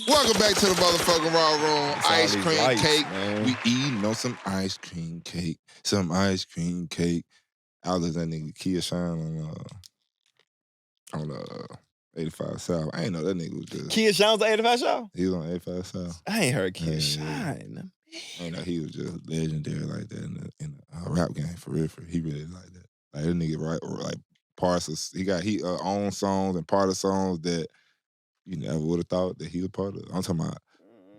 Welcome back to the motherfucking Raw Room. Ice cream lights, cake. man. We eating on some ice cream cake. Some ice cream cake. I was that nigga Kia Shine on 85 South. I ain't know that nigga was just... Kia Shine's on 85 South? He was on 85 South. I ain't heard Kia Shine. Yeah. I ain't know he was just legendary like that in the rap game, for real. He really like that. Like that nigga like parts of... He own songs and part of songs that you never would have thought that he was part of. I'm talking about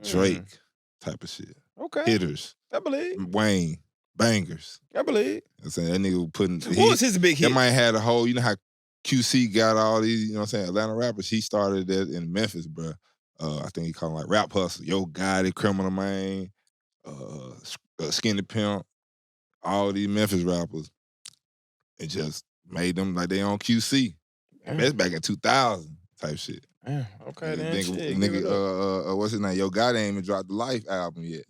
Drake type of shit. Okay. Hitters. I believe. Wayne. Bangers. I believe. I'm saying that nigga putting... What was his big hit? That might have a whole... You know how QC got all these, you know what I'm saying, Atlanta rappers? He started that in Memphis, bro. I think he called him like Rap Hustle. Yo Gotti, Criminal Maine, Skinny Pimp, all these Memphis rappers. It just made them like they on QC. That's back in 2000 type shit. Yeah, okay, then. Nigga, what's his name? Yo Gotti ain't even dropped the Life album yet.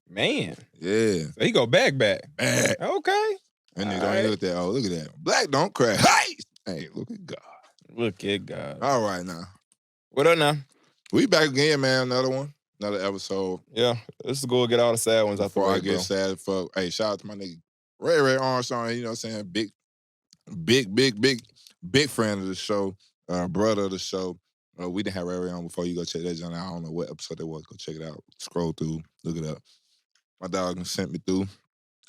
Man. Yeah. So he go back. Back. Okay. And nigga don't look at that. Oh, look at that. Black don't crack. Hey, look at God. Look at God. All right, now. What up now? We back again, man. Another one. Another episode. Yeah. Let's go get all the sad ones out the way, before I get sad, fuck. Hey, shout out to my nigga Ray Armstrong. You know what I'm saying? Big friend of the show. Brother of the show. We didn't have Ray on before. You go check that joint out. I don't know what episode that was. Go check it out. Scroll through. Look it up. My dog sent me through.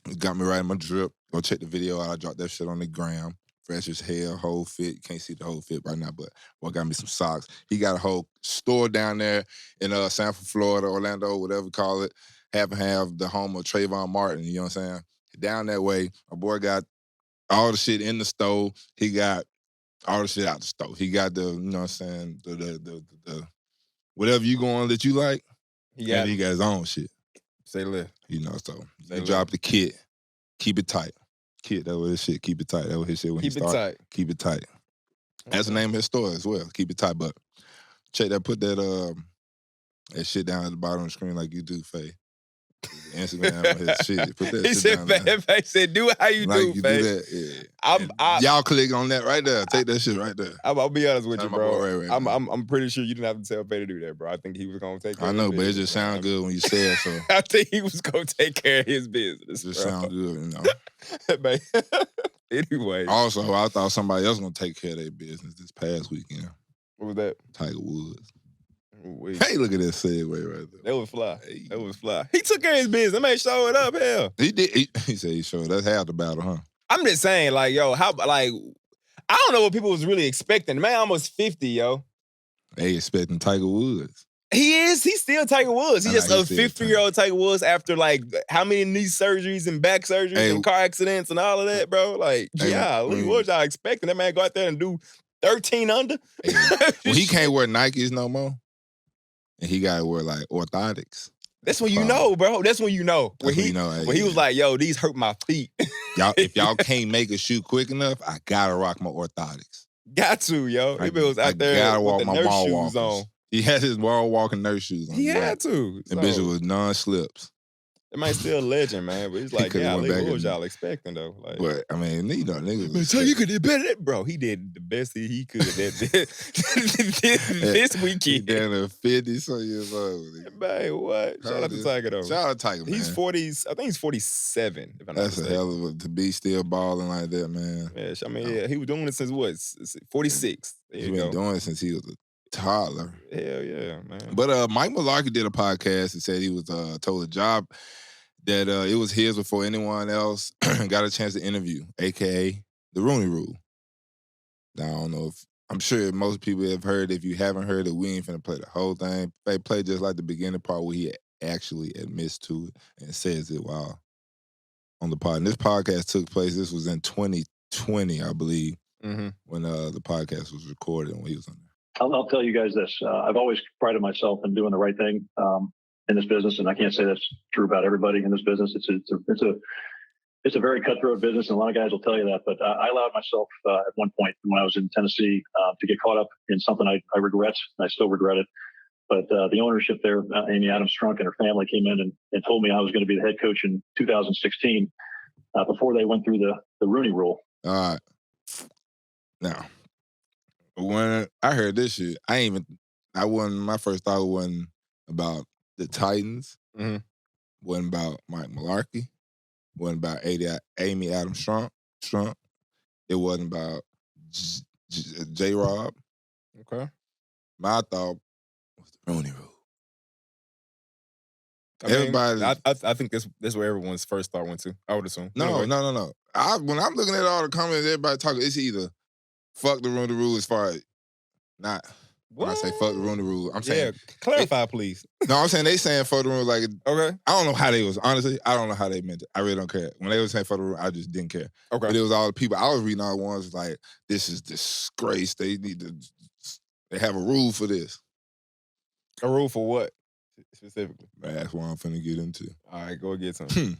He got me right in my drip. Go check the video out. I dropped that shit on the gram. Fresh as hell, whole fit. You can't see the whole fit right now, but got me some socks. He got a whole store down there in Sanford, Florida, Orlando, whatever you call it. Half and half, the home of Trayvon Martin, you know what I'm saying? Down that way, my boy got all the shit in the store. He got all the shit out the store. He got the, you know what I'm saying, the whatever you going that you like, he got his own shit. Say less. You know, so he dropped the kit. Keep it tight. Kid, that was his shit. Keep it tight. That was his shit when he started. Tight. Keep it tight. That's the name of his store as well. Keep it tight. But check that. Put that shit down at the bottom of the screen like you do, Faye. Instagram on his shit. Put that shit down there. Faye said, "Do how you like do, you Faye." do that. Yeah. Y'all click on that right there. Take that shit right there. I'll be honest with you, bro. Ray, I'm pretty sure you didn't have to tell Faye to do that, bro. I think he was gonna take care of his business. I know, but it just sounded good when you said it, so. I think he was gonna take care of his business. It just sounded good, you know. Anyway. Also, I thought somebody else was gonna take care of their business this past weekend. What was that? Tiger Woods. Hey, look at that segue right there. That was fly. Hey. That was fly. He took care of his business. That man showed up, hell. He did. He said he showed. That's half the battle, huh? I'm just saying, like, yo, I don't know what people was really expecting. The man almost 50, yo. They expecting Tiger Woods. He is. He's still Tiger Woods. He's just a 50-year-old Tiger Woods after, like, how many knee surgeries and back surgeries and car accidents and all of that, bro? Like, what y'all expecting? That man go out there and do 13 under? Well, he can't wear Nikes no more. And he got to wear, like, orthotics. That's when you know, bro. That's when you know. When he was like, yo, these hurt my feet. If y'all can't make a shoe quick enough, I got to rock my orthotics. Got to, yo. He was out there gotta with walk the my nurse wall shoes walkers on. He had his wall walking nurse shoes on. He had to. And bitch was non-slips. That man still a legend, man. But he's like, what was y'all expecting, though? Like, but, I mean, you know, niggas. So you could have better that, bro. He did the best he could this weekend. He damn 50 years old. Man, what? Shout out to Tiger, though. Shout out to Tiger, man. He's 40s. I think he's 47, if I'm not mistaken. That's a hell of to be still balling like that, man. Yeah, I mean, he was doing it since what? 46. He's been doing it since he was a toddler. Hell yeah, man. But Mike Mularkey did a podcast and said he was told a job that it was his before anyone else got a chance to interview, a.k.a. the Rooney Rule. Now, I don't know if... I'm sure most people have heard. If you haven't heard it, we ain't finna play the whole thing. They play just like the beginning part where he actually admits to it and says it while on the pod. And this podcast took place, this was in 2020, I believe, when the podcast was recorded and when he was on there. I'll tell you guys this. I've always prided myself in doing the right thing in this business, and I can't say that's true about everybody in this business. It's a very cutthroat business, and a lot of guys will tell you that. But I allowed myself at one point when I was in Tennessee to get caught up in something I regret. And I still regret it. But the ownership there, Amy Adams Strunk and her family came in and told me I was going to be the head coach in 2016 before they went through the Rooney Rule. All right. Now, when I heard this shit, my first thought wasn't about the Titans, wasn't about Mike Mularkey, wasn't about Amy Adams Strunk. It wasn't about J-Rob. Okay. My thought was the Rooney Rule. I think that's where everyone's first thought went to. I would assume. No. When I'm looking at all the comments, everybody talking, it's either fuck the Rooney Rule as far as not. When I say fuck the Rooney Rule, I'm saying clarify, please. No, I'm saying they saying fuck the rule like okay. I don't know how they was honestly. I don't know how they meant it. I really don't care. When they was saying fuck the rule, I just didn't care. Okay, but it was all the people I was reading. All the ones like this is disgrace. They have a rule for this. A rule for what specifically? That's what I'm finna get into. All right, go get some.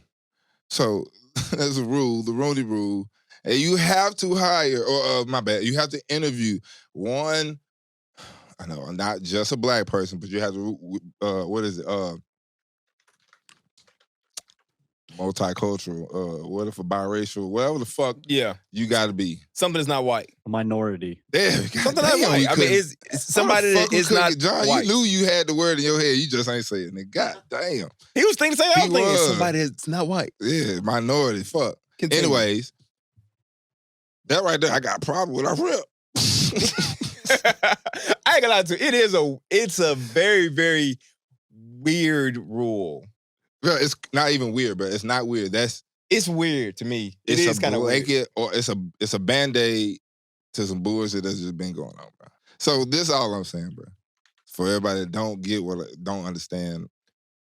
So there's a rule, the Rooney Rule, and you have to hire you have to interview one. I know, not just a black person, but you have to, what is it? Multicultural, what if a biracial, whatever the fuck you gotta be. Something that's not white. A minority. Yeah, something that's white. I mean, it's somebody that is not John, white. You knew you had the word in your head, you just ain't saying it. God damn. He was thinking the same thing. I was thinking somebody that's not white. Yeah, minority, fuck. Continue. Anyways, that right there, I got a problem with our rep. I ain't gonna lie to you. It's a very, very weird rule. Well, it's not even weird, but it's not weird. It's weird to me. It is kind of weird. Or it's a Band-Aid to some bullshit that's just been going on, bro. So this is all I'm saying, bro. For everybody that don't understand.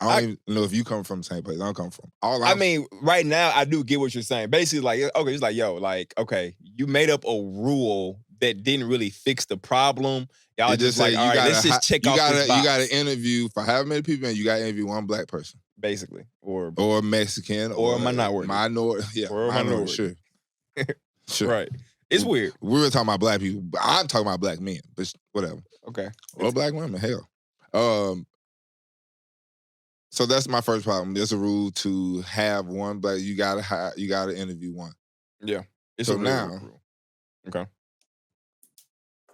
I don't even know if you come from the same place I come from. I mean, right now I do get what you're saying. Basically, like, okay, it's like, yo, like, okay, you made up a rule that didn't really fix the problem. Y'all just like, all right, let's just check off this box. You got to interview for however many people, and you got to interview one black person. Basically. Or Mexican. Or a minority. Yeah, or a minority. Sure. Right. It's weird. We were talking about black people, but I'm talking about black men, but whatever. Okay. Or black women, hell. So that's my first problem. There's a rule to have one black, you gotta interview one. Yeah. It's so now rule. Okay.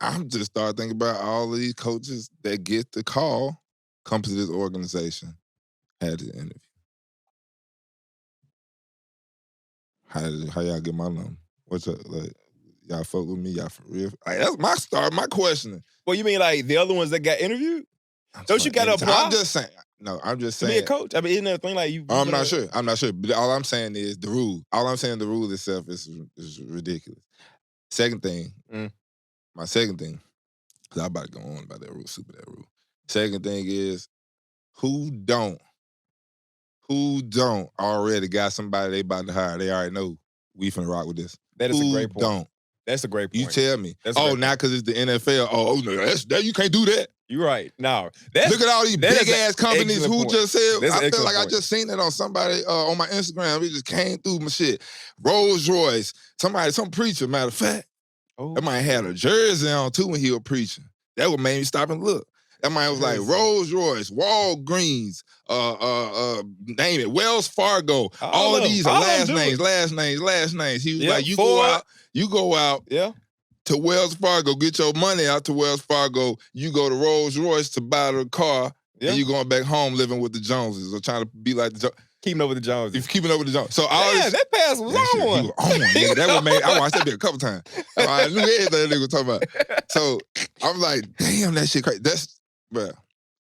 I'm just starting thinking about all of these coaches that get the call, come to this organization, had the interview. How y'all get my number? What's up? Like, y'all fuck with me? Y'all for real? Like, that's my questioning. Well, you mean like the other ones that got interviewed? Don't you gotta apply? I'm just saying. No, I'm just saying. To be a coach? I mean, isn't that a thing like you? I'm not sure. But all I'm saying is the rule. All I'm saying, the rule itself is ridiculous. Second thing, my second thing, because I'm about to go on about that rule, that rule. Second thing is, who don't already got somebody they about to hire? They already know we finna rock with this. That is a great point. Don't. That's a great point. You tell me. Not because it's the NFL. Oh, no, that you can't do that. You're right. No. Look at all these big-ass companies who just said, I feel like point. I just seen that on somebody on my Instagram. It just came through my shit. Rolls Royce. Some preacher, matter of fact. Oh. That might have a jersey on, too, when he was preaching. That would make me stop and look. That might was like Rolls Royce, Walgreens, name it, Wells Fargo. All of these are last names. He was like, you go out to Wells Fargo, get your money out to Wells Fargo. You go to Rolls Royce to buy the car, and you're going back home living with the Joneses or trying to be like the Joneses. Keeping up with the Joneses. If keeping up with the Joneses. So that pass was on one. He was on one, nigga. That would make, I watched that bit a couple times. I knew everything that nigga was talking about. So I'm like, damn, that shit crazy. Bruh,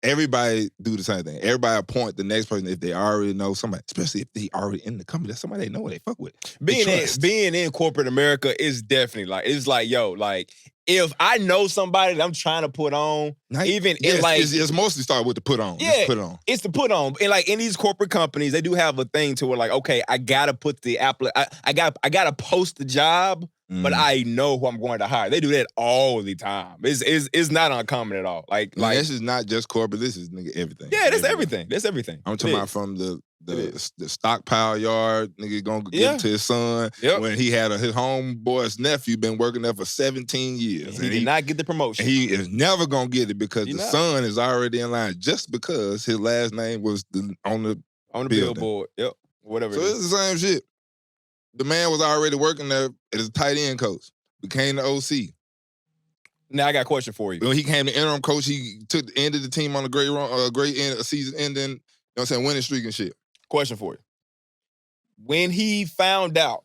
everybody do the same thing. Everybody appoint the next person if they already know somebody, especially if they already in the company. That's somebody they know what they fuck with. Being in corporate America is definitely like, it's like, yo, like, if I know somebody that I'm trying to put on, it's mostly start with the put on. Yeah, put on. It's the put on. And like in these corporate companies, they do have a thing to where like, okay, I gotta put the I gotta post the job, but I know who I'm going to hire. They do that all the time. It's not uncommon at all. Like this is not just corporate. This is nigga everything. Yeah, that's everything. That's everything. I'm talking about from the stockpile yard, nigga gonna give it to his son when he had his homeboy's nephew been working there for 17 years. He did not get the promotion. He is never gonna get it because the son is already in line just because his last name was on the billboard. Yep. Whatever. So it's the same shit. The man was already working there as a tight end coach, became the OC. Now I got a question for you. When he came to interim coach, he ended the team on a great run, great end, a season ending, you know what I'm saying, winning streak and shit. Question for you. When he found out,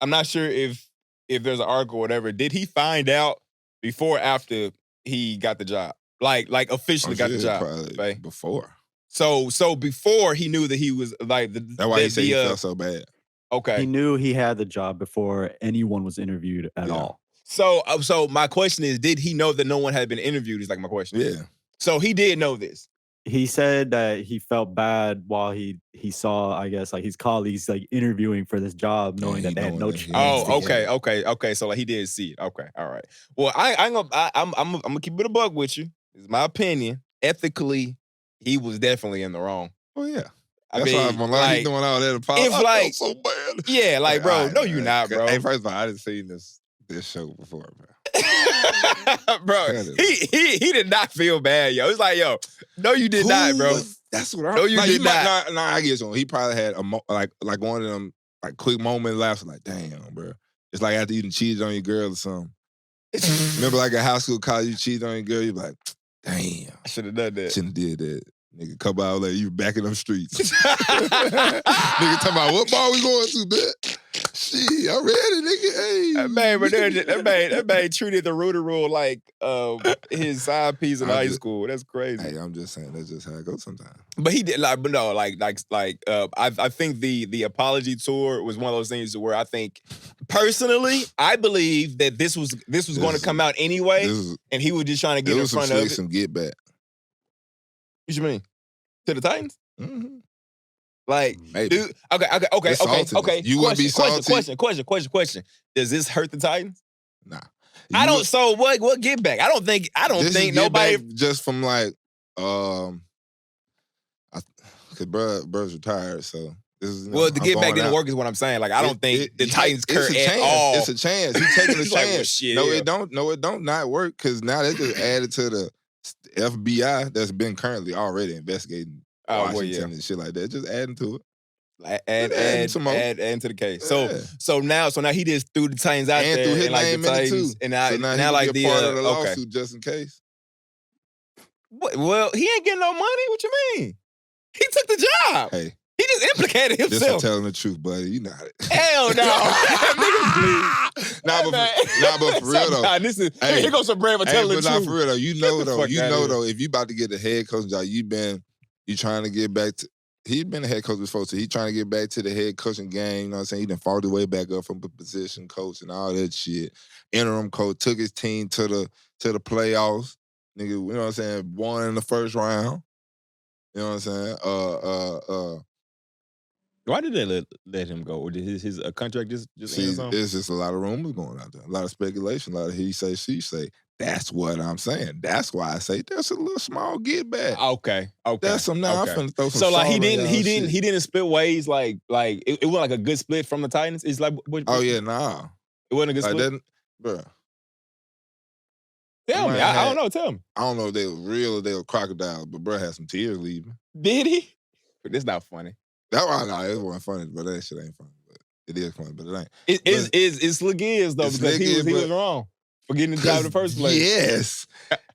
I'm not sure if there's an article or whatever, did he find out before or after he got the job? Like officially got the job? Probably before. So before he knew that he was like... That's why he said he felt so bad. Okay. He knew he had the job before anyone was interviewed at all. So my question is, did he know that no one had been interviewed? Is like my question. Yeah. So he did know this. He said that he felt bad while he saw, I guess, like his colleagues like interviewing for this job, knowing that they had no chance. Oh, okay. So like he did see it. Okay, all right. Well, I'm gonna keep it a buck with you. It's my opinion. Ethically, he was definitely in the wrong. Oh yeah. That's why I'm like, he's doing all that. I felt so bad. Yeah, like, bro, no, you're not, bro. Hey, first of all, I didn't see this show before, bro. Bro, he did not feel bad, yo. It's like, yo, no, you did not, bro. That's what I'm. No, you did not. Nah, I get you. He probably had like one of them like quick moment laughs, like, damn, bro. It's like after you done cheated on your girl or something. Remember, like a high school college, you cheated on your girl, you be like, damn, I should have done that. Shouldn't have did that. Nigga, couple hours later, you back in them streets. Nigga talking about what bar we going to, bitch? Shit, I'm ready, nigga. Hey. That man treated the Rooney Rule like his side piece in high school. That's crazy. Hey, I'm just saying that's just how it goes sometimes. But he did I think the apology tour was one of those things where I think personally, I believe that this was going to come out anyway, and he was just trying to get in front of it. Some get back. What you mean? To the Titans? Mm-hmm. Like, maybe. Dude, okay. You wouldn't be salty. Question. Does this hurt the Titans? Nah. So what get back? I don't think nobody just from like cause bruh's retired, so this is the get back didn't work is what I'm saying. Like I don't think the Titans curse at all. It's a chance. He's taking a chance. Like, well, shit, No, it don't not work because now they just added to the FBI that's been currently already investigating Washington and shit like that. Just adding to it. Add to the case. Yeah. So now he just threw the Titans out and there threw his and like name the Titans in it too. And now like the part of the lawsuit just in case. What? Well, he ain't getting no money. What you mean? He took the job. Hey. He just implicated himself. This is telling the truth, buddy. You know it. Hell no. But for real though. Here goes some brand for telling the truth. For real though. You know though, if you about to get the head coaching job, you trying to get back to. He's been a head coach before, so he trying to get back to the head coaching game. You know what I'm saying? He done fought his way back up from the position coach and all that shit. Interim coach took his team to the playoffs. Nigga, you know what I'm saying? Won in the first round. You know what I'm saying? Why did they let him go? Or did his contract just end on? There's just a lot of rumors going out there, a lot of speculation, a lot of he say, she say. That's what I'm saying. That's why I say there's a little small get back. Okay. That's some now. I'm finna throw some. So like he didn't split ways. Like it wasn't like a good split from the Titans. It's like oh yeah, nah. It wasn't a good split, bro. Tell me. I don't know. Tell me. I don't know if they were real or they were crocodiles, but bro had some tears leaving. Did he? But this not funny. That one, no, it wasn't funny, but that shit ain't funny. But it is funny, but it ain't. It's Slick is though because he was wrong for getting the job in the first place. Yes,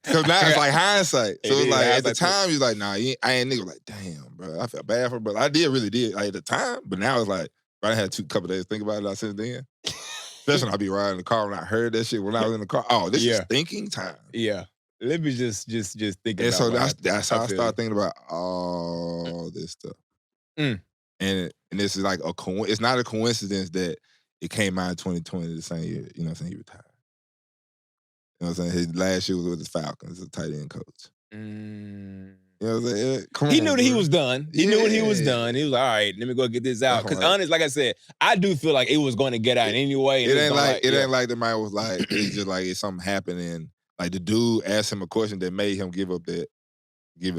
because now it's like hindsight. So it's like at the time he's like, nah, I ain't nigga. Like, damn, bro, I felt bad for, but I really did like at the time. But now it's like, I had couple days to think about it since then. Especially when I be riding in the car and I heard that shit when I was in the car. Oh, this is thinking time. Yeah. Let me just thinking. And so that's how I started thinking about all this stuff. And this is like it's not a coincidence that it came out in 2020 the same year. You know what I'm saying? He retired. You know what I'm saying? His last year was with his Falcons as a tight end coach. You know what I'm saying? He knew that he was done. He knew when he was done. He was like, all right, let me go get this out. Because honest, like I said, I do feel like it was going to get out anyway. It ain't like the man was like, it's just like it's something happening. Like the dude asked him a question that made him give it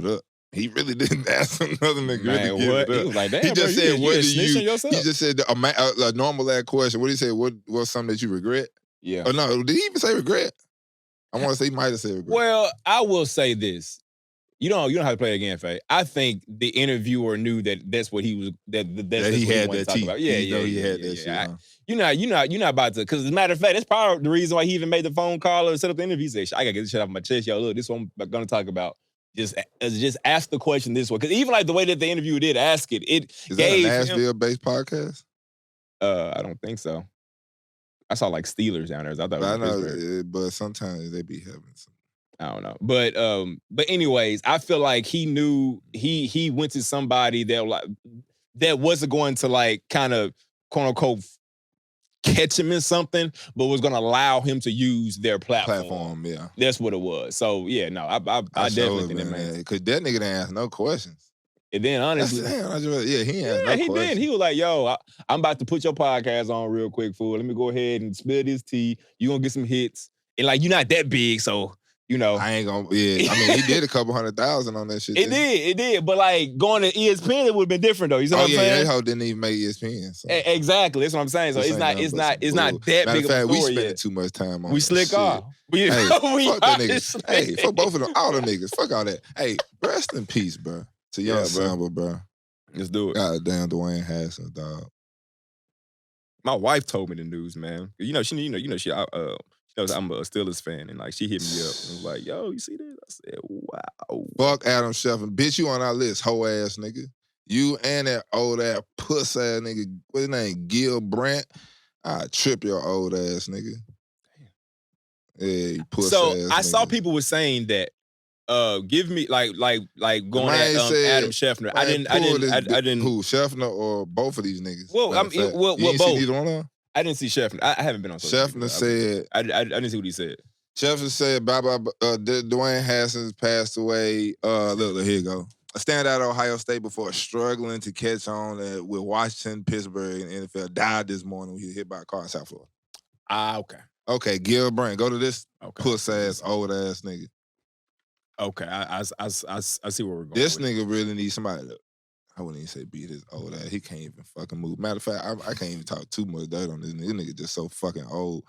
up. He really didn't ask him nothing to really give it up. He was like, damn, he just said, "What do you?" Yourself? He just said a normal ass question. What did he say? What's something that you regret? Yeah. Oh no, did he even say regret? I want to say he might have said regret. Well, I will say this: You don't have to play it again, Faye. I think the interviewer knew that that's what he was that he had that talk about. Yeah, he had that shit. You're not about to. Because as a matter of fact, that's part of the reason why he even made the phone call or set up the interview. He said, "I gotta get this shit off my chest, yo. Look, this is what I'm gonna talk about. Just ask the question this way." Because even like the way that the interviewer did ask it, is gave that a Nashville-based podcast? I don't think so. I saw like Steelers down there. So I thought it was Pittsburgh. But sometimes they be having some. I don't know. But anyways, I feel like he knew he went to somebody that wasn't going to like kind of quote unquote catch him in something, but was gonna allow him to use their platform. Yeah. That's what it was. So yeah, no, I definitely think that man. Because that nigga didn't ask no questions. And then honestly, he ain't no questions. Did. He was like, yo, I'm about to put your podcast on real quick, fool. Let me go ahead and spill this tea. You gonna get some hits. And like, you're not that big, so you know. I ain't gonna, yeah. I mean, he did a couple 100,000 on that shit. It did. But like, going to ESPN, it would have been different though. You see what I'm saying? That hoe didn't even make ESPN. So. Exactly. That's what I'm saying. So it's not that Matter big of a story we spent too much time on We slick off. Hey, fuck that niggas. Hey, fuck both of them, all them niggas. Fuck all that. Hey, rest in peace, bro. To young Samba, bro. Let's do it. Goddamn Dwayne Haskins, dog. My wife told me the news, man. She I'm a Steelers fan, and like she hit me up and was like, "Yo, you see this?" I said, "Wow." Fuck Adam Schefter, bitch. You on our list, hoe ass nigga. You and that old ass puss ass nigga. What's his name? Gil Brandt. I trip your old ass nigga. Damn. Yeah, you puss ass. So I nigga. saw people were saying that. Give me like going at Adam Schefter. I didn't. Who, Schefter or both of these niggas? Well, you both. See neither one of them? I didn't see Schefter. I haven't been on social media. Schefter said. I didn't see what he said. Schefter said, Dwayne Haskins passed away. Look, here you go. A standout at Ohio State before struggling to catch on with Washington, Pittsburgh, and NFL died this morning when he was hit by a car in South Florida. Okay. Okay, Gil Brandt. Go to this puss ass, old ass nigga. Okay, I see where we're going. This nigga really needs somebody to, I wouldn't even say beat his old ass. He can't even fucking move. Matter of fact, I can't even talk too much dirt on this nigga. This nigga just so fucking old.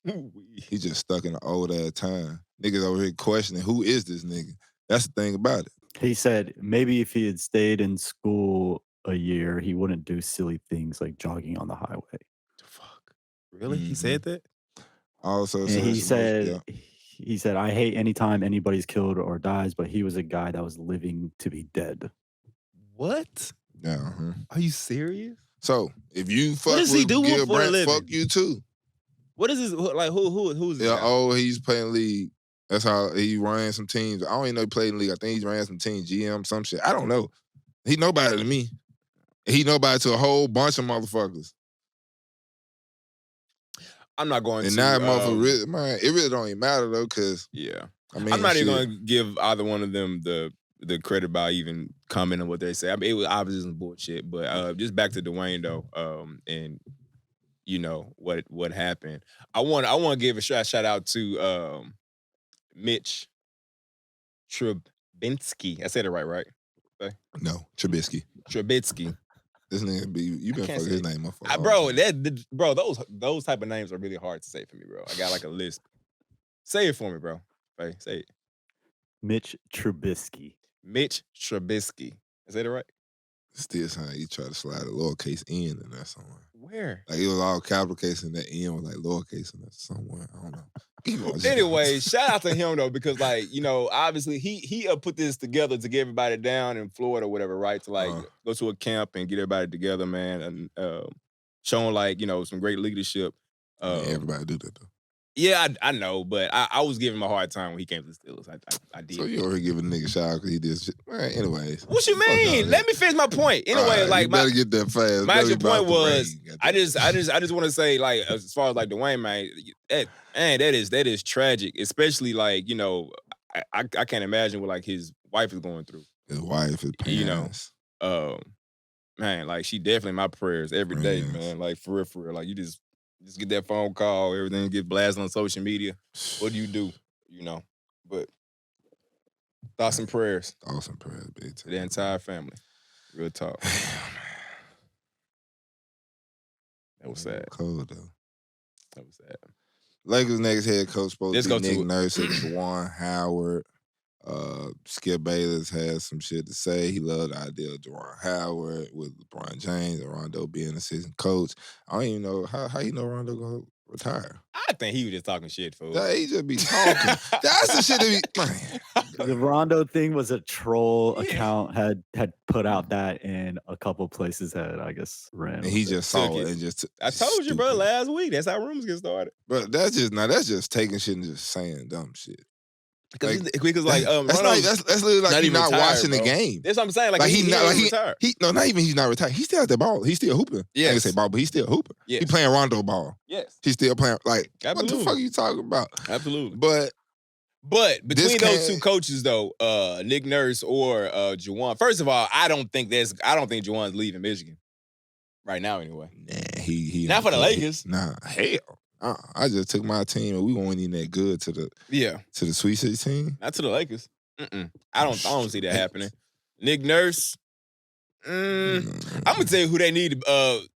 He just stuck in the old ass time. Niggas over here questioning, who is this nigga? That's the thing about it. He said maybe if he had stayed in school a year, he wouldn't do silly things like jogging on the highway. Fuck. Really? Mm-hmm. He said that? Also, and he said... He said, I hate anytime anybody's killed or dies, but he was a guy that was living to be dead. What? Yeah. Uh-huh. Are you serious? So, if you fuck with Gil Brandt, fuck you too. What is this? Like, who's this? Yeah, he's playing league. That's how he ran some teams. I don't even know he played in league. I think he ran some teams, GM, some shit. I don't know. He nobody to me. He nobody to a whole bunch of motherfuckers. I'm not going and to. And now, motherfucker, man, it really don't even matter though, because I mean, I'm not even going to give either one of them the credit by even commenting on what they say. I mean, it was obviously some bullshit, but just back to Dwayne though, and you know what happened. I want to give a shout out to Mitch Trubisky. I said it right? Okay. No, Trubisky. This nigga you been fucking his name up for bro, those type of names are really hard to say for me, bro. I got like a list. Say it for me, bro. Hey, say it. Mitch Trubisky. Is that right? Still sound like you try to slide a lowercase N in there somewhere. Where? Like it was all capital case and that N was like lowercase in there somewhere. I don't know. Anyway, shout out to him though, because like, you know, obviously he put this together to get everybody down in Florida or whatever, right? To like go to a camp and get everybody together, man, and showing like, you know, some great leadership. Everybody do that though. Yeah, I know, but I was giving him a hard time when he came to the Steelers. I did. So you already give a nigga shout out because he did shit. Right, anyways. What you mean? Let me finish my point. Anyway, like you better get that fast. My actual point was, I just want to say, like, as far as like Dwayne, man, that is tragic. Especially like, you know, I can't imagine what like his wife is going through. His wife is parents. You know, man, like she definitely my prayers every day, man. Like for real. Like you just get that phone call, everything get blasted on social media. What do? You know, but thoughts and prayers. Thoughts and prayers, big time. To the entire family. Real talk. That was sad. Cold though. That was sad. Lakers next head coach supposed to be Nick Nurse, Juwan Howard. Skip Bayless has some shit to say. He loved the idea of Juwan Howard with LeBron James and Rondo being assistant coach. I don't even know how you know Rondo gonna retire. I think he was just talking shit, fool. He just be talking. That's the shit that be, man. The Rondo thing was a troll account had put out that, and a couple places had, I guess, ran. And he just saw it and just. I told you, bro, last week. That's how rumors get started. But that's just taking shit and just saying dumb shit. Because that's literally like he's not watching the game. That's what I'm saying. Like he's not retired. Not even he's not retired. He still has the ball. He's still hooping. Yeah, I can say ball, but he's still hooping. Yes. He's playing Rondo ball. Yes, he's still playing. Like absolutely. What the fuck are you talking about? Absolutely. But between those two coaches though, Nick Nurse or Juwan. First of all, I don't think Juwan's leaving Michigan right now. Anyway, nah, he not for the Lakers. Nah, hell. I just took my team and we weren't even that good to the Sweet 16. Not to the Lakers. I don't see that happening. Nick Nurse. I'm gonna tell you who they need. I'm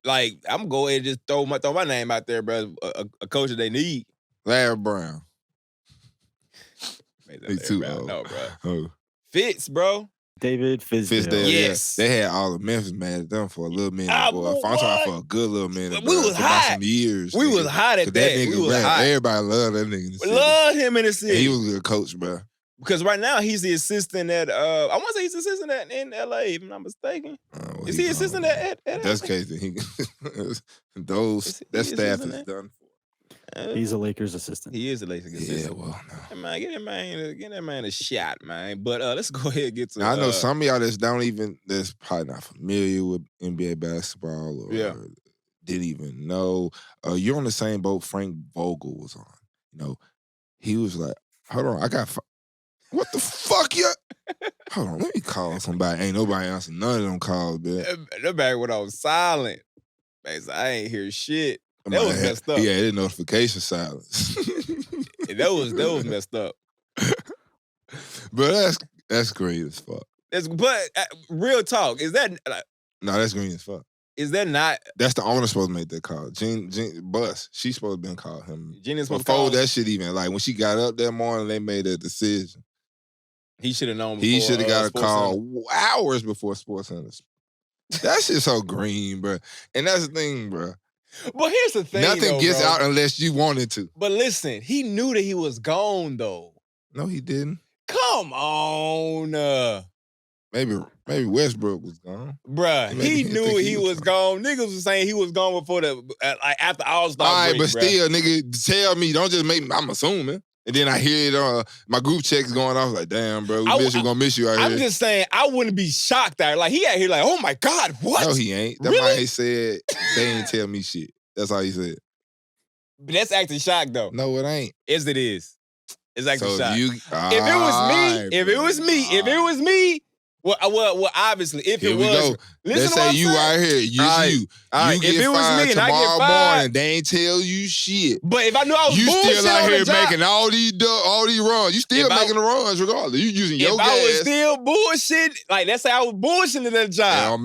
gonna go ahead and just throw my name out there, bro. A coach that they need. Larry Brown. Me too. No, bro. Oh. Fitz, bro. David Fizdale. Yes. Yeah. They had all the Memphis mad at them for a little minute. Boy. I'm talking for a good little minute. We was hot. Some years. We was hot at that. Nigga we was hot. Everybody loved that nigga in the city. Love him in the city. And he was a good coach, bro. Because right now he's the assistant at I want to say he's assistant in LA, if I'm not mistaken. Is he assistant at that's the case. That staff is done for. He's a Lakers assistant. He is a Lakers assistant. Yeah, well, no. Hey, man, get that man a shot, man. But let's go ahead and get to. Now, I know some of y'all that's probably not familiar with NBA basketball or didn't even know. You're on the same boat Frank Vogel was on. You know, he was like, "Hold on, I got what the fuck, you? Hold on, let me call somebody." Ain't nobody answering none of them calls, man. That bag went on silent. Man, so I ain't hear shit. That was messed up. Yeah, the notification silence. that was messed up. But that's green as fuck. But real talk, is that no? That's green as fuck. Is that not? That's the owner supposed to make that call. Jean Bus, she's supposed to been called him. Jean is supposed before to call that shit even. Like when she got up that morning, they made that decision. He should have known. He should have got a call hours before SportsCenter. That shit's so green, bro. And that's the thing, bro. But here's the thing. Nothing gets out unless you want it to. But listen, he knew that he was gone, though. No, he didn't. Come on. Maybe Westbrook was gone. Bruh, he knew he was gone. Niggas was saying he was gone before after All-Star break. All right, but still, nigga, tell me, don't just make me, I'm assuming. And then I hear it my group checks going off like, damn, bro, we're gonna miss you out here. I'm just saying, I wouldn't be shocked out. Like, he out here like, oh my God, what? No, he ain't. That really? Man said, they ain't tell me shit. That's all he said. But that's acting shocked, though. No, it ain't. Yes, it is. It's acting shocked. If it was me, well, obviously, if here it was, let's say you right here, you right. get if it was fired me and I tomorrow get fired, morning, they ain't tell you shit. But if I knew I was you bullshit still out here job, making all these runs, you still making the runs regardless. You using your gas. If I was still bullshit, like let's say I was bullshitting that job. It don't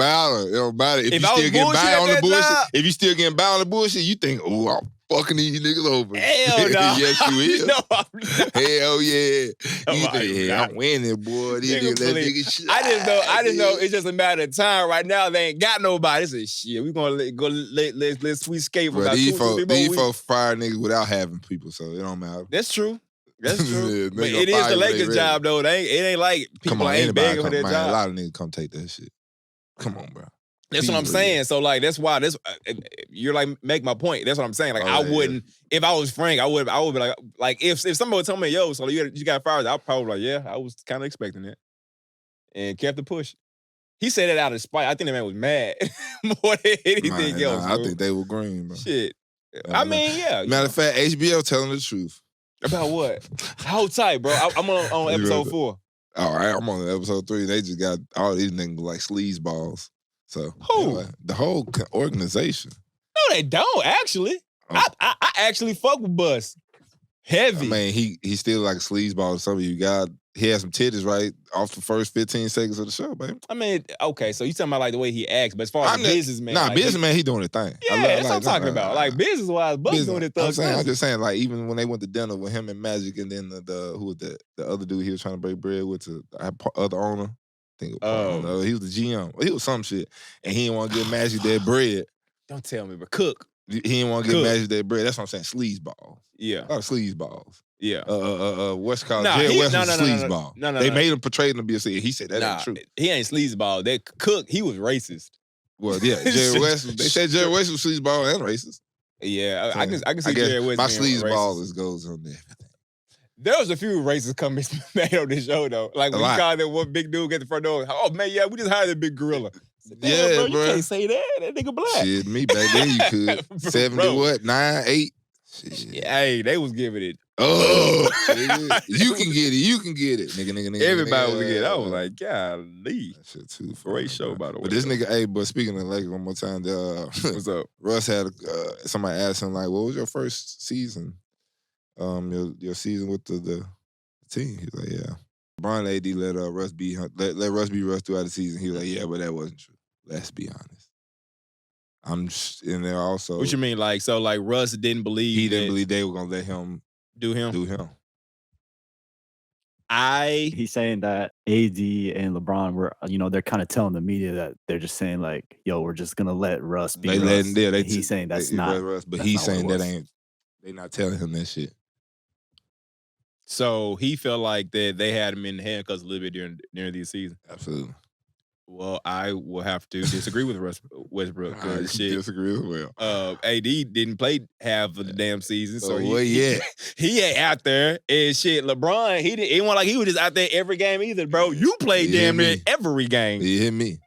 matter. If you still getting by on the bullshit, if you still getting by on the bullshit, you think, oh, I'm fucking these niggas over. Hell no. Yes, you is. No, I'm not. Hell yeah. You think, yeah, I'm winning, boy. These niggas, I just know it's just a matter of time. Right now, they ain't got nobody. They say, shit, we gonna let Sweet Skate for about these folks fire niggas without having people, so it don't matter. That's true. That's true. But it is the Lakers' job, though. It ain't like people ain't begging for their job. A lot of niggas come take that shit. Come on, bro. That's what I'm saying. So, like, that's why you're like, make my point. That's what I'm saying. Like, I wouldn't, if I was Frank, I would be like, if somebody would tell me, yo, so you got fired, I'd probably like, yeah, I was kind of expecting that. And kept the push. He said it out of spite. I think the man was mad more than anything else. I think they were green, bro. Shit. I mean, yeah. Matter of fact, HBO telling the truth. About what? Hold tight, bro. I'm on episode 4. All right, I'm on episode 3. They just got all these niggas like sleazeballs. So who? The whole organization. No, they don't actually. I actually fuck with Bus. Heavy. I mean, he still like a sleazeball. Some of you got. He had some titties right off the first 15 seconds of the show, baby. I mean, okay, so you talking about like the way he acts, but as far as a businessman. Nah, like, businessman, he doing the thing. Yeah, that's what I'm talking about. Like business-wise, Buck's doing it. I'm just saying, like, even when they went to dinner with him and Magic and then who was the other dude he was trying to break bread with, the other owner. I think he was the GM. He was some shit. And he didn't want to give Magic that bread. Don't tell me, but Cook. He didn't want to give Magic that bread. That's what I'm saying, sleazeball. Yeah. A lot of sleazeballs. Yeah. What's called Jerry West was a sleazeball. No. They made him portray him to be a sleazeball. He said that ain't true. He ain't sleazeball. That Cook, he was racist. Well, yeah, Jerry West. They said Jerry West was sleazeball and racist. Yeah, I can see Jerry West. My sleazeball goes on there. There was a few racist comments made on this show though. Like when you called that one big dude at the front door. Oh man, yeah, we just hired a big gorilla. Yeah, bro. You can't say that. That nigga black. Shit, me back then you could. 70 what? 9, 8. Shit. Hey, they was giving it. Oh, you can get it. You can get it, nigga. Everybody was getting it. I was like, golly. That shit too. Great show, by the way. But this nigga, hey, but speaking of Lakers one more time, what's up? Russ had somebody asked him like, "What was your first season? Your season with the team?" He's like, "Yeah." LeBron AD let Russ be Russ throughout the season. He was like, "Yeah, but that wasn't true. Let's be honest." I'm just in there also. What you mean, like Russ didn't believe he didn't believe they were gonna let him do him? He's saying that AD and LeBron were, they're kind of telling the media that they're just saying like, "Yo, we're just gonna let Russ be." He's saying that's not Russ, but he's saying that ain't. They not telling him that shit. So he felt like that they had him in the handcuffs a little bit during the season. Absolutely. Well, I will have to disagree with Westbrook. I disagree as well. AD didn't play half of the damn season, so he ain't out there. And shit, LeBron, he didn't want like he was just out there every game either, bro. You played damn near every game. He hit me.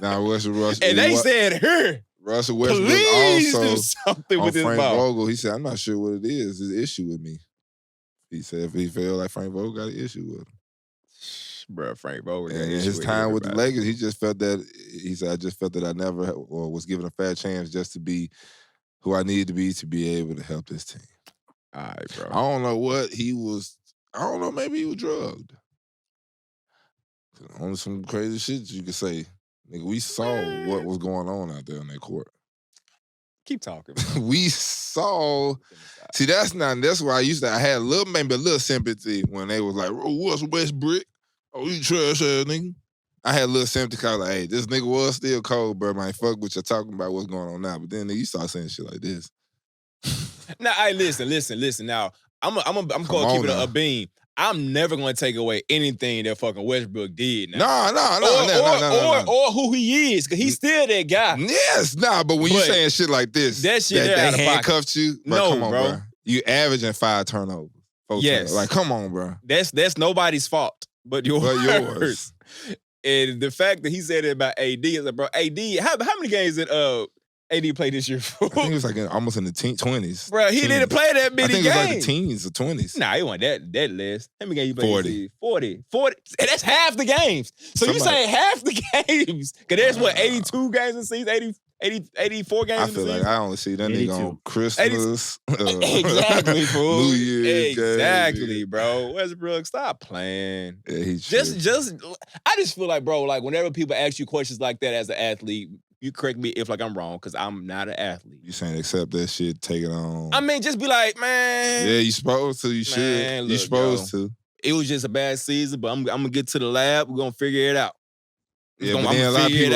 Now Russell, and they said here. Russell Westbrook please also do something with his Frank ball. Vogel. He said, "I'm not sure what it is. His issue with me." He said if he felt like Frank Vogel got an issue with him. Bro, Frank Vogel. And in his time with the Lakers, he just felt that, he said, "I just felt that I never was given a fair chance just to be who I needed to be able to help this team." All right, bro. I don't know what he was. I don't know. Maybe he was drugged. On some crazy shit you could say. Nigga, we saw what was going on out there on that court. Keep talking. We saw. See, that's why I had maybe a little sympathy when they was like, "Oh, what's Westbrook? Oh, you trash ass nigga." I had a little sympathy because like, hey, this nigga was still cold, bro. Man, fuck what you're talking about, what's going on now. But then you start saying shit like this. Now, hey, listen. Now, I'm going to keep it a beam. I'm never going to take away anything that fucking Westbrook did. Now. No. Or who he is, because he's still that guy. Yes, but when you saying shit like this, that shit they handcuffed you, bro, come on, bro. You averaging 5 turnovers. 4 turnovers. Like, come on, bro. That's nobody's fault but yours. And the fact that he said it about AD is like, bro, AD, how many games did AD played this year for? I think it was like almost in the 20s. Bro, he didn't play that many games. I think it was like the teens or 20s. Nah, it wasn't that less. How many games you played? 40. And that's half the games. So you say half the games. Because there's 82 games in the season, 84 games in the season. I feel like I only see that nigga on Christmas. Exactly, fool. New Year's. Exactly, bro. Westbrook, stop playing. Yeah, I just feel like, bro, like whenever people ask you questions like that as an athlete, you correct me if like I'm wrong, because I'm not an athlete. You saying accept that shit, take it on. I mean, just be like, man. Yeah, you supposed to. You should. You supposed to. It was just a bad season, but I'm gonna get to the lab. We're gonna figure it out. Yeah, but then a lot of people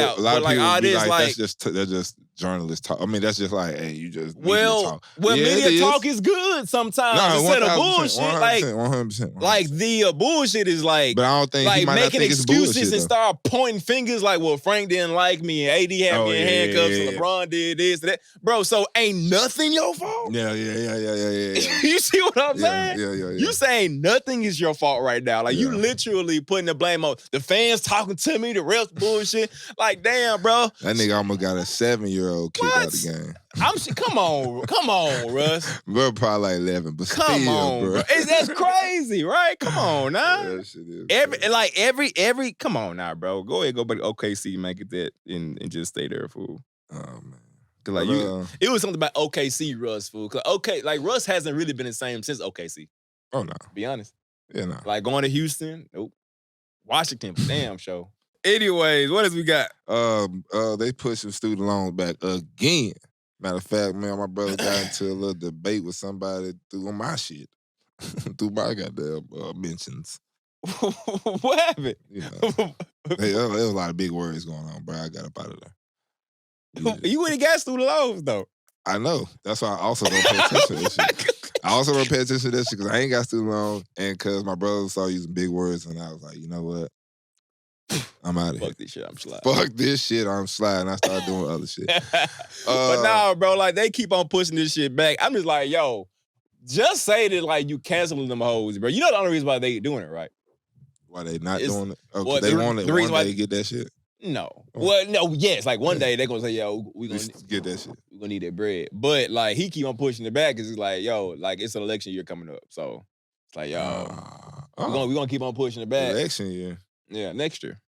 be like, that's just journalists talk. I mean, that's just like, hey, you just media talk. Well, media talk is good sometimes instead of bullshit. 100%. Like the bullshit is like, but I don't think like making excuses bullshit, and start pointing fingers. Like, well, Frank didn't like me, and AD had me in handcuffs, and LeBron did this and that. Bro, so ain't nothing your fault. Yeah. You see what I'm saying? Yeah. You saying nothing is your fault right now. Like you literally putting the blame on the fans talking to me, the refs bullshit. Like, damn, bro. That nigga almost got a 7-year-old kicked out of the game. Come on, Russ. Bro, probably like 11, but come still, on, bro. That's crazy, right? Come on, now. Yeah, that shit is every. Come on, now, bro. Go ahead, go back to OKC, make it that, and just stay there, fool. Oh man. Cause like it was something about OKC Russ, fool. Cause Russ hasn't really been the same since OKC. Oh no. To be honest. Yeah, no. Like going to Houston, nope. Washington, damn show. Anyways, what else we got? They pushing student loans back again. Matter of fact, man, my brother got into a little debate with somebody through my shit. Through my goddamn mentions. What happened? You know, there was a lot of big words going on, bro. I got up out of there. Yeah. You ain't got student loans, though. I know. That's why I also don't pay attention to that shit. I also don't pay attention to that shit because I ain't got student loans and because my brother started using big words and I was like, you know what? I'm out of here. Fuck this shit, I'm sliding. Fuck this shit, I'm sliding. I started doing other shit. But nah, bro, like they keep on pushing this shit back. I'm just like, yo, just say that like you canceling them hoes, bro. You know the only reason why they doing it, right? Why they not doing it? Oh, well, they want it the reason one day to get that shit? No. Well, no, yes. Like one day they're gonna say, yo, we gonna get that shit. We gonna need that bread. But like he keep on pushing it back because it's like, yo, like it's an election year coming up. So it's like, yo, we're gonna keep on pushing it back. Election year. Yeah, next year.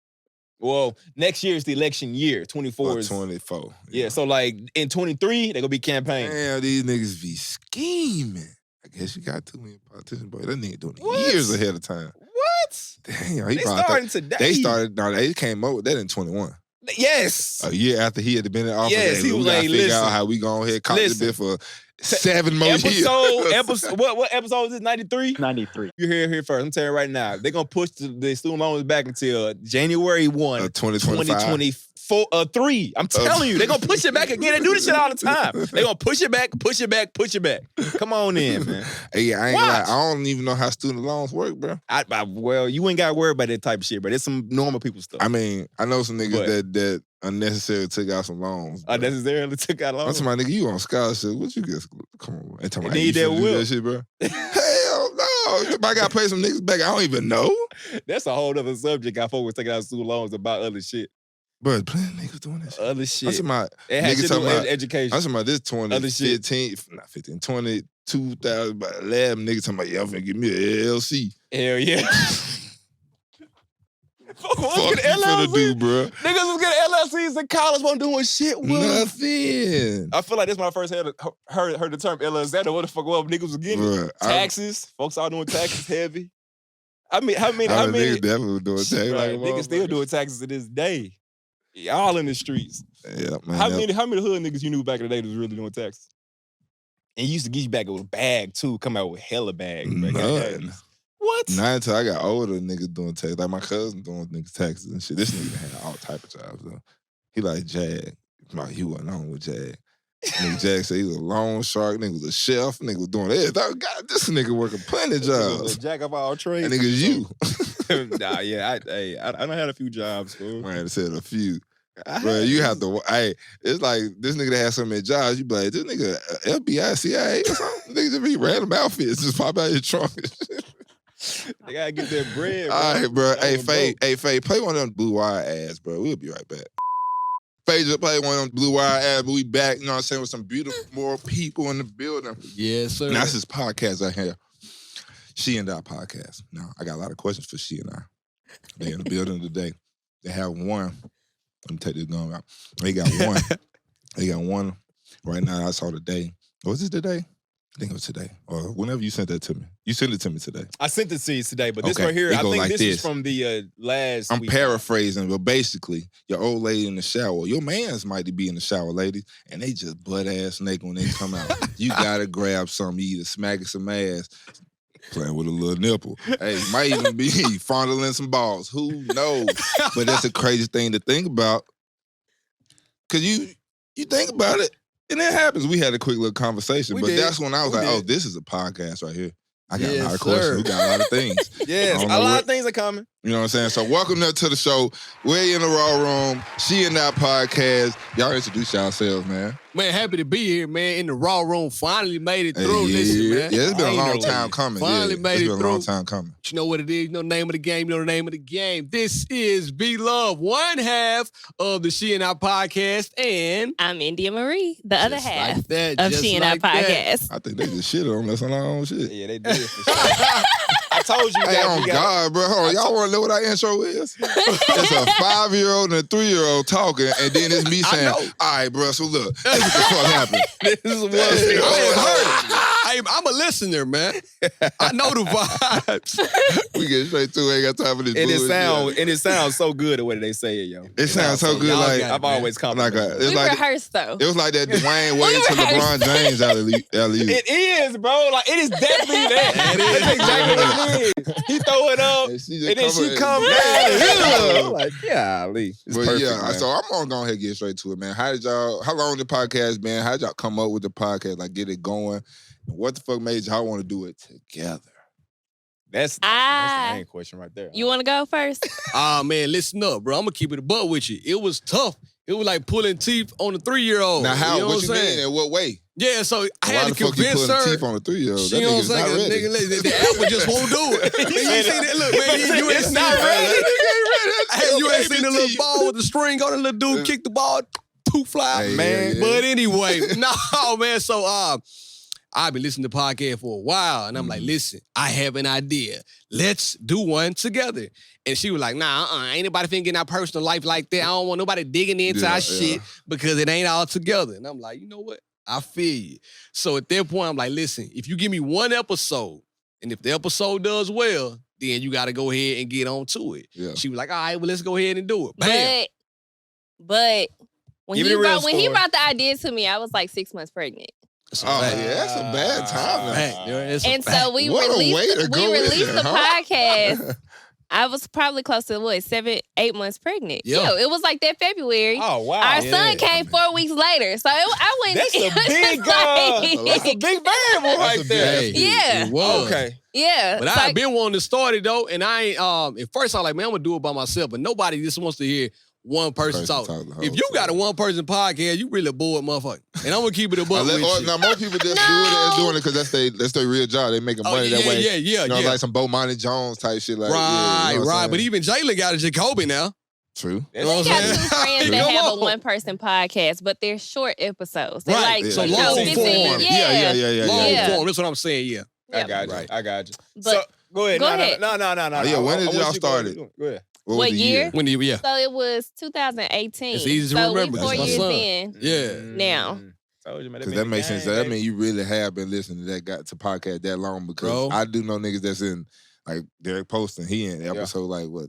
Well, next year is the election year. 24 is 24. Yeah, so like in 23, they're gonna be campaigning. Damn, these niggas be scheming. I guess you got too many politicians, boy. That nigga doing it years ahead of time. What? Damn, they starting today. They came up with that in 21. Yes. A year after he had been in office. Yes, he was like, figure out how we go ahead and cop this bit for 7 more years. What episode is this? 93? 93. You hear it here first. I'm telling you right now. They're going to push the student loans back until January 1, 2023. I'm telling you. They're going to push it back again. They do this shit all the time. They're going to push it back. Come on in, man. Hey, I ain't gonna lie. I don't even know how student loans work, bro. Well, you ain't got to worry about that type of shit, bro. There's some normal people stuff. I mean, I know some niggas that unnecessarily took out some loans. Bro. Unnecessarily took out loans? I'm talking about, nigga, you on scholarship. What you get? Come on, man. They need that will. That shit, bro. Hell no. I got to pay some niggas back. I don't even know. That's a whole other subject. I focus taking out student loans about other shit. Bro, plenty of niggas doing that shit. Other shit. I'm talking about, niggas talking about education. I'm talking about this 2011 niggas talking about, yeah, I'm finna give me an LLC. Hell yeah. Fuck you finna do, bro? Niggas was getting LLCs in college, wasn't doing shit with nothing. I feel like this is when I first heard the term LLC. I know what the fuck niggas was getting. Bruh, taxes. Folks all doing taxes heavy. I mean, how many niggas definitely doing taxes? Right, niggas still doing taxes to this day. Y'all in the streets. Yeah, man. How many hood niggas you knew back in the day that was really doing taxes? And you used to get you back with a bag too, come out with hella bags. None. What? Not until I got older, niggas doing taxes. Like my cousin doing niggas taxes and shit. This nigga had all type of jobs though. He like Jag. He wasn't on with Jag. Nigga Jag said he was a loan shark. Nigga was a chef. Nigga was doing everything. God, this nigga working plenty of jobs. Jack of all trades. That nigga's you. Nah, yeah. I done had a few jobs, fool. Man, I said a few. Bro, you have to. Hey, it's like this nigga that has so many jobs. You be like, this nigga FBI, CIA, or something. Nigga just be random outfits just pop out your trunk. They gotta get that bread, bro. All right, bro. Hey, Faye, play one of them blue wire ads, bro. We'll be right back. Faye just play one of them blue wire ads, but we back, you know what I'm saying, with some beautiful more people in the building. Yes, sir. Now, that's his podcast out here. She and I podcast. Now, I got a lot of questions for She and I. They in the building today. They have one. Let me take this gun out. They got one. They got one right now. I saw today. Was this today? I think it was today. Or whenever you sent that to me. You sent it to me today. I sent it to you today, but this right here, I think like this is from the last I'm week. Paraphrasing, but basically, your old lady in the shower, your mans might be in the shower, ladies, and they just butt-ass naked when they come out. You gotta grab something, either smacking some ass, playing with a little nipple. Hey, might even be fondling some balls. Who knows? But that's a crazy thing to think about. Because you think about it, and it happens. We had a quick little conversation, that's when I was like, oh, this is a podcast right here. I got a lot of questions. We got a lot of things. Yes, a lot of things are coming. You know what I'm saying? So welcome to the show. We're in the Raw Room. She and I podcast. Y'all introduce yourselves, man. Man, happy to be here, man. In the Raw Room. Finally made it through this, man. Yeah, it's been a long time coming. Finally made it through. It's been a long time coming. You know what it is. You know the name of the game. You know the name of the game. This is Be Love, one half of the She and I podcast. And I'm India Marie, the other half like that, of She and I podcast. I think they just shit on us on our own shit. Yeah, they did. For sure. I told you. Hey, on God, bro. Hold on. Y'all want to know what our intro is? It's a 5-year-old and a 3-year-old talking, and then it's me saying, all right, bro, so look, this is what the fuck happened. This is what I heard. I'm a listener, man. I know the vibes. We get straight to it. Ain't got time for this bullshit. And it sounds so good the way they say it, yo. It sounds so good. Like I've always complimented. We rehearsed, though. It was like that Dwayne Wade to LeBron James alley-oop. It is, bro. Like, it is definitely that. That's exactly what it is. He throw it up, and then she come down. I'm like, golly. It's perfect, man. So I'm gonna go ahead and get straight to it, man. How long the podcast been? How did y'all come up with the podcast? Like, get it going? And what the fuck made y'all want to do it together? That's the main question right there. You want to go first? Man, listen up, bro. I'm gonna keep it a buck with you. It was tough. It was like pulling teeth on a 3-year-old. Now, how? You know what you mean? In what way? Yeah, so I had to convince her. Teeth on a 3-year-old. You know what I'm saying? Nigga, the apple just won't do it. You see that? Look, man, you ain't not ready. You ain't seen the little ball with the string on it. Little dude kick the ball, tooth fly, man. But anyway, no, man. So I've been listening to podcasts for a while, and I'm like, listen, I have an idea. Let's do one together. And she was like, nah, ain't nobody finna get in our personal life like that. I don't want nobody digging into our shit because it ain't all together. And I'm like, you know what? I feel you. So at that point, I'm like, listen, if you give me one episode, and if the episode does well, then you got to go ahead and get on to it. Yeah. She was like, all right, well, let's go ahead and do it. Bam. But when he brought the idea to me, I was like 6 months pregnant. That's a bad time. And so we released the podcast. I was probably close to 7-8 months pregnant. Yeah, it was like that February. Oh wow! Our son came 4 weeks later, so I went. That's a big variable right there. Yeah. It was. Okay. Yeah. But I've been wanting to start it though, and I ain't. At first I was like, man, I'm gonna do it by myself, but nobody just wants to hear one person talk. If you got a one-person podcast, you really a bored motherfucker. And I'm gonna keep it a buck with you. Now, most people just doing it because that's their real job. They making money that way. Yeah. You know, like some Bo Monty Jones type shit. Like, right. But even Jalen got a Jacoby now. True. We got 2 friends that have a one-person podcast, but they're short episodes. They're like so long form. Yeah. Long form. That's what I'm saying. Yeah. I got you. I got you. But so go ahead. Go ahead. No. Yeah. When did y'all start it? Go ahead. What year? When did you? So it was 2018. It's easy to remember. So we 4 years in. Yeah. Now. Because that makes sense. That means you really have been listening to that podcast that long. Because I do know niggas that's in, like Derek Poston, he in episode like what,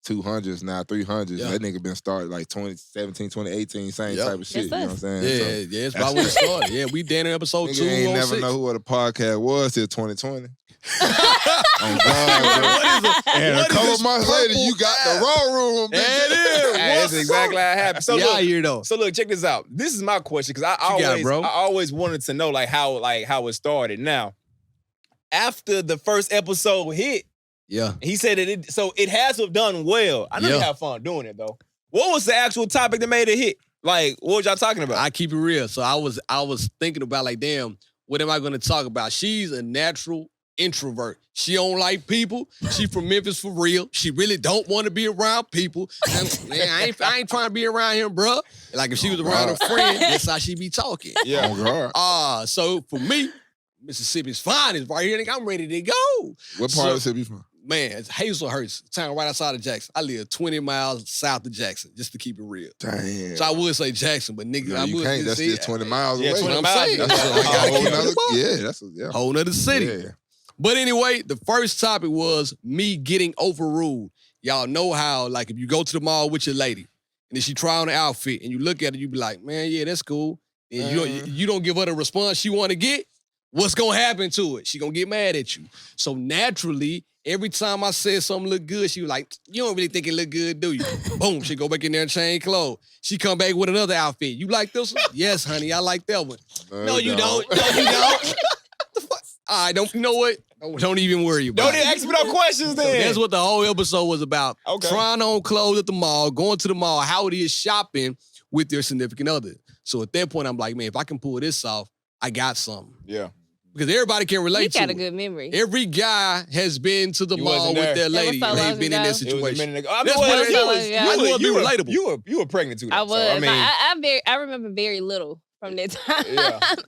200s now, 300s. Yeah. That nigga been started like 2017, 2018, same type of shit. You know what I'm saying? Yeah, it's about when it started. Yeah, we did in episode 206. Ain't never know what a podcast was till 2020. Oh God, and a couple months later, you got the Raw Room. That's exactly how it happened. So look, so look, check this out. This is my question because I always wanted to know like how it started. Now, after the first episode hit, he said it has to have done well. I know you have fun doing it though. What was the actual topic that made it hit? Like, what was y'all talking about? I keep it real. So I was thinking about like, damn, what am I going to talk about? She's a natural introvert. She don't like people. She from Memphis for real. She really don't want to be around people. Man, I ain't trying to be around him, bro. Like if she was around a friend, that's how she be talking. Yeah. So for me, Mississippi's finest right here. I'm ready to go. What part of Mississippi from? Man, it's Hazelhurst, town right outside of Jackson. I live 20 miles south of Jackson, just to keep it real. Damn. So I would say Jackson, but nigga, I would can't. That's just 20 miles away. 20 miles. That's a whole nother city. Yeah. But anyway, the first topic was me getting overruled. Y'all know how, like, if you go to the mall with your lady, and then she try on the outfit, and you look at it, you be like, man, yeah, that's cool. And you don't give her the response she want to get, what's going to happen to it? She going to get mad at you. So naturally, every time I said something look good, she was like, you don't really think it look good, do you? Boom, she go back in there and change clothes. She come back with another outfit. You like this one? Yes, honey, I like that one. No, you don't. No, you don't. What the fuck? All right, you know what? Don't even worry about it. Don't even ask me no questions then. So that's what the whole episode was about. Okay. Trying on clothes at the mall, going to the mall, how it is shopping with your significant other. So at that point, I'm like, man, if I can pull this off, I got something. Yeah. Because everybody can relate to it. You got a good memory. Every guy has been to the mall with their lady. They've been in that situation. You want to be relatable. You were pregnant too. I was. I remember very little from that time.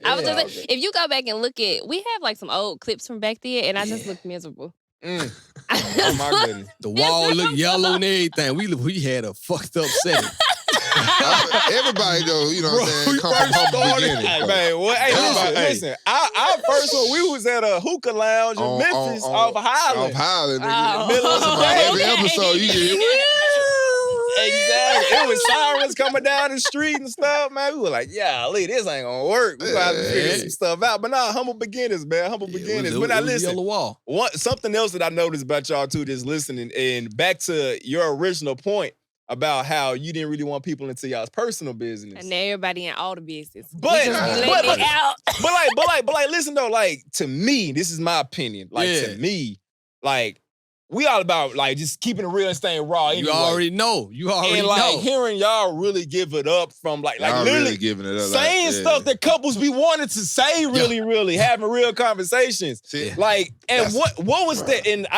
I was just if you go back and look at, we have like some old clips from back then, and I just looked miserable. Oh my goodness. The wall looked yellow and everything. We had a fucked up setting. Everybody though, you know what I'm saying, come from humble beginnings. Hey, man, listen, our first one, we was at a hookah lounge in Memphis off Highland. Off Highland, nigga. In the middle of the day. Every episode you get. Exactly. It was sirens coming down the street and stuff, man. We were like, yeah, Lee, this ain't gonna work. We gonna have to figure some stuff out. But nah, humble beginners, man. Humble beginners. But now listen, something else that I noticed about y'all too, just listening, and back to your original point about how you didn't really want people into y'all's personal business. And now everybody in all the business. But listen though, like to me, this is my opinion. Like to me, like we all about like just keeping it real and staying raw. Anyway. You already know. And like hearing y'all really give it up from like literally really giving it up, saying stuff that couples be wanting to say really having real conversations. Like, and what was that? And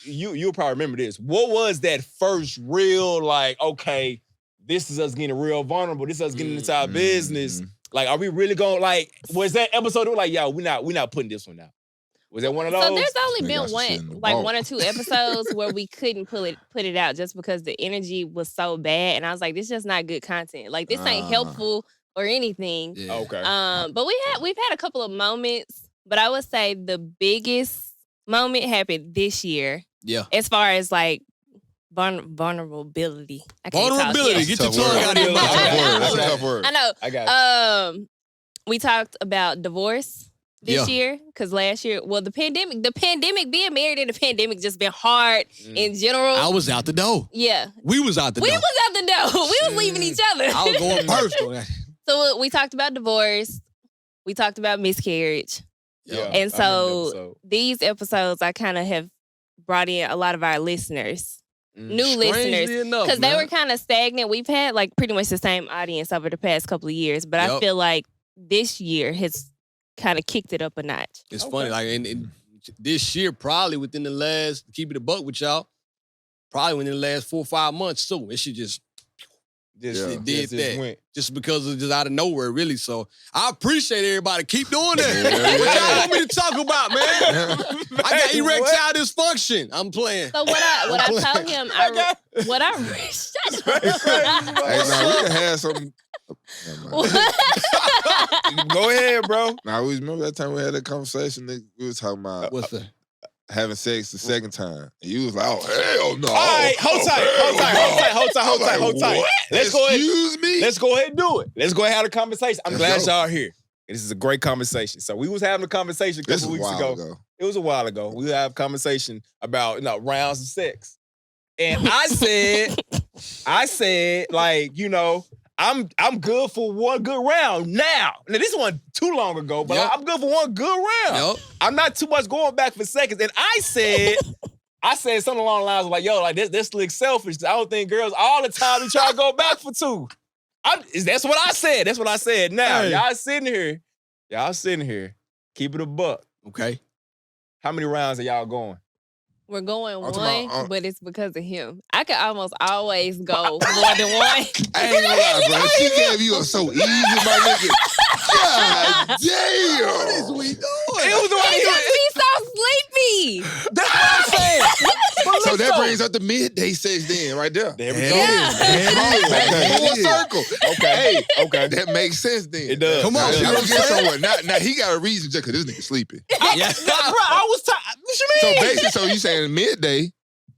you'll probably remember this. What was that first real like? Okay, this is us getting real vulnerable. This is us getting into our business. Like, are we really going like? Was that episode like, yo, we not putting this one out? Was that one of those? So there's only been one or two episodes where we couldn't put it out just because the energy was so bad, and I was like, this is just not good content. Like this ain't helpful or anything. Yeah. Okay. But we've had a couple of moments, but I would say the biggest moment happened this year. Yeah. As far as like vulnerability. Vulnerability. Get your tongue out of your mouth. That's a tough word. I know. I got it. We talked about divorce this year, because last year, the pandemic, being married in the pandemic just been hard in general. I was out the door. Yeah. We was out the door. We was leaving each other. I was going personal. So we talked about divorce. We talked about miscarriage. Yeah. And so these episodes, I kind of have brought in a lot of our listeners. New listeners, because they were kind of stagnant. We've had like pretty much the same audience over the past couple of years, but I feel like this year has kind of kicked it up a notch. It's funny, like and this year, probably within the last, keep it a buck with y'all, probably within the last 4 or 5 months too. It should just just because of just out of nowhere, really. So I appreciate everybody. Keep doing that. What y'all want me to talk about, man? I got erectile dysfunction. I'm playing. So what I told him, shut up. Hey, now we can have some. Go ahead, bro. Now we remember that time we had that conversation that we was talking about what's that? Having sex the second time. And you was like, oh, hell no. All right, hold tight. Let's go ahead. Excuse me? Let's go ahead and do it. Let's go ahead and have a conversation. I'm glad y'all are here. This is a great conversation. So we was having a conversation a couple weeks ago. It was a while ago. We had a conversation about rounds of sex. And I said, like, I'm good for one good round now. Now, this wasn't too long ago, but I'm good for one good round. I'm not too much going back for seconds. And I said something along the lines of like, yo, like this looks selfish. I don't think girls all the time they try to go back for two. That's what I said. That's what I said. Now, y'all sitting here. Keep it a buck. Okay. How many rounds are y'all going? We're going one, but it's because of him. I could almost always go more than one. I ain't gonna lie, bro. She gave you so easy, my nigga. God damn. What is we doing? It was the way he just be so sleepy. That's what I'm saying. So that brings up the midday sex then, right there. There we go. Yeah. Full circle. Okay. That makes sense then. It does. Come on. Now he got a reason just because this nigga sleeping. Bro, I was tired. What you mean? So basically, so you saying midday.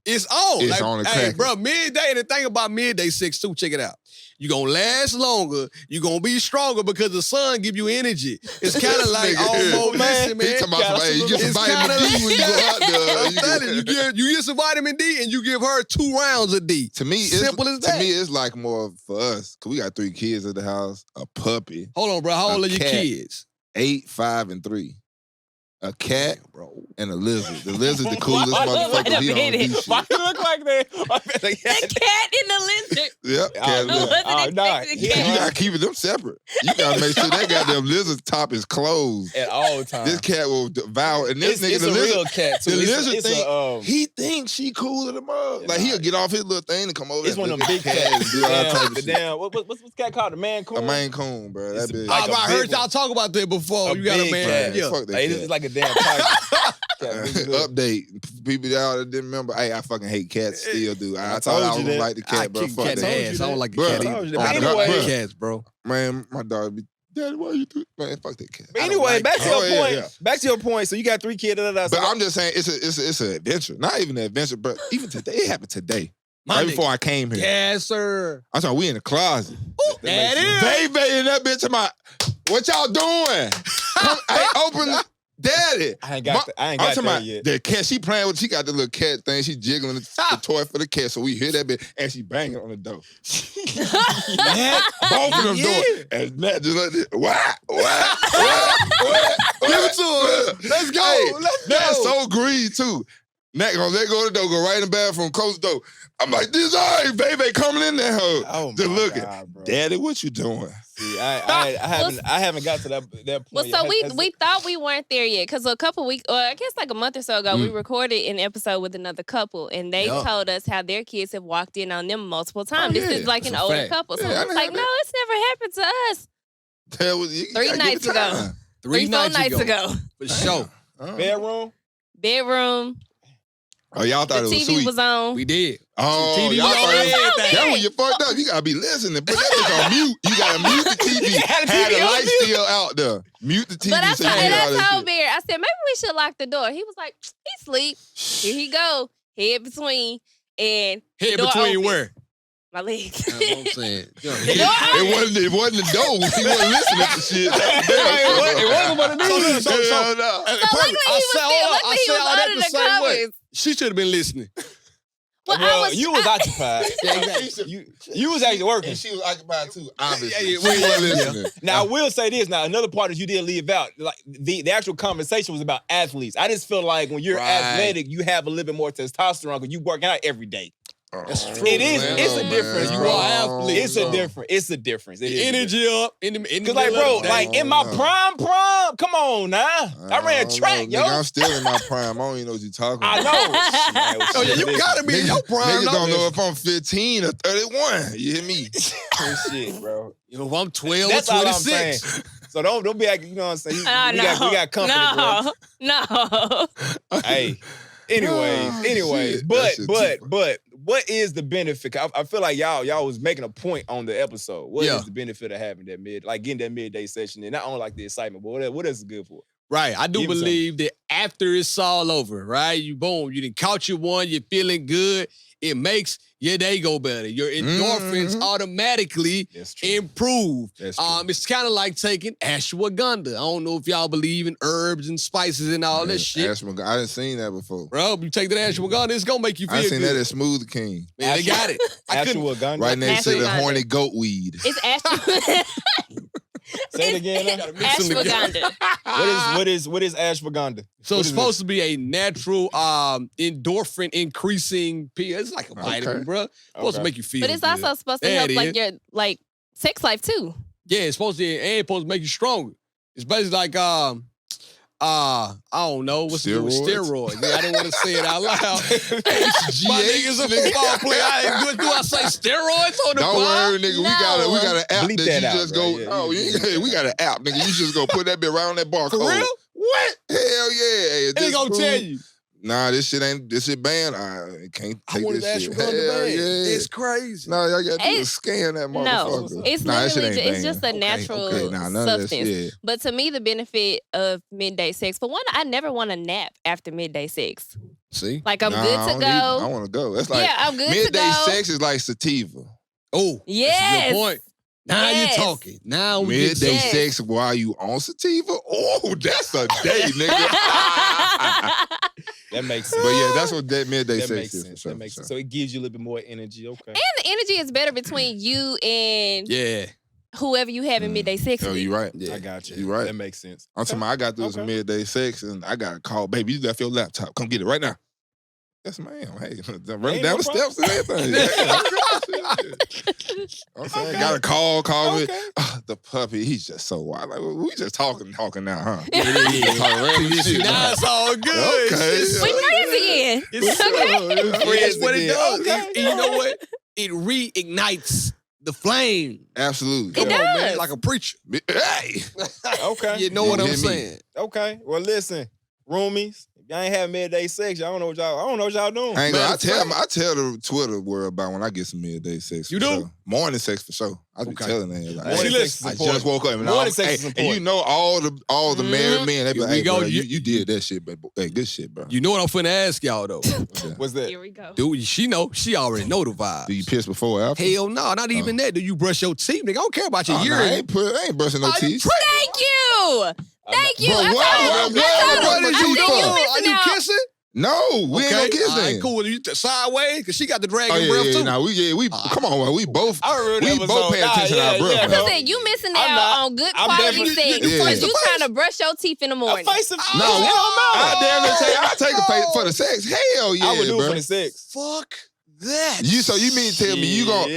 It's on. It's on the crack. Hey, bro, midday, and the thing about midday sex too, check it out. You're going to last longer. You're going to be stronger because the sun give you energy. It's kind of like almost, listen, man. He talking about you get some vitamin D when you go out there. I'm telling you get some vitamin D and you give her 2 rounds of D. To me, simple as that. To me, it's like more for us, because we got 3 kids at the house, a puppy. Hold on, bro. How old are your kids? 8, 5, and 3. A cat, and a lizard. The lizard, the coolest motherfucker. He don't do shit. Why you look like that? The cat and the lizard. Yep, cat and lizard. You gotta keep them separate. You gotta make sure that goddamn lizard's top is closed at all times. This cat will devour, and this nigga, it's the a lizard, real cat too. The lizard he think she cooler than mug. Like he'll get off his little thing and come over. It's one of them big cats. What's cat called? The Maine Coon? A Maine Coon, bro. That bitch. I heard y'all talk about that before. You got a man. Yeah. Fuck that cat. It's like a damn tiger. Update. People out that didn't remember. Hey, I fucking hate cats still, do. I thought I was gonna like the cat, bro. Fuck that ass. I don't like the cat either. Anyway, cats, bro. Man, my dog be, Daddy, why you do? Man, fuck that cat. But anyway, back to your point. Yeah. Back to your point. So you got 3 kids. But I'm just saying, it's an adventure. Not even an adventure, but even today, it happened today. Right before I came here. Yes, sir. I'm talking, we in the closet. That is. Baby in that bitch. What y'all doing? I open. Daddy, I ain't got that yet. The cat, she playing with, she got the little cat thing. She jiggling the toy for the cat. So we hear that bitch and she banging on the door. Both of them doing. And Matt just like this. What? Give it to her. Let's go. Hey, let's go. That's so greedy too. Matt gonna let go of the door, go right in the bathroom, close the door. I'm like, this all right, baby, coming in there. Just looking. Bro. Daddy, what you doing? See, I haven't got to that point. Well, so we thought we weren't there yet because a couple weeks, or I guess like a month or so ago, we recorded an episode with another couple, and they told us how their kids have walked in on them multiple times. This is like an older couple, so it's like, no, it's never happened to us. That was 3 nights ago. 4 nights ago. For sure. Bedroom. Oh, y'all thought the it was TV sweet. was on. We did. Oh, TV y'all was on. That's when you fucked up. You gotta be listening. Put that bitch on mute. You gotta mute the TV. Had the light still out there. Mute the TV. But I told Barrett, I said, maybe we should lock the door. He was like, he sleep. Here he go. Head between and head between where? My legs. That's what I'm saying. It wasn't the door. He wasn't listening to shit. It wasn't what it is. So luckily he was under the covers. She should have been listening. Well, you was occupied. You was actually working. And she was occupied too, obviously. She wasn't listening. Now, I will say this. Now, another part that you did leave out, like the actual conversation was about athletes. I just feel like when you're athletic, you have a little bit more testosterone because you working out every day. That's true. It is. It's a difference. You are athlete. It's a difference. It is energy up in the because like, bro, like in my prime, come on now. I ran track, yo. I'm still in my prime. I don't even know what you're talking about. I know. Oh yeah, you gotta be in your prime. Niggas don't know if I'm 15 or 31. You hear me? Shit, bro. You know, if I'm 12 That's or 26. So don't be acting, you know what I'm saying? We got company, No. Hey. Anyways, but what is the benefit? I feel like y'all was making a point on the episode. What is the benefit of having that getting that midday session and not only like the excitement, but what else is good for? Right. I do believe that after it's all over, right? You didn't caught your one, you're feeling good. It makes your day go better. Your endorphins automatically improve. It's kind of like taking ashwagandha. I don't know if y'all believe in herbs and spices and all that shit. Ashwagandha. I didn't seen that before. Bro, you take that ashwagandha, it's gonna make you feel good. I seen that at Smooth King. Man, they got it. Ashwagandha. Right next to the horny goat weed. It's ashwagandha. Say it again. Ashwagandha. What is ashwagandha? So it's supposed to be a natural endorphin increasing pill. It's like a vitamin, bro. It's supposed to make you feel good. But it's also supposed to help like your sex life too. Yeah, it's supposed to make you stronger. It's basically like I don't know. What's steroids? Yeah, I didn't want to say it out loud. My nigga's a football player. Do I say steroids on the Don't worry, nigga. No. We got an app Bleep that that you just out, go. right? Oh, we got an app, nigga. You just go put that bit right on that barcode. For real? What? Hell yeah. They gonna tell you. Nah, this shit banned. I can't take this shit. Hell yeah. It's crazy. Nah, y'all got to scan that motherfucker. No, it's literally it's just a natural substance. But to me, the benefit of midday sex, for one, I never want to nap after midday sex. See? Like I'm good to go. I want to go. That's like I'm good to go. Midday sex is like sativa. Oh, yes. That's a good point. Now you're talking. Now we midday sex while you on sativa. Oh, that's a day, nigga. That makes sense. But yeah, that's what that midday sex is. That makes sense. So it gives you a little bit more energy. Okay. And the energy is better between you and whoever you have in midday sex with. Oh, you right. Yeah. I got you. You right. That makes sense. I'm talking about I got through some midday sex and I got to call, baby, you left your laptop. Come get it right now. Yes, ma'am. Hey, run down the steps and everything. I'm saying, got a call me. The puppy, he's just so wild. Like, we just talking now, huh? Yeah. Now it's all good. Okay. We friends again. That's what it does. Okay. You know what? It reignites the flame. Absolutely. It does. Man, like a preacher. Hey. Okay. You know what I'm saying? Okay. Well, listen, roomies. Y'all ain't have midday sex. I don't know what y'all doing. I tell the Twitter world about when I get some midday sex. You do? Sure. Morning sex for sure. I be telling them. Like, Morning sex I just woke up. Morning sex is important. And you know all the married men, they be like, hey, bro, you did that shit, baby. Hey, good shit, bro. You know what I'm finna ask y'all, though? What's that? Here we go. Dude, she already know the vibe. Do you piss before or after? Hell no, not even that. Do you brush your teeth? Nigga, I don't care about your urine. I ain't brushing no teeth. Thank you. Thank you. What did you do? Are you kissing? No, we ain't no kissing. All right, cool. You sideways? Because she got the dragon breath too. Nah, come on, man. We both pay attention to our breath. Like I said, you missing out on good quality sex because you trying to brush your teeth in the morning. I take a face for the sex. Hell yeah, I would do it for the sex. Fuck that. So you mean to tell me you gon'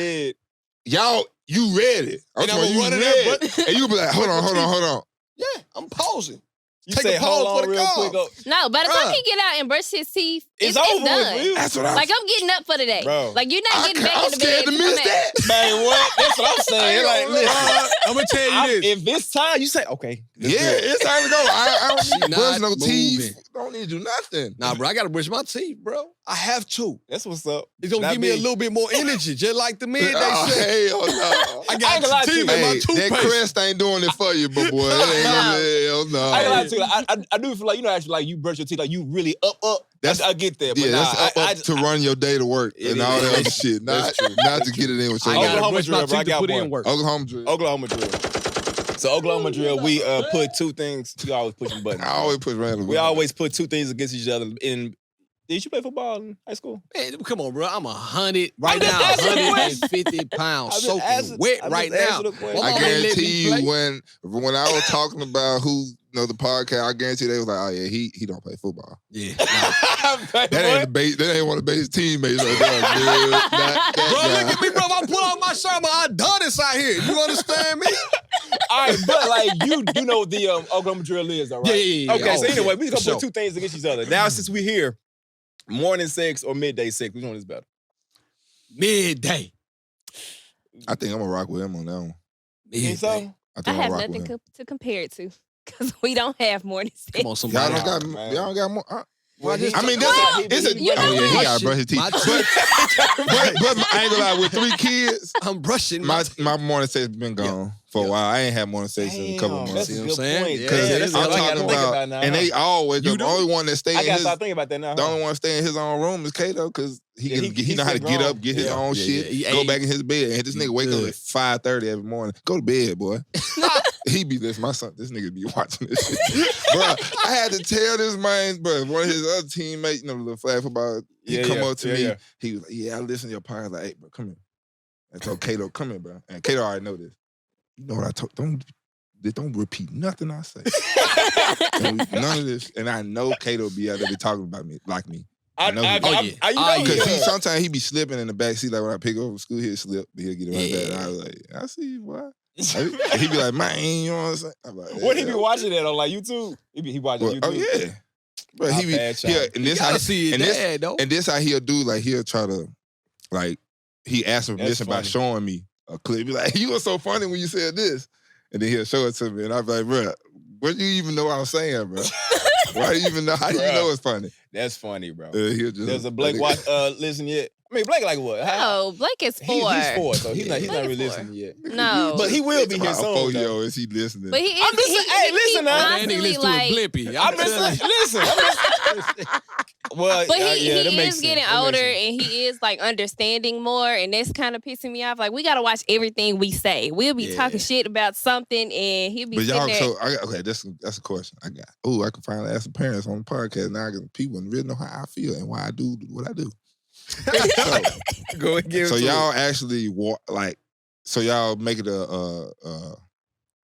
y'all you ready? And I'm gonna run it up, and you be like, hold on. Yeah, I'm pausing. You say hold on real quick. No, by the time he get out and brush his teeth, it's over done. with. That's what I'm getting up for the day. Bro. Like you're not getting back in the bed. I'm scared to miss that. Man, what? That's what I'm saying. Like, listen, I'm gonna tell you this. If it's time, you say, okay. It's time to go. I don't need to brush no teeth. Don't need to do nothing. Nah, bro, I gotta brush my teeth, bro. I have to. That's what's up. It's gonna give me a little bit more energy, just like the midday sex. Hell no. I got teeth in my toothpaste. That crest ain't doing it for you, but boy. Hell no. I ain't gonna lie to you. I do feel like, actually, like you brush your teeth, like you really up. I get that. But that's up to run your day to work and all that other shit. Not to get it in with your life. Oklahoma drill, bro. I got one. Oklahoma drill. So Oklahoma drill, we put two things. You always pushing buttons. I always push random. We always put two things against each other. Did you play football in high school? Man, come on, bro. I'm 100 right now, 150 pounds, soaking wet right now. I guarantee you, when I was talking about who the podcast, I guarantee they was like, oh yeah, he don't play football. Yeah, that ain't the base. That ain't one of the base teammates right there. Bro, look at me, bro. I pull out my shirt, I done this out here. You understand me? All right, but like you know what the Oklahoma drill is, though, right? Yeah. Okay, so anyway, we just gonna put two things against each other. Now, since we here, morning sex or midday sex, which one is better? Midday. I think I'm gonna rock with him on that one. You think so? I have nothing to compare it to because we don't have morning sex. Come on, somebody. Y'all don't got more. He got to brush his teeth. But I ain't gonna lie, with 3 kids, I'm brushing my morning sex been gone for a while. I ain't had morning sex in a couple months. That's a good point. Because I'm talking about, and they always, the only one that stay in his, start thinking about that now. The only one stay in his own room is Kato, because he know how to get up, get his own shit, go back in his bed, and this nigga wake up at 5:30 every morning. Go to bed, boy. He be this, my son, this nigga be watching this shit. Bro, I had to tell this man, bro, one of his other teammates, the flag football, he come up to me, he was like, I listen to your podcast, like, hey, bro, come here. I told Kato, come here, bro. And Kato already know this. You know what I told, don't repeat nothing I say. None of this. And I know Kato be out there be talking about me, like me. I know because sometimes he be slipping in the backseat, like when I pick up from school, he'll slip, but he'll get it right there. And I was like, I see you, boy. He be like, man, you know what I'm saying? I'm like, what he be watching that on, like YouTube? He watching YouTube? Oh, yeah. Bro, he be, and this how see and this how he'll do, like, he'll try to, like, he asked for permission by showing me a clip. He be like, you were so funny when you said this. And then he'll show it to me, and I'm like, bro, what do you even know what I'm saying, bro? Why do you even know? How do you know it's funny? That's funny, bro. There's a Blake watch. Listen yet. I mean, Blake like what? No, Blake is 4. He's 4, so he's not really listening yet. No, but he will be here soon. 4 years old, is he listening? But he is. I'm just hey, listen now. That nigga listen to a blippy. Listen. Well, but he is getting older and he is like understanding more, and that's kind of pissing me off. Like, we gotta watch everything we say. We'll be talking shit about something, and he'll be. But y'all, okay, that's a question I got. Oh, I can finally ask the parents on the podcast now. People really know how I feel and why I do what I do. Go and give. So y'all actually so y'all make it a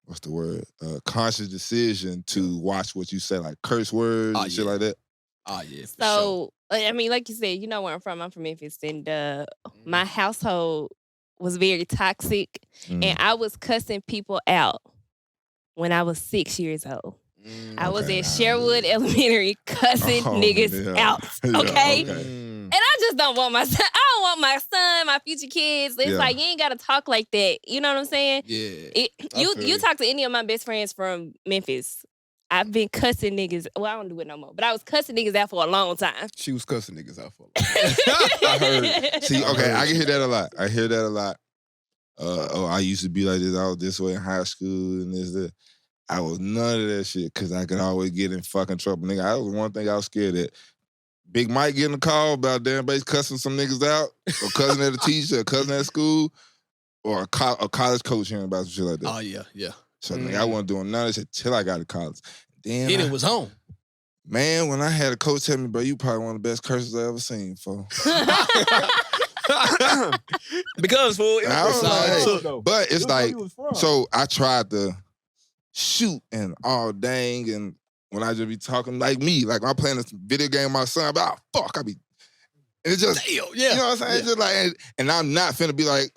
what's the word? A conscious decision to watch what you say, like curse words and shit like that. Oh, yeah. So, I mean, like you said, you know where I'm from. I'm from Memphis. And my household was very toxic. And I was cussing people out when I was 6 years old. I was at Sherwood Elementary cussing niggas out. Okay? And I just don't want my son. I don't want my son, my future kids. It's like, you ain't got to talk like that. You know what I'm saying? Yeah. You talk to any of my best friends from Memphis. I've been cussing niggas. Well, I don't do it no more. But I was cussing niggas out for a long time. She was cussing niggas out for a long time. I heard. See, okay, I can hear that a lot. I hear that a lot. I used to be like this. I was this way in high school and this. I was none of that shit because I could always get in fucking trouble. Nigga, that was one thing I was scared of. Big Mike getting a call about damn base cussing some niggas out, or cussing at a teacher, or cussing at school, or a college coach hearing about some shit like that. Oh, yeah. So nigga, I wasn't doing none of that shit till I got to college. Then it was home. Man, when I had a coach tell me, bro, you probably one of the best curses I ever seen, fool. Because, fool, it was like, but it's like, so I tried to shoot and all dang, and when I just be talking like me, like when I'm playing this video game with my son, but fuck, I be, and it's just, you know what I'm saying? It's just like, and I'm not finna be like,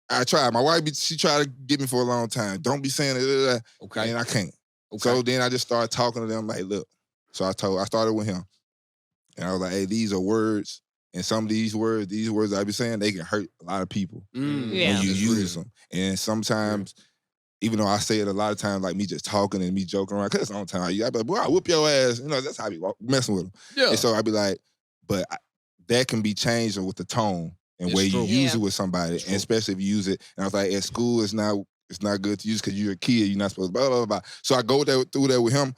I tried. My wife, she tried to get me for a long time. Don't be saying it, okay, and I can't. Okay. So then I just started talking to them like, look. So I started with him, and I was like, hey, these are words, and some of these words I be saying, they can hurt a lot of people when you use them, and sometimes. Even though I say it a lot of times, like me just talking and me joking around, because it's on time. I be like, boy, I'll whoop your ass. You know, that's how I be messing with them. Yeah. And so I be like, but that can be changed with the tone and where you use it with somebody, and especially if you use it. And I was like, at school, it's not good to use because you're a kid. You're not supposed to blah, blah, blah. So I go through that with him,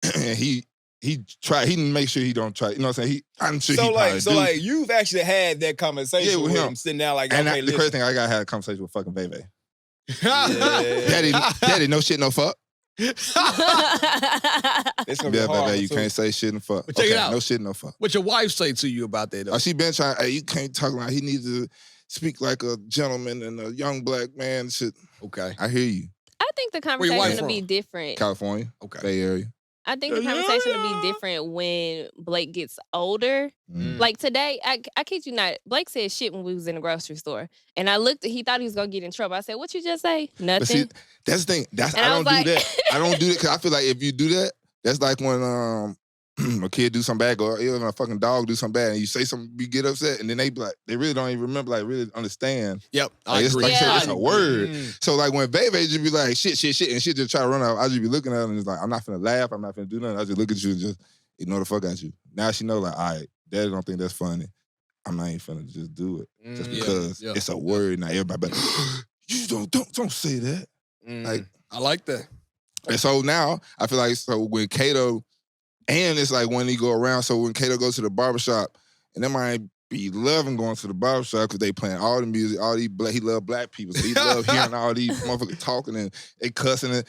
and he didn't make sure he don't try. You know what I'm saying? I'm sure like you've actually had that conversation with him sitting down like, and okay, the crazy thing, I had a conversation with fucking Veve. Daddy, no shit, no fuck. It's gonna be hard, baby, you can't say shit and fuck. But check it out. No shit, no fuck. What your wife say to you about that, though? She been trying, hey, you can't talk like he needs to speak like a gentleman and a young black man. Shit. Okay. I hear you. I think the conversation will be different. California. Okay. Bay Area. I think the conversation will be different when Blake gets older. Like today, I kid you not, Blake said shit when we was in the grocery store. And I looked, he thought he was going to get in trouble. I said, what you just say? Nothing. But see, that's the thing. I don't do that. I don't do that because I feel like if you do that, that's like when a kid do something bad, or even a fucking dog do something bad, and you say something, you get upset, and then they be like, they really don't even remember, like really understand. Yep, like, I agree. Like it's a word. So like when Baby just be like shit, and shit just try to run out, I just be looking at him and it's like, I'm not finna laugh, I'm not finna do nothing. I just look at you and just ignore the fuck out you. Now she know like, all right, Daddy don't think that's funny. I'm not even finna just do it just because it's a word. Now everybody, but you don't say that. Like I like that. And so now I feel like when Kato. And it's like when he go around, so when Kato goes to the barbershop, and they might be loving going to the barbershop because they playing all the music, all these he love black people, so he love hearing all these motherfuckers talking and they cussing. And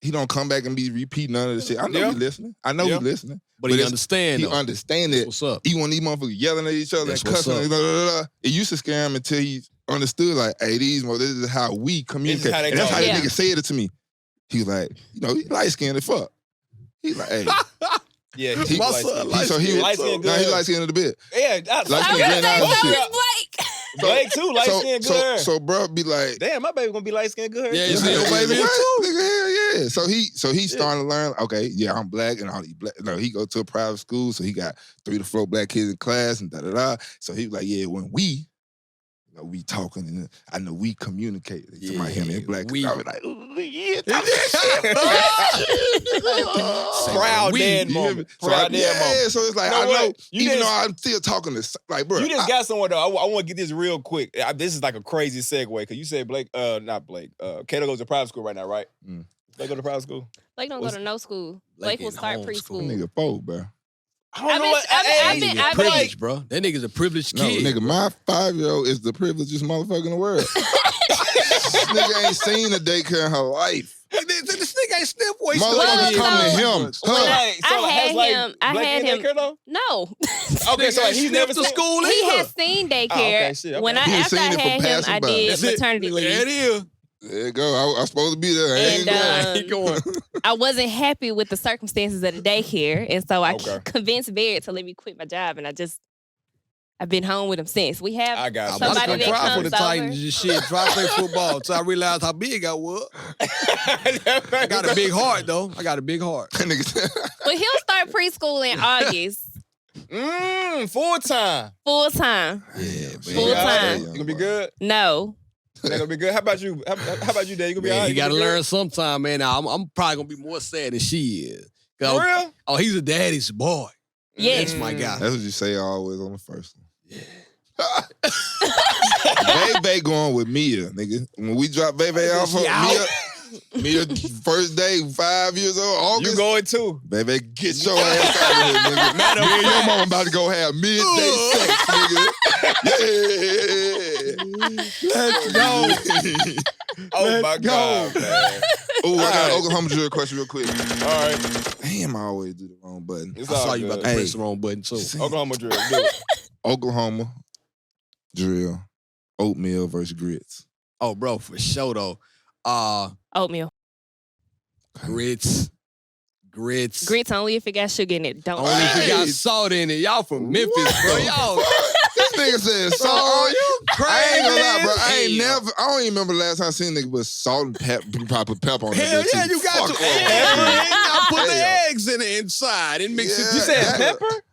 he don't come back and be repeating none of the shit. I know he's listening. I know he's listening. But he understand. He understand it. What's up? Even when these motherfuckers yelling at each other and cussing, it used to scare him until he understood like, hey, this is how we communicate. And that's how that nigga said it to me. He was like, he light skinned as fuck. He's like, hey. Yeah, he light skinned good. He light skinned a bit. Yeah, Blake too, light skinned good hair. So bro be like, damn, my baby gonna be light skinned good hair. Yeah, you see your baby too. Nigga, hell yeah. So he starting to learn. Okay, yeah, I'm black and all these black. No, he go to a private school, so he got 3 to 4 black kids in class and da da da. So he was like, yeah, when we talking and I know we communicate. To my him and black. I was like, yeah, proud dad moment. Proud dad moment. So it's like, I know, even though I'm still talking to, like, bro. You just got someone though. I want to get this real quick. This is like a crazy segue because you said not Blake. Kato goes to private school right now, right? Blake go to private school? Blake don't go to no school. Blake will start preschool. Nigga, bro. I don't know privileged, bro. That nigga's a privileged kid. No, nigga, my 5-year-old is the privileged motherfucker in the world. This nigga ain't seen a daycare in her life. This nigga ain't sniff voice. Motherfuckers come to him. I had him. No. Okay, so he's never seen school either. He has seen daycare. After I had him, I did maternity leave. There it is. There you go. I'm supposed to be there. I ain't going. I wasn't happy with the circumstances of the daycare, and so I convinced Barrett to let me quit my job, and I've been home with him since. We have somebody that comes for the Titans and shit. Try to play football until I realized how big I was. I got a big heart, though. I got a big heart. But he'll start preschool in August. Full time. Full time. Yeah, full time. You gonna be good? No. That gonna be good. How about you? How about you, Dad? You gonna be all right? You gotta learn sometime, man. Now, I'm probably gonna be more sad than she is. For real? Oh, he's a daddy's boy. Yeah. That's my guy. That's what you say always on the first one. Yeah. Bebe going with Mia, nigga. When we drop Bebe off, Mia first day, 5 years old, August. You going too. Bebe, get your ass out of here, nigga. Me and your mama about to go have midday sex, nigga. Yeah. Let's go. Oh, my God, man. Oh, I got an Oklahoma drill question real quick. All right. Damn, I always do the wrong button. I saw you about to press the wrong button, too. Oklahoma drill. Do it. Oklahoma drill, oatmeal versus grits. Oh, bro, for sure, though. Oatmeal. Grits. Grits only if it got sugar in it. Don't only if it got salt in it. Y'all from Memphis, bro. Y'all. This nigga said salt. I ain't gonna lie, bro. I don't even remember the last time I seen a nigga with salt and pepper on it. Hell yeah, you got to. I put the eggs in the inside and mix it. You said pepper?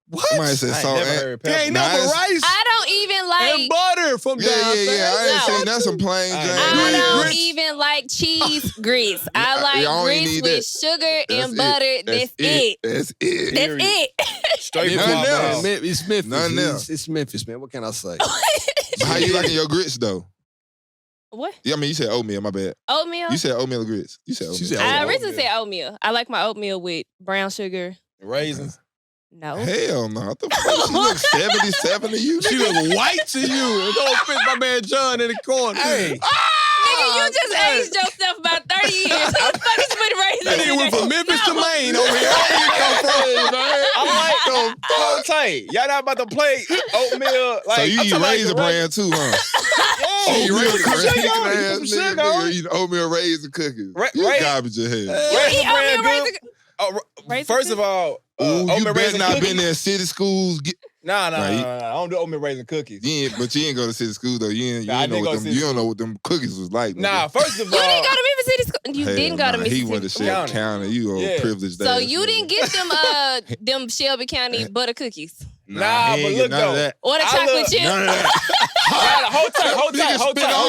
What? Somebody said salt. Ain't no rice. I don't even like. And butter from down there. Yeah. I ain't seen that some plain Jane. I don't even like cheese grits. I like grits with sugar and butter. That's it. That's it. Straight Nothing else. It's Memphis. Nothing else. It's Memphis, man. What can I say? How you liking your grits, though? What? Yeah, I mean, you said oatmeal, my bad. Oatmeal? You said oatmeal or grits. You said oatmeal. I originally said oatmeal. I like my oatmeal with brown sugar. Raisins? No. Hell no. What the fuck? She look 77 to you? She look white to you. Don't fit my man John in the corner. Hey. Nigga, you just aged yourself about 30 years. Who the fuck is putting raisins That nigga went from Memphis to Maine over here. I'm like, hold tight. Y'all not about to play oatmeal. Like, so you eat Raisin Bran too, huh? Yeah. You eat oatmeal raisin cookies. You garbage your head. Oatmeal raisin. First of all, you better not been there in city schools. Nah. I don't do oatmeal raisin cookies. Yeah, but you ain't go to city schools though. You don't know what them cookies was like. Nah, first of all, you didn't go to Memphis City School. You didn't go to Mississippi. He went to Shelby County. You all privileged. So you didn't get them Shelby County butter cookies. Nah, but look though. Or the chocolate chip. None of that. Hold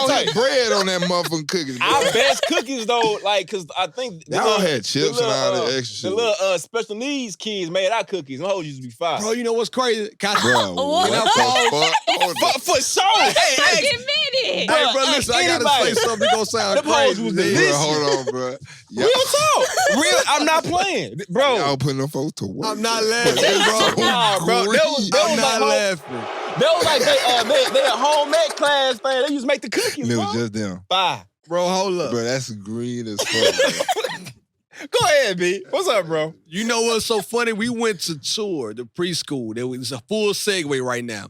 tight. Bread on that motherfucking cookies. Our best cookies though, like, cause I think y'all had chips and all that extra shit. The little special needs kids made our cookies. Them hoes used to be fire. Bro, you know what's crazy? Bro, what the fuck? For sure. Hey, bro, listen, I gotta say something gonna sound crazy. Bro, hold on, bro. Real talk. I'm not playing, bro. Y'all putting them folks to work. I'm not laughing, bro. Nah, bro. I'm not laughing. They was like they a home ec class thing. They used to make the cookies. It was just them. Bye. Bro, hold up. Bro, that's green as fuck. Go ahead, B. What's up, bro? You know what's so funny? We went to tour the preschool. It's a full segue right now.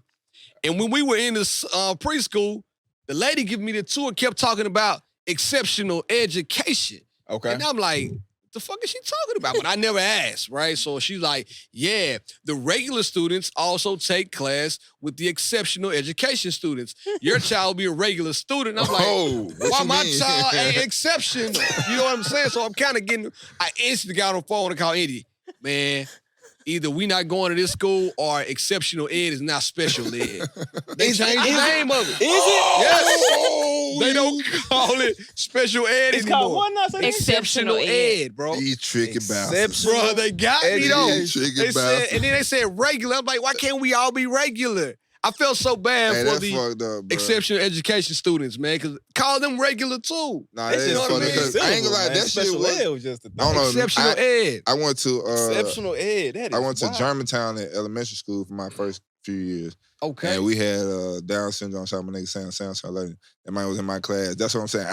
And when we were in this preschool, the lady giving me the tour kept talking about exceptional education. Okay. And I'm like, the fuck is she talking about? But I never asked, right? So she's like, yeah, the regular students also take class with the exceptional education students. Your child will be a regular student. I'm like, why my child ain't exceptional? You know what I'm saying? So I'm kind of I instantly got on the phone and called Indy. Man, either we not going to this school or exceptional ed is not special ed. They changed the name of it. Is it? Yes. They don't call it special ed it's anymore. Called what now? Exceptional ed, bro. These tricky bastards. Bro, they got me though. They said, and then they said regular. I'm like, why can't we all be regular? I felt so bad for the exceptional education students, man, because call them regular too. Nah, that is funny because I ain't gonna lie, that shit was just I don't know. Exceptional ed. I went to exceptional ed. That is I went to Germantown in elementary school for my first few years. Okay. And we had Down syndrome. Shout out my nigga Sam Lady. That man was in my class. That's what I'm saying.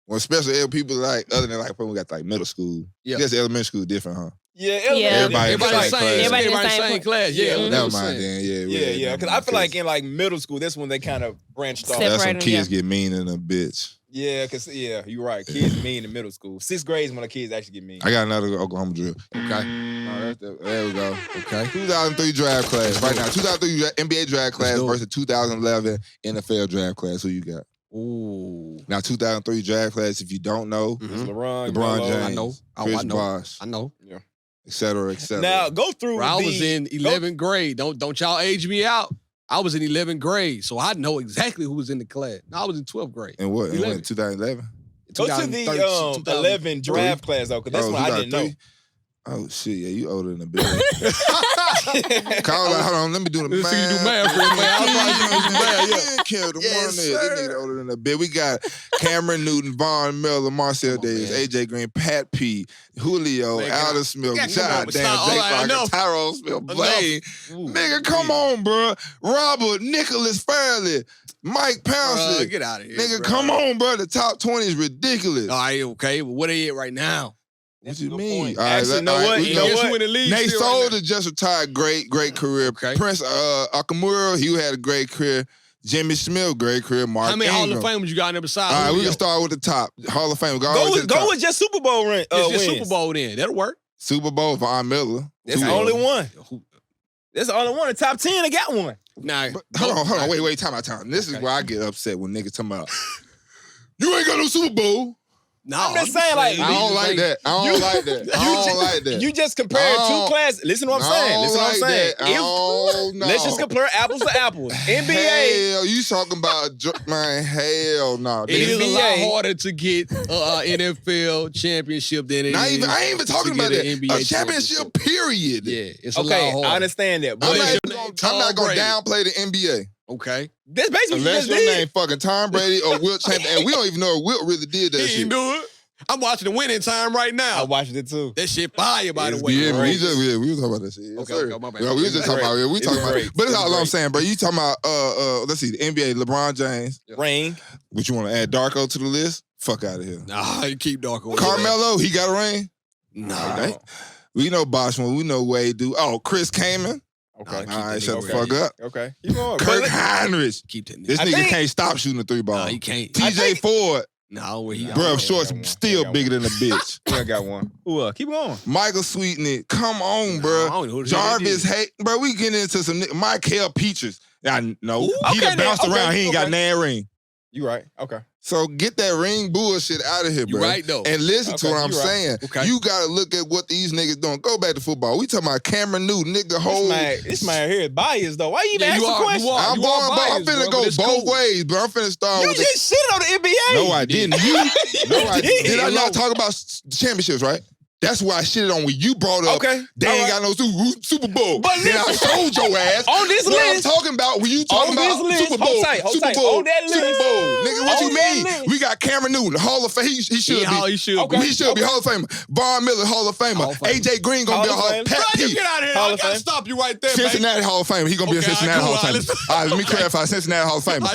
When special ed people like other than like when we got like middle school. Yeah. I guess elementary school is different, huh? Everybody in the same class. Yeah, never mind then. Yeah. Because I feel like in like middle school, that's when they kind of branched off. That's when kids get mean in a bitch. Yeah, because you're right. Kids mean in middle school. 6th grade is when the kids actually get mean. I got another Oklahoma drill. Okay. There we go. Okay. 2003 draft class right now. 2003 NBA draft class versus 2011 NFL draft class. Who you got? Ooh. Now 2003 draft class. If you don't know, LeBron James, Chris Bosh, I know. Yeah. Et cetera, et cetera. Now go through. I was in 11th grade. Don't y'all age me out. I was in 11th grade, so I know exactly who was in the class. No, I was in 12th grade. And what? 2011? Go to the 11 draft class, though, because that's what I didn't know. Oh, shit. Yeah, you older than a bitch. Hold on. Let me do the math. Let's see you do math real quick. This nigga older than a bitch. We got Cameron Newton, Von Miller, Marcel Davis, AJ Green, Pat P, Julio, Alden Smith, John Dan, Tyrone Smith, Blaine. Nigga, come on, bro. Robert, Nicholas Fairley, Mike Pouncey. Get out of here. Nigga, come on, bro. The top 20 is ridiculous. All right, okay. But what are they at right now? What you mean? Actually, know what? Nate Soldier just retired. Great career. Okay. Prince Akamura, he had a great career. Jimmy Smith, great career. Mark How many Ingram. Hall of Famers you got on the other side? All right, we can start with the top. Hall of Fame. Go with just Super Bowl wins. Just Super Bowl then. That'll work. Super Bowl, Von Miller. That's the only one. That's the only one. The top 10, I got one. Nah. Hold on. Wait. Time out. This is where I get upset when niggas talking about, you ain't got no Super Bowl. No, I'm just saying, like, I don't like that. I don't like that. You just compared two classes. Listen to what I'm saying. Let's just compare apples to apples. NBA. Hell, you talking about, man, hell no. It is a lot harder to get NFL championship than it is. I ain't even talking about that. NBA championship, period. Yeah, it's a lot harder. I understand that. But I'm not going to downplay the NBA. Okay. That's basically unless your name fucking Tom Brady or Wilt Chamberlain. And we don't even know if Wilt really did that shit. He didn't do it. I'm watching the Winning Time right now. I watched it too. That shit fire, by the way. Yeah, we was talking about that shit. Okay, my bad. We was just talking about it. We talking about it. But that's all I'm saying, bro. You talking about, let's see, the NBA, LeBron James. Ring. What, you want to add Darko to the list? Fuck out of here. Nah, you keep Darko. Carmelo, he got a ring? Nah. We know Boshman. We know Wade do. Oh, Chris Kaman. Okay. All right, shut the fuck up. Okay. Keep going. Kirk Heinrich. Keep that. This nigga can't stop shooting the 3-ball. Nah, he can't. TJ Ford. No, bro, shorts still bigger than a bitch. I got one. Who keep going. Michael Sweetney. Come on, bro. Jarvis bro, we getting into some Michael Peaches. I know. He done bounced around. He ain't got nan ring. You right. Okay. So get that ring bullshit out of here, bro. You right, though. And listen to what I'm saying. Okay. You got to look at what these niggas doing. Go back to football. We talking about Cameron Newton, nigga, This man here is biased, though. Why you even ask the question? I'm finna go both ways, bro. I'm finna start with You just shit on the NBA. No, I didn't. No, I didn't. Did I not talk about championships, right? That's why I shitted on when you brought up. Okay. They ain't got no Super Bowl. But then I told your ass. On this what list. I'm talking about when you talking about Super Bowl. Super Bowl. On that list. Super Bowl. Nigga, what you mean? We got Cameron Newton, Hall of Fame. He should be. He should be Hall of Famer. Von Miller, Hall of Famer. AJ Green gonna be a Hall of Famer. Pat P. Get out of here. I gotta stop you right there, Cincinnati Hall of Famer. He gonna be a Cincinnati Hall of Famer. All right, let me clarify. Cincinnati Hall of Famer.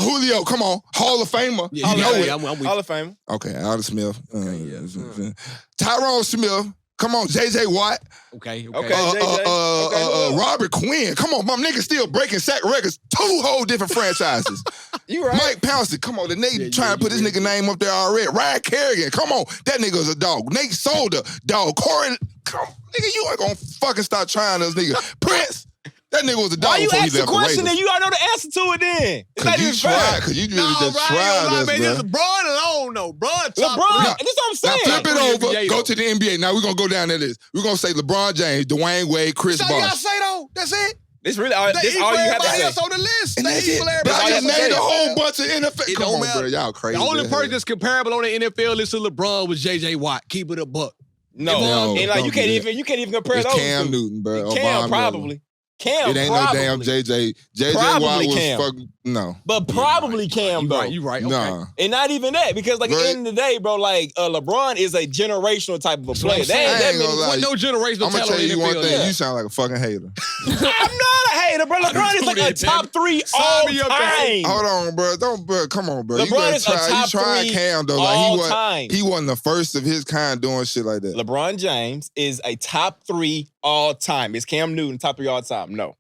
Julio, come on. Hall of Famer. You know it. Hall of Famer. Okay, Alden Smith. Tyrone Smith. Come on, J.J. Watt. Okay. Robert Quinn. Come on, my nigga still breaking sack records. 2 whole different franchises. You right. Mike Pouncey. Come on, the nigga trying to put this nigga name up there already. Ryan Kerrigan. Come on, that nigga's a dog. Nate Solder, dog. Corey, come on, nigga, you ain't gonna fucking stop trying this nigga. Prince. That nigga was a dog. Why you ask the question and you already know the answer to it then? It's not even fair. Because you really just tried this, bro. LeBron alone, though. LeBron, this is what I'm saying. Now flip it over. Go to the NBA. Now we're going to go down that list. We're going to say LeBron James, Dwayne Wade, Chris Bosh. That's all you got to say, though. That's it. It's really all you have to say. Else on the list. And that's it. But I just named a whole bunch of NFL. Come on, bro. Y'all crazy. The only person that's comparable on the NFL list to LeBron was J.J. Watt. Keep it a buck. No. And like you can't even compare those. Cam Newton, bro. Cam probably. Cam, it ain't no damn JJ. JJ Watt was fucking no. But probably Cam, though. You right. Okay. Nah. And not even that, because like at the end of the day, bro, like LeBron is a generational type of a player. That no generational talent. I'm gonna tell you one thing. You sound like a fucking hater. I'm not a hater, LeBron is like a top 3 all time. Hold on, bro. Come on, bro. LeBron is a top 3 Cam, though. all time. He wasn't the first of his kind doing shit like that. LeBron James is a top 3 all time. Is Cam Newton top 3 all time? No.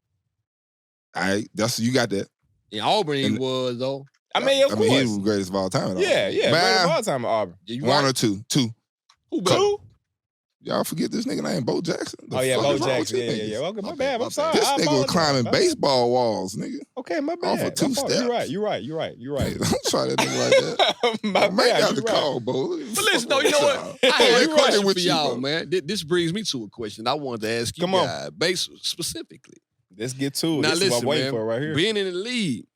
All right, you got that. In Auburn, he was, though. Of course. He was the greatest of all time. Yeah, greatest of all time at Auburn. One or two. Who, Bo? Y'all forget this nigga named Bo Jackson. Bo Jackson. Yeah. Okay, my bad. I'm sorry. This nigga was climbing baseball walls, nigga. Okay, my bad. Off of 2 steps. You're right. Hey, don't try that nigga like that. My bad. Got the call, Bo. But listen, though, you know what? I had a question with y'all, man. This brings me to a question I wanted to ask you guys, based specifically. Let's get to it. Now, this listen, is what I'm waiting man, for right here. Being in the league,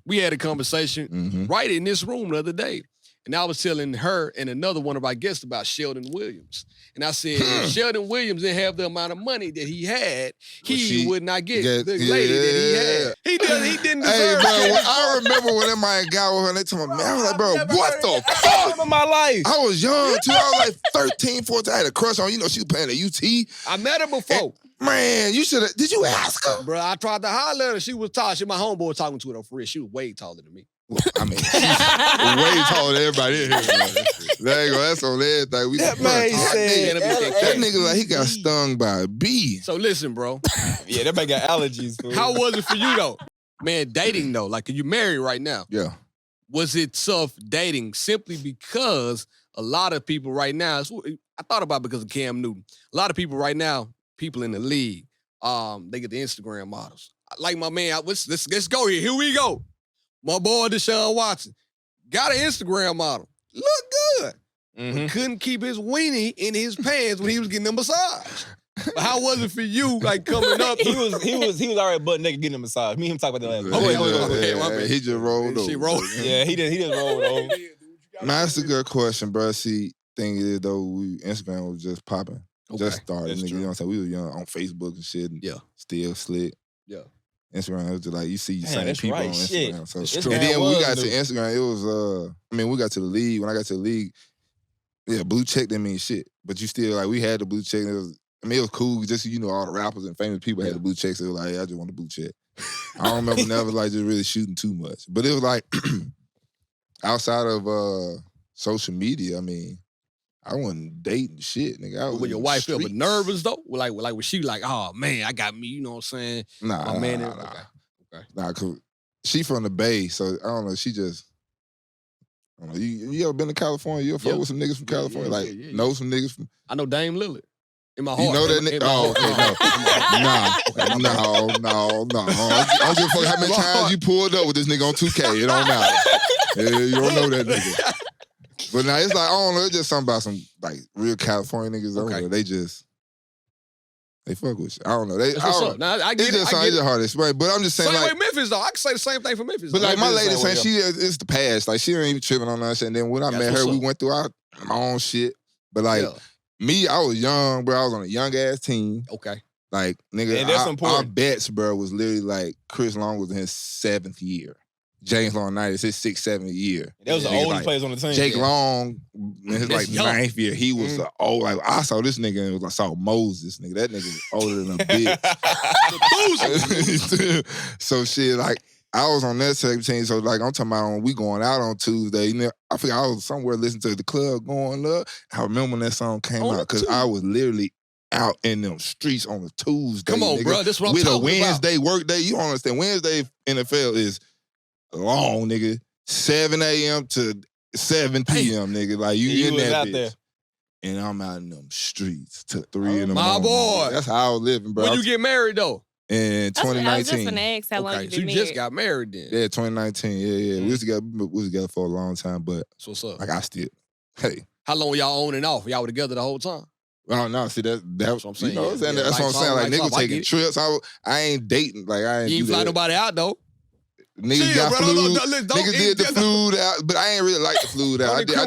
we had a conversation right in this room the other day. And I was telling her and another one of our guests about Sheldon Williams. And I said, if Sheldon Williams didn't have the amount of money that he had, he would not get the lady that he had. He didn't deserve it. I remember when that man got with her and they told me, man, I was like, bro, what the fuck? My life. I was young, too. I was like 13, 14. I had a crush on, she was playing at UT. I met her before. Man, you should have. Did you ask her? Bro, I tried to holler at her. She was tall. My homeboy talking to her, though, for real. She was way taller than me. I mean, she's way taller than everybody in here, man. There you go. That's on everything. That man said, that nigga like he got stung by a bee. So listen, bro. Yeah, that man got allergies. Fool. How was it for you, though? Man, dating, though. Like, you married right now. Yeah. Was it tough dating simply because a lot of people right now, I thought about it because of Cam Newton. A lot of people right now, people in the league, they get the Instagram models. Like my man, let's go here. Here we go. My boy Deshaun Watson got an Instagram model. Look good. But couldn't keep his weenie in his pants when he was getting a massage. But how was it for you, like coming up? He was already butt naked getting a massage. Me and him talk about that last night. He just rolled over. She rolled. Yeah, he just rolled over. Man, that's a good question, bro. See, thing is though, Instagram was just popping. Just started, nigga. You know what I'm saying? We were young on Facebook and shit. And still slick. Yeah. Instagram was just like you see the same people on Instagram. So and then when we got to Instagram, it was we got to the league. When I got to the league, blue check didn't mean shit. But you still like we had the blue check. It was cool. Just all the rappers and famous people had the blue checks. So it was like, I just want the blue check. I don't remember never like just really shooting too much. But it was like outside of social media, I mean, I wasn't dating shit, nigga. I was when your wife felt nervous though, like was she like, oh man, I got me, you know what I'm saying? Nah, Nah, cause she from the Bay, so I don't know. She just, I don't know. You ever been to California? You ever fuck with some niggas from California? Know some niggas from? I know Dame Lillard. In my heart. You know that nigga? Oh, okay, no. I don't give a fuck how many times you pulled up with this nigga on 2K. It don't matter. You don't know that nigga. But now it's like, I don't know, it's just something about some like real California niggas over there. They fuck with you. I don't know. I get it. It's just hard to explain. But I'm just saying, same like way Memphis though. I can say the same thing for Memphis. But like my lady saying, it's the past. Like she ain't even tripping on that shit. And then when I met her, we went through my own shit. But like me, I was young, bro. I was on a young ass team. Okay. Like nigga, our bets, bro, was literally like Chris Long was in his 7th year. James Long Knight is his 6th, 7th year. That was the oldest players on the team. Jake Long, in his 9th year, he was the old. Like I saw this nigga and I saw Moses, nigga. That nigga was older than a bitch. So shit, like I was on that same team. So like I'm talking about when we going out on Tuesday. You know, I think I was somewhere listening to the club going up. I remember when that song came out because I was literally out in them streets on a Tuesday. Come on, nigga, bro. This what I'm with talking a Wednesday work day. You don't understand. Wednesday NFL is long, nigga. 7 a.m. to 7 p.m., nigga. Like, you in that bitch. There. And I'm out in them streets till 3 in the morning. My boy. That's how I was living, bro. When you get married, though? In 2019. I was just gonna ask how long you been so you married. just got married then? Yeah, 2019. Yeah. We was together for a long time, but so what's up? Like, I still, hey. How long were y'all on and off? Y'all were together the whole time? Oh, no, see, that's what I'm saying. You know, yeah, that's what I'm saying. Like, niggas taking trips. I ain't dating. Like, I ain't You ain't fly nobody out, though? Niggas got flued. Niggas did the flued out, but I ain't really like the flued out. I tried.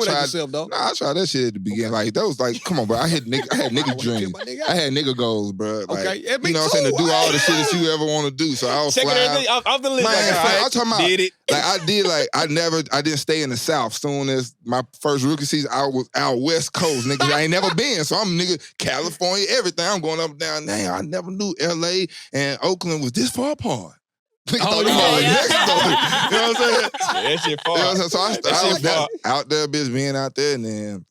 I tried that shit at the beginning. Okay. Like that was like, come on, bro. I had nigga dreams. I had nigga goals, bro. Like, okay, yeah, you know what I'm saying, to do all the shit that you ever want to do. So I was checking everything off the list. I'm talking about. Did it? Like I did. Like I didn't stay in the South. Soon as my first rookie season, I was out West Coast, nigga. I ain't never been, so I'm nigga California, everything. I'm going up and down. Damn, I never knew LA and Oakland was this far apart. Oh, yeah. You know what I'm saying? That shit far. You know what I'm saying? So I was out there, bitch, being out there, and then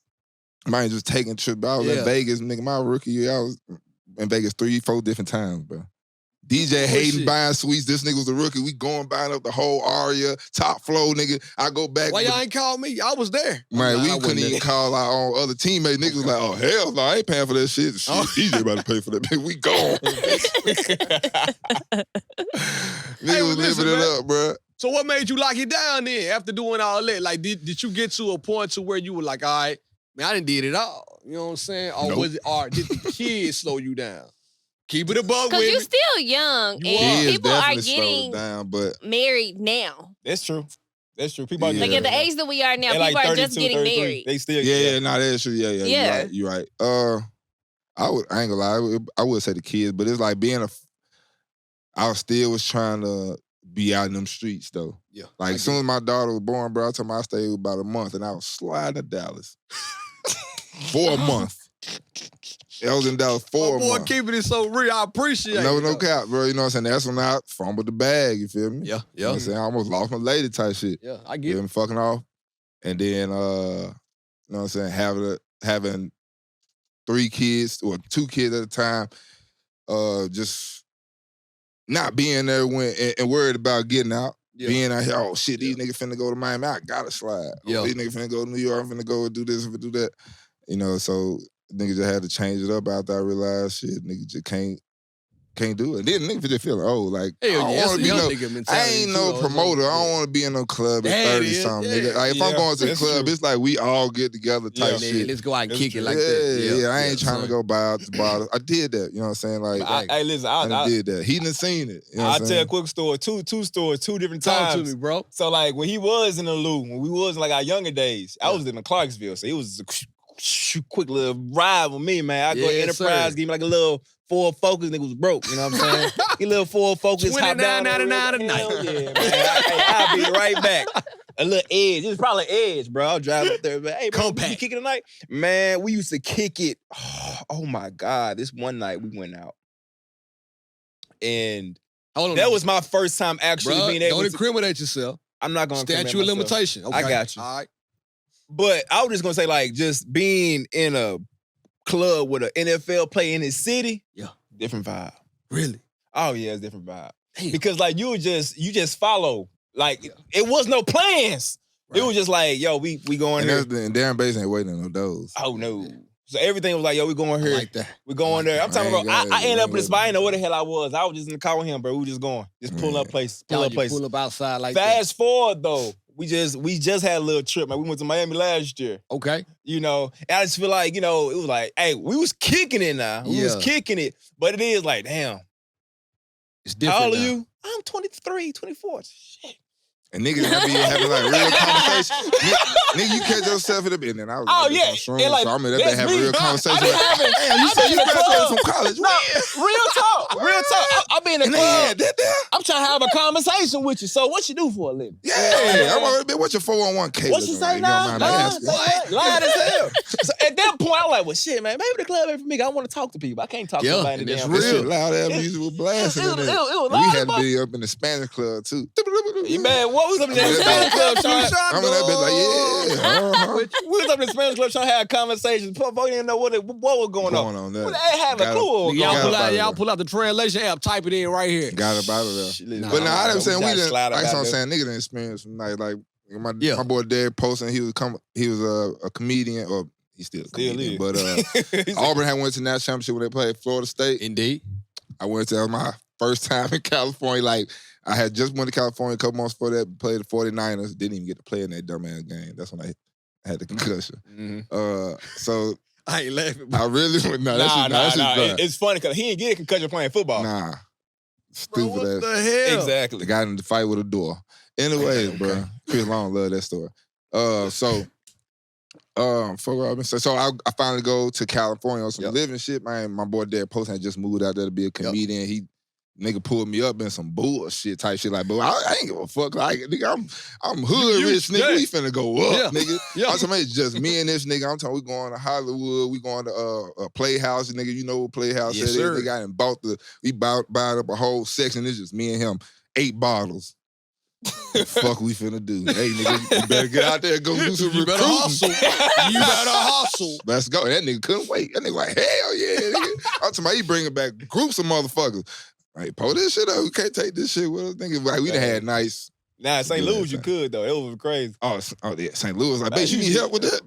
I just taking trips. I was in Vegas, nigga. My rookie year, I was in Vegas 3-4 different times, bro. DJ Hayden buying suites. This nigga was a rookie. We going buying up the whole Aria, top floor, nigga. I go back. Why y'all ain't call me? I was there. Man, we couldn't even call our own other teammates. Niggas was like, oh, hell no, I ain't paying for that shit. DJ about to pay for that. We gone. Nigga was living it up, bro. So what made you lock it down then after doing all that? Like, did you get to a point to where you were like, all right, man, I done did it all. You know what I'm saying? Or was it, or did the kids slow you down? Keep it above with me. Because you're still young, and people are getting married now. That's true. That's true. People are like at the age that we are now, people are just getting married. They still that's true. Yeah. You're right. I ain't gonna lie. I would say the kids, but it's like I still was trying to be out in them streets though. Yeah. Like as soon as my daughter was born, bro, I told me I stayed about a month, and I was sliding to Dallas for a month. I was in Dallas for a month. Boy, keeping it so real. I appreciate it. No cap, bro. You know what I'm saying? That's when I fumbled the bag, you feel me? Yeah. You know what I'm saying? I almost lost my lady type shit. Yeah, I get it. Fucking off. And then, you know what I'm saying, having 3 kids, or 2 kids at a time, just not being there and worried about getting out. Yeah. Being out here, oh shit, these niggas finna go to Miami, I gotta slide. Yeah. These niggas finna go to New York, I'm finna go do this, and do that. You know, so niggas just had to change it up after I realized shit, niggas just can't do it. Then niggas just feeling old. Like, I don't want to be I ain't no promoter. I don't want to be in no club at 30-something, nigga. Like, if I'm going to the club, it's like we all get together type shit. Let's go out and kick it like that. Yeah, I ain't trying to go buy out the bottle. I did that, you know what I'm saying? Like, hey, listen, I did that. He done seen it. You know I'll tell a quick story. Two stories, 2 different times. Talk to me, bro. So, like, when he was in the Lou, when we was in, like, our younger days, I was in the Clarksville, so it was a quick little ride with me, man. I go to Enterprise, give me like a little Ford Focus, nigga was broke, you know what I'm saying? Get a little Ford Focus, hop down $29.99 a night. Yeah, man. I'll be right back. A little Edge. It was probably Edge, bro. I'll drive up there, man. Hey, bro, you kick it tonight? Man, we used to kick it. Oh my God. This one night we went out. And that was my first time actually being able to. Don't incriminate yourself. I'm not going to incriminate Statute of limitation. Okay. I got you. All right. But I was just going to say, like, just being in a club with an NFL player in his city, different vibe. Really? Oh, yeah, it's different vibe. Damn. Because, like, you just follow. Like, it was no plans. Right. It was just like, yo, we going here. And Darren Bates ain't waiting on no those. Oh, no. So everything was like, yo, we going here. I like that. We going there. I'm talking about, I ended up in the spot. I didn't know where the hell I was. I was just in the car with him, bro. We was just going. Just pulling up places. Pull up outside like that. Fast forward, though. We just had a little trip, man. We went to Miami last year. Okay. You know, and I just feel like, you know, it was like, hey, we was kicking it now. We was kicking it. But it is like, damn. It's different. How old are you? I'm 23, 24. Shit. And niggas be having like real conversations. Nigga, you catch yourself in the bed. And I was and like, so I'm in that bed having real conversations. Damn, you said you graduated from college. No, real talk. I be in the club. I'm trying to have a conversation with you. So what you do for a living? Yeah, I'm already been. What's your 401k? What you say now? Lying as hell. So at that point, I'm like, well, shit, man. Maybe the club ain't for me. I want to talk to people. I can't talk to anybody. It's real. Loud ass music was blasting. It was we had to be up in the Spanish club too. Man, what was up in that Spanish club trying? I'm in that bitch like, We was up in the Spanish club trying to have conversations. Folks didn't know what was going on. There. They had a clue. Y'all pull out the translation app, type it in right here. Got about it there. But now I'm saying we didn't. Like I'm saying, nigga didn't experience some night. Like my boy Derek posting, he was a comedian, or he's still a comedian. But Auburn had went to national championship when they played Florida State. Indeed. I went to, that was my first time in California. Like, I had just went to California a couple months before that, played the 49ers. Didn't even get to play in that dumbass game. That's when I had the concussion. Mm-hmm. So I ain't laughing. I really went. It's funny because he didn't get a concussion playing football. Nah, stupid. Bro, what the hell? Exactly. The guy in the fight with a door. Anyways, bro, Chris Long love that story. So I finally go to California on some living shit. My boy Derek Post had just moved out there to be a comedian. Nigga pulled me up in some bullshit type shit. Like, but I ain't give a fuck. Like, nigga, I'm hood rich, nigga. We finna go up, nigga. I'm talking about just me and this nigga. I'm talking we going to Hollywood. We going to a Playhouse, nigga. You know what Playhouse is? They got and we bought up a whole section. It's just me and him. 8 bottles. The fuck we finna do? Hey, nigga, you better get out there and go do some recruiting. Better hustle. Let's go. That nigga couldn't wait. That nigga like, hell yeah, nigga. I'm talking about he bringing back groups of motherfuckers. Like, pull this shit up. We can't take this shit with us. Nigga, like, we done had nice. Nah, St. Louis, you could, though. It was crazy. Oh yeah, St. Louis. Like, bitch, you need help with that?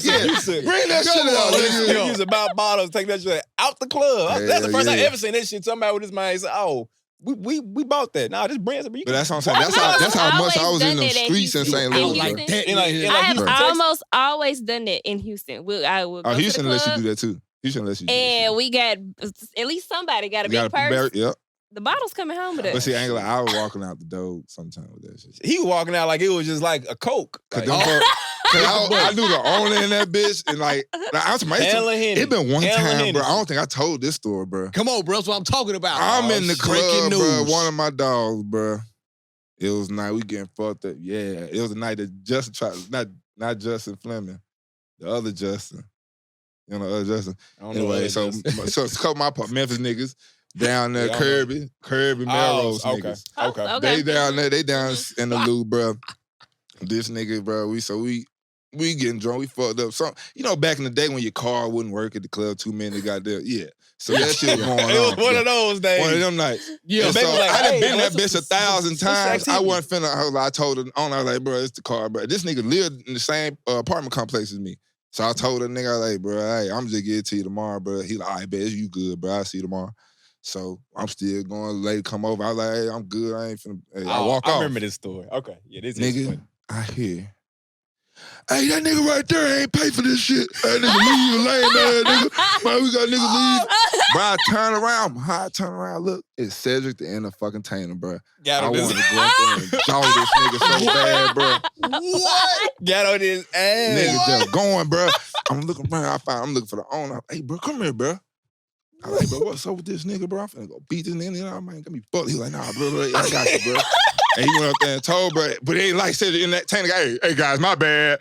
Yeah, bring that shit out, nigga. You use about bottles, take that shit out the club. That's the first I ever seen that shit. Somebody with his mind said, oh, we bought that. Nah, just bring something. But that's what I'm saying. That's how much I was in the streets in St. Louis. Like that. I have almost always done that in Houston. Houston lets you do that too. Houston lets you do that. And we got, at least somebody got a big purse. Yep. The bottle's coming home with us. But see, I ain't gonna lie, I was walking out the door sometime with that shit. He was walking out like it was just like a Coke. Like, I knew the owner in that bitch, and it been one time, bro. I don't think I told this story, bro. Come on, bro. That's what I'm talking about. I'm in the club, bro. One of my dogs, bro. It was night we getting fucked up. Yeah, it was a night that Justin tried, not Justin Fleming, the other Justin. You know, other Justin. Anyway, so it's a couple of my Memphis niggas. Down there, Kirby, Melrose niggas. Okay. They down there, they down in the loop, bro. This nigga, bro, we getting drunk, we fucked up. So, you know, back in the day when your car wouldn't work at the club, 2 minutes got there. Yeah. So that shit was going on. It was one of those days. One of them nights. Yeah, so like, I done been that bitch 1,000 times. I wasn't finna, I told the owner, I was like, bro, it's the car, bro. This nigga lived in the same apartment complex as me. So I told the nigga, I was like, bro, hey, I'm just getting it to you tomorrow, bro. He like, all right, bet you good, bro. I'll see you tomorrow. So I'm still going. Lady come over. I was like, hey, I'm good. I ain't finna. Hey, I walk off. I remember this story. Okay, yeah, this is funny. I hear. Hey, that nigga right there ain't pay for this shit. That nigga leave, lame ass nigga. Man, we got niggas leave. Bro, I turn around. I turn around. Look, it's Cedric the entertainer, bro. I wanted to go up there and jaw this nigga so bad, bro. What? Got on his ass. Nigga just going, bro. I'm looking around. I'm looking for the owner. Hey, bro, come here, bro. I'm like, bro, what's up with this nigga, bro? I'm finna go beat this nigga. You know, I ain't gonna be fucked. He like, nah, bro, I got you, bro. And he went up there and told, bro, but he ain't like said it in that tank. Hey guys, my bad.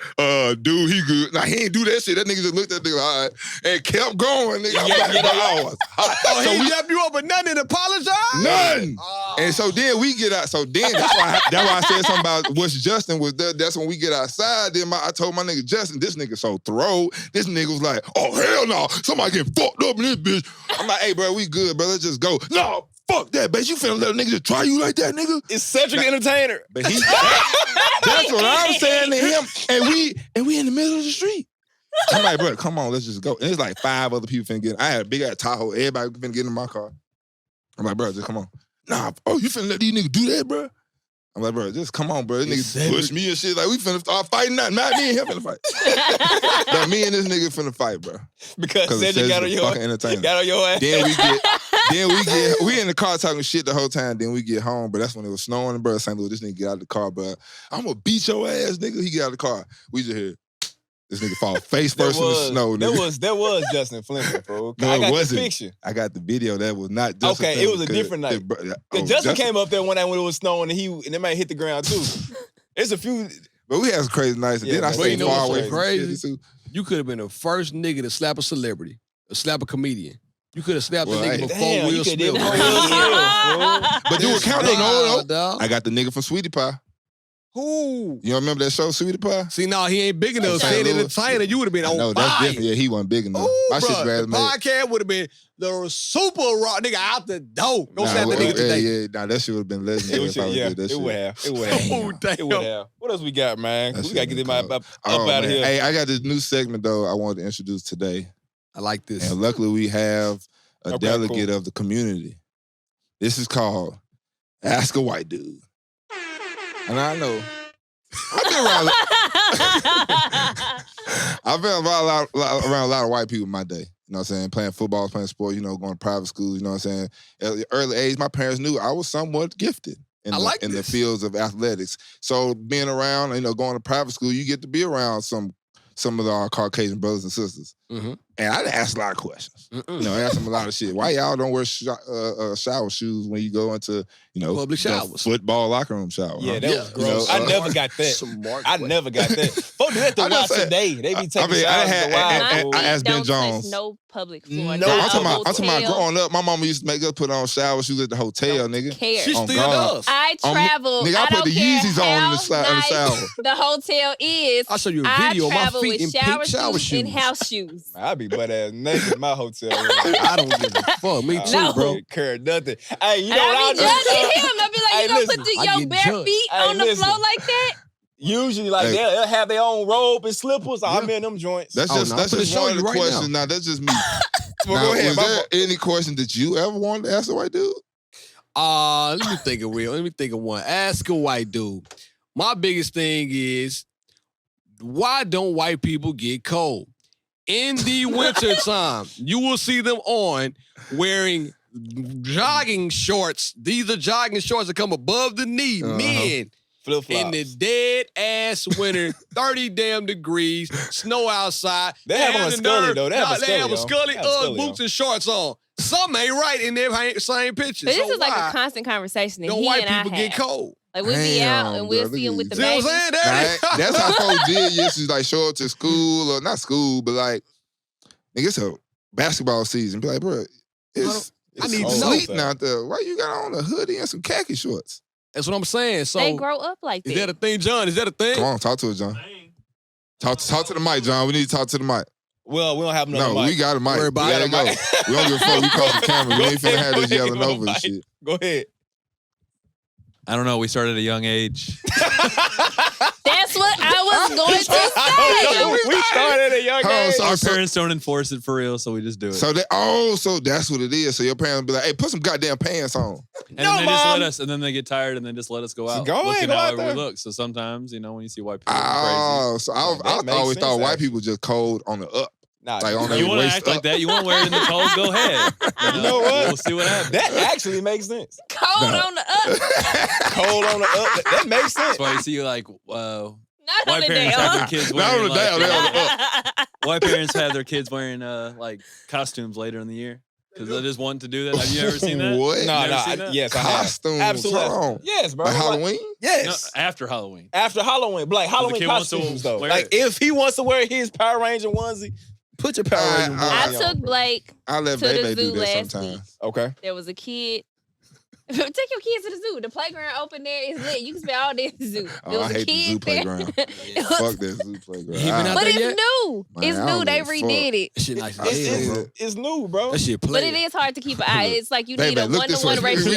Dude, he good. Nah, he ain't do that shit. That nigga just looked at the nigga, all right, and kept going, nigga. So he left you up with nothing to apologize? None. And so then we get out. So then that's why I said something about what's Justin was there. That's when we get outside. Then I told my nigga Justin, this nigga so throw. This nigga was like, oh hell no, somebody get fucked up in this bitch. I'm like, hey bro, we good, bro. Let's just go. No. Fuck that, bitch. You finna let a nigga just try you like that, nigga? It's Cedric the entertainer. But that's what I'm saying to him. And we in the middle of the street. I'm like, bro, come on, let's just go. And it's like 5 other people finna get in. I had a big ass Tahoe. Everybody finna get in my car. I'm like, bro, just come on. Nah, you finna let these niggas do that, bro? I'm like, bro, just come on, bro. This nigga push me and shit. Like, we finna start fighting now. Not me and him finna fight. But me and this nigga finna fight, bro. Because Cedric got on your ass. We in the car talking shit the whole time. Then we get home, but that's when it was snowing, bro. St. Louis, this nigga get out of the car, bro. I'm gonna beat your ass, nigga. He get out of the car. We just hear this nigga fall face first in the snow, nigga. That was Justin Fleming, bro. No, I got it wasn't. The picture. I got the video. That was not Justin Okay, Fleming. It was a different night. Justin came up there one night when it was snowing and they might hit the ground too. It's a few. But we had some crazy nights. And then I stayed far away from crazy. You could have been the first nigga to slap a celebrity, or slap a comedian. You could have slapped the nigga before Will Smith. But do it count? No. I got the nigga from Sweetie Pie. Who? You don't remember that show, Sweetie Pie? See, no, he ain't big enough. Say it in the China, you would have been on No, that's different. Yeah, he wasn't big enough. Ooh, my shit the podcast would have been the super raw nigga out the door. Don't slap the nigga today. Yeah, that shit would have been legendary. It would have. What else we got, man? We got to get him up out of here. Hey, I got this new segment, though, I wanted to introduce today. I like this. And luckily, we have a delegate of the community. This is called Ask a White Dude. And I know, I've been around a lot of white people in my day. You know what I'm saying? Playing football, playing sports, you know, going to private schools, you know what I'm saying? At the early age, my parents knew I was somewhat gifted in the fields of athletics. So being around, you know, going to private school, you get to be around some of our Caucasian brothers and sisters. And I done asked a lot of questions. I asked them a lot of shit. Why y'all don't wear shower shoes when you go into, public showers, football locker room shower? Yeah, that was gross. I never got that. I never got that. Folks do that to watch today. They be taking showers at the wild. I asked Ben Jones. No public floor. No, I'm talking about growing up. My mama used to make us put on shower shoes at the hotel, nigga. She still does. I travel. Nigga, I put the Yeezys on in the shower. The hotel is. I'll show you a video of my feet in pink shower shoes. And house shoes. I be butt ass naked in my hotel room. I don't give a fuck. Me too, bro. Care nothing. Hey, you know I what I be judging him. I be like, you gonna put your bare feet on the floor like that? Usually, like they'll have their own robe and slippers. I'm in them joints. That's just one of the questions. Now that's just me. Well, go ahead. Was there any question that you ever wanted to ask a white dude? Let me think of one. Ask a white dude. My biggest thing is, why don't white people get cold? In the wintertime, you will see them wearing jogging shorts. These are jogging shorts that come above the knee. Men. Flip-flops. In the dead-ass winter, 30 damn degrees, snow outside. They have on a Scully, though. They have a Scully boots and shorts on. Something ain't right in their same picture. But this is like a constant conversation that white people get cold. Like, we'll be out and we'll see them with the baby. See what I'm saying, Daddy? That's how folks did used to, like, show up to school, or not school, but, like, nigga, it's a basketball season. Be like, bro, I need sleeping out there. Why you got on a hoodie and some khaki shorts? That's what I'm saying. So they grow up like that. Is that a thing, John? Is that a thing? Come on, talk to us, John. Talk to the mic, John. We need to talk to the mic. Well, we don't have no mic. No, we got a mic. We gotta go. We don't give a fuck. We cross the camera. We ain't finna have this yelling over and shit. Go ahead. I don't know. We started at a young age. That's what I was going to say. We started at a young age. Our parents don't enforce it for real, so we just do it. So that's what it is. So your parents be like, "Hey, put some goddamn pants on." And then they just let us, and then they get tired, and then just let us go out, looking however we look. So sometimes, when you see white people, crazy. So I always thought white people just cold on the up. Nah, like on you want to act like that? You want to wear it in the cold? Go ahead. You know what? We'll see what happens. That actually makes sense. Cold on the up. Cold on the up. That makes sense. That's why you see white parents have their kids wearing white parents have their kids wearing like costumes later in the year. Because they just want to do that. Have you ever seen that? What? No. Yes, I have. Costumes. Absolutely. Yes, bro. Like Halloween? Yes. No, after Halloween. After Halloween. But like Halloween costumes, though. Like, if he wants to wear his Power Ranger onesie, put your Power Ranger onesie on. I took Blake I let to the Bebe zoo do that last sometimes. week. Okay. There was a kid. Take your kids to the zoo. The playground open there is lit. You can spend all day at the zoo. There was I hate the zoo playground. Fuck that zoo playground. But it's new. It's new. They redid it. That shit nice. It's new, bro. That shit But it is hard to keep an eye. It's like you need a 1-to-1 ratio.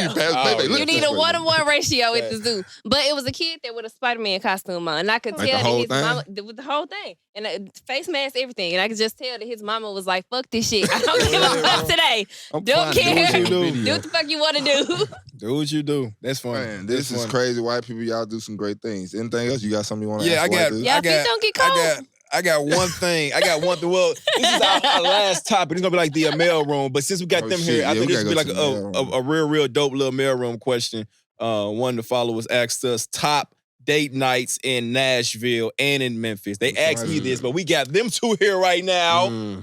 You need a 1-to-1 ratio at the zoo. But it was a kid there with a Spider-Man costume on. And I could tell that his mama, with the whole thing. And face mask, everything. And I could just tell that his mama was like, fuck this shit. I don't give a fuck today. Don't care. Do what the fuck you want to do. Do what you do. That's fine. Man, this is crazy. White people, y'all do some great things. Anything else? You got something you want to ask? Y'all feet don't get cold. I got one thing. Well, this is our last topic. It's gonna be like the mail room. But since we got them here, I think this would be like a real dope little mail room question. One of the followers asked us top date nights in Nashville and in Memphis. They asked me this, but we got them two here right now.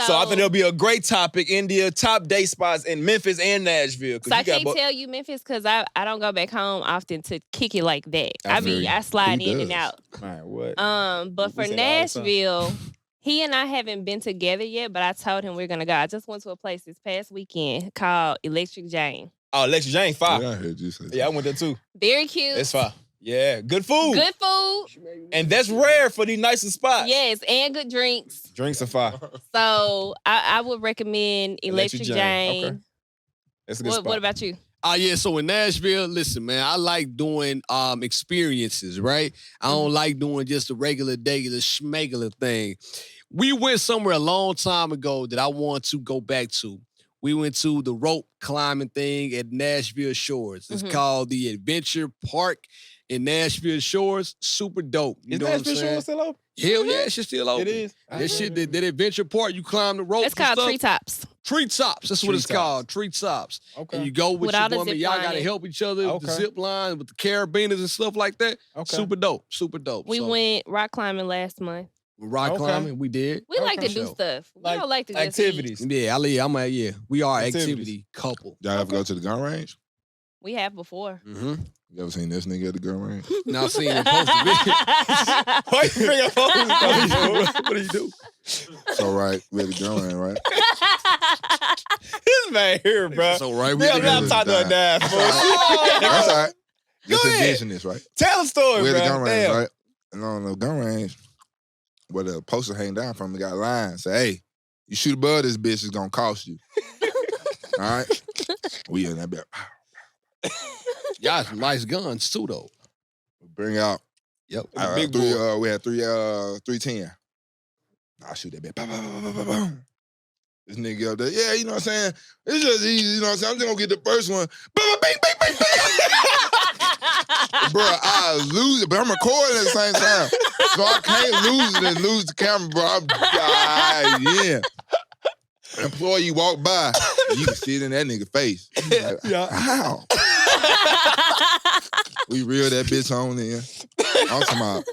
So I think it'll be a great topic. India, top date spots in Memphis and Nashville. So I can't tell you Memphis because I don't go back home often to kick it like that. I slide in and out. All right, what? But for Nashville, he and I haven't been together yet, but I told him we're gonna go. I just went to a place this past weekend called Electric Jane. Oh, Electric Jane, fire. Yeah, I heard you say that. Yeah, I went there too. Very cute. It's fire. Yeah, good food. Good food. And that's rare for these nicer spots. Yes, and good drinks. Drinks are fire. So I would recommend Electric Jane. Okay. That's a good spot. What about you? So in Nashville, listen, man, I like doing experiences, right? I don't like doing just a regular schmegular thing. We went somewhere a long time ago that I want to go back to. We went to the rope climbing thing at Nashville Shores. It's called the Adventure Park in Nashville Shores. Super dope. You know Nashville what I'm saying? Shores still open? Hell yeah, it's still open. It is. That Adventure Park, you climb the ropes. It's called Treetops. Treetops. That's what it's called. Treetops. Okay. And you go with your woman. Y'all got to help each other with the zip line, with the carabiners and stuff like that. Okay. Super dope. Super dope. We went rock climbing last month. Rock climbing, we did. We like to do stuff. We don't like to activities. Just Yeah, we are activity couple. Y'all ever go to the gun range? We have before. Mm-hmm. You ever seen this nigga at the gun range? No, I've seen him posted. Why you bring up photos? What do you do? So right, we at the gun range, right? This man here, bro. So right, we I'm talking to a dad. That's all right. Just envision this, right? Tell a story, we're bro. We're at the gun range, right? And on the gun range, where the poster hang down from, it got a line. Say, hey, you shoot above this bitch, it's gonna cost you. All right? We in that bit. Y'all some nice guns too, though. Bring out. Yep. Big boy. We had 310. I shoot that bitch. This nigga up there, yeah, you know what I'm saying? It's just easy, you know what I'm saying? I'm just gonna get the first one. Bang, bang, bang, bang, bang. Bro, I lose it, but I'm recording at the same time. So I can't lose it and lose the camera, bro. I'm dying. Employee walk by, you can see it in that nigga face. Like, yeah. How? We reel that bitch on in. I'm talking about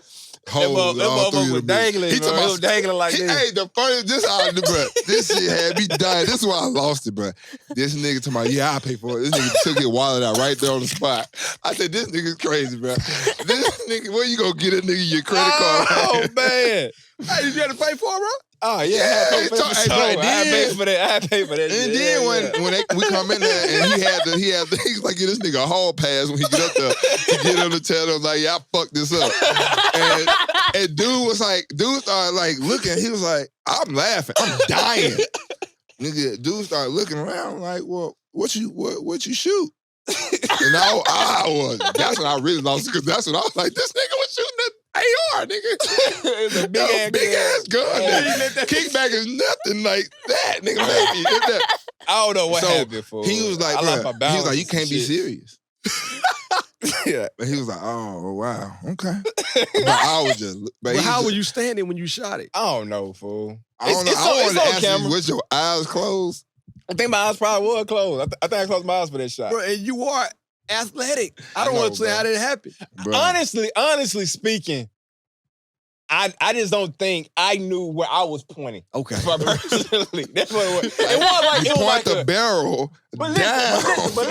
holes all through the dangling. He talking about dangling like this. Hey, the funny, this how, bro. This shit had me dying. This is why I lost it, bro. This nigga talking about, yeah, I pay for it. This nigga took his wallet out right there on the spot. I said, this nigga's crazy, bro. This nigga, where you gonna get a nigga your credit card? Oh, man. Hey, you got to pay for it, bro? Oh, yeah. I paid for that. And then when we come in there and he was like, yeah, this nigga a hall pass when he get up there to get him to tell him, like, yeah, I fucked this up. And dude started like looking, he was like, I'm laughing, I'm dying. Nigga, dude started looking around like, well, what you shoot? And that's when I really lost it, because that's when I was like, this nigga was shooting that AR, nigga. It's a big ass gun. Kickback is nothing like that, nigga. I don't know what happened, fool. He was like, bro, you can't be serious. Yeah. And he was like, oh, wow, okay. But I was just... But how were you standing when you shot it? I don't know, fool. I don't know. I wanted to ask you, was your eyes closed? I think my eyes probably were closed. I think I closed my eyes for that shot. Bro, and you are athletic. I don't want to say how that happened. Bro. Honestly speaking, I just don't think I knew where I was pointing. Okay. Personally. That's what it was. It was like you point the barrel down. But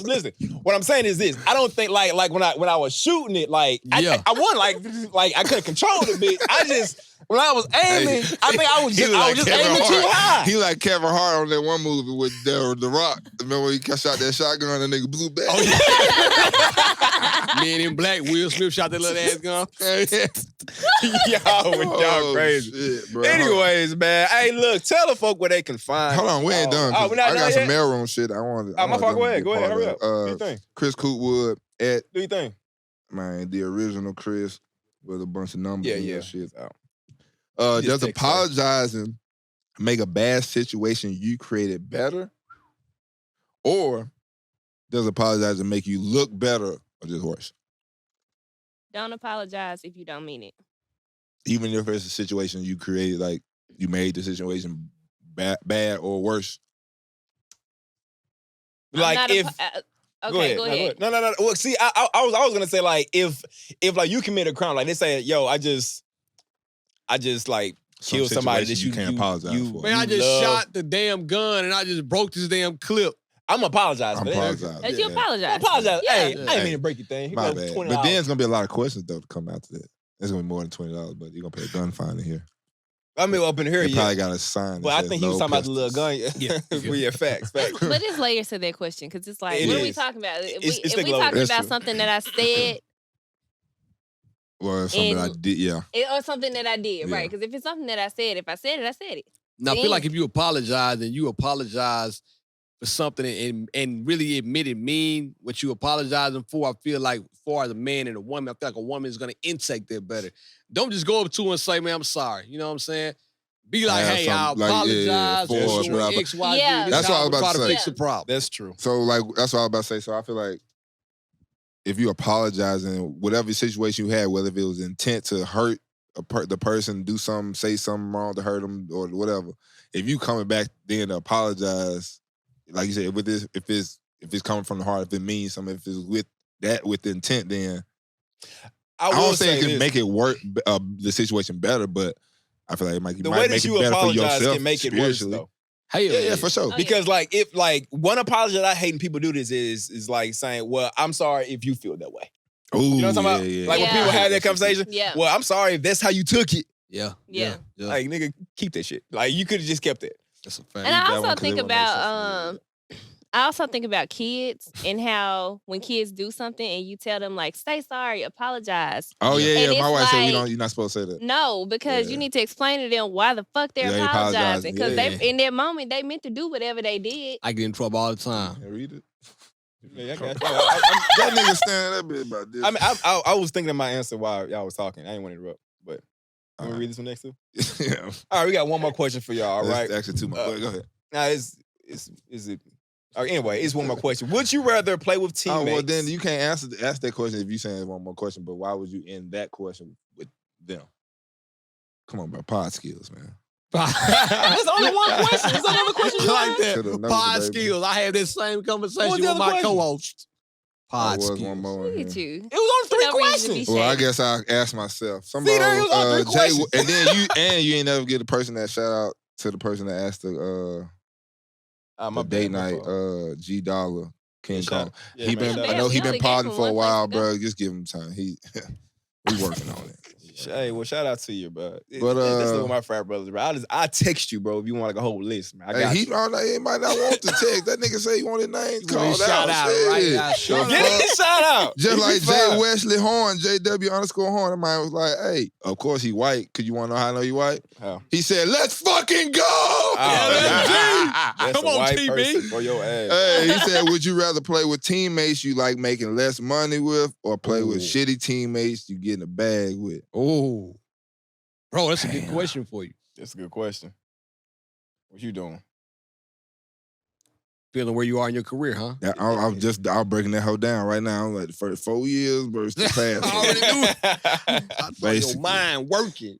listen. What I'm saying is this. I don't think like when I was shooting it, like I wasn't like I couldn't control the bitch. I just when I was aiming, I think I was just aiming too high. He like Kevin Hart on that one movie with The Rock. Remember when he shot that shotgun and the nigga blew back? Oh, yeah. Men in Black, Will Smith shot that little ass gun. Y'all crazy. Shit, bro. Anyways, man. Hey, look, tell the folk where they can find. Hold on, we ain't done. I got some mailroom shit. I want. My fault. Go ahead, hurry up. Do you think? Chris Cootwood at. Do you think? Man, the original Chris with a bunch of numbers and shit. Just does apologizing make a bad situation you created better? Or does apologizing make you look better or just worse? Don't apologize if you don't mean it. Even if it's a situation you created, like you made the situation bad or worse? Like if... Okay, go ahead. No. Well, see, I was gonna say like if like you commit a crime, like they say, yo, I just like killed somebody that you can't apologize for. Man, I just shot the damn gun and I just broke this damn clip. I'm apologize for that. You apologize. Apologize. Yeah. Hey, I ain't mean to break your thing. My bad. But then it's gonna be a lot of questions though to come after that. It's gonna be more than $20, but you're gonna pay a gun fine in here. I mean, up in here, you probably got a sign. But I think he was talking about the little gun. Yeah, facts. But it's layers to that question because it's like, what are we talking about? If we talking about something that I said, or something I did, or something that I did, right? Because if it's something that I said, if I said it, I said it. Now, I feel like if you apologize and you apologize for something and really admit it, mean what you apologizing for, I feel like for as a man and a woman, I feel like a woman is going to intake that better. Don't just go up to her and say, man, I'm sorry. You know what I'm saying? Be like, hey, I apologize for X, Y, Z. That's what I was about to say. Fix the problem. That's true. So, like, that's what I was about to say. So, I feel like if you apologize in whatever situation you had, whether if it was intent to hurt the person, do something, say something wrong to hurt them or whatever, if you coming back then to apologize, like you said, with this, if it's coming from the heart, if it means something, if it's with the intent, then I don't say it can make it work, the situation better, but I feel like it might, the way that you apologize can make it worse, though. Yeah, for sure. Because if one apology that I hate and people do this is like saying, well, I'm sorry if you feel that way. Ooh, you know what I'm talking about? Yeah. Like when people have that conversation, well, I'm sorry if that's how you took it. Yeah. Like, nigga, keep that shit. Like, you could have just kept it. That's a fact. And I also think about kids and how when kids do something and you tell them like, say sorry, apologize. Oh yeah. My wife said you're not supposed to say that. No, because you need to explain to them why the fuck they're apologizing. Because they in that moment they meant to do whatever they did. I get in trouble all the time. Read it. Yeah, that nigga standing that bit about this. I mean, I was thinking of my answer while y'all was talking. I didn't want to interrupt, but you want to read this one next too? Yeah. All right, we got one more question for y'all. All right, actually two more. Go ahead. Now is it? Anyway, it's one more question. Would you rather play with teammates? Oh, well, then you can't ask that question if you saying one more question. But why would you end that question with them? Come on, bro. Pod skills, man. There's only one question. There's another question. I like that. Pod skills. I had this same conversation with my co-host. Pod skills. One more. Look at you. It was only 3 questions. Well, I guess I'll ask myself. Somebody, it was only 3 questions. And then you ain't never get the person that shout out to the person that asked the date night. G Dollar King Kong. Yeah, I know he been podding for a while, bro. Just give him time. We working on it. Hey, well, shout out to you, bro. But that's what my frat brothers, bro. I text you, bro, if you want like a whole list, man. He might not want to text. That nigga say he want his name called out. Shout out, right? Get his shout out. Just like J. Wesley Horn, JW_Horn. That man was like, hey, of course he white. Cause you want to know how I know he white? How? He said, let's fucking go. That's Come a on, white TB. person for your ass. Hey, he said, would you rather play with teammates you like making less money with or play with shitty teammates you get in a bag with? Oh. Bro, that's a good question for you. That's a good question. What you doing? Feeling where you are in your career, huh? Yeah, I'm breaking that hoe down right now. I'm like the first 4 years versus the past. I already knew. I saw your mind working.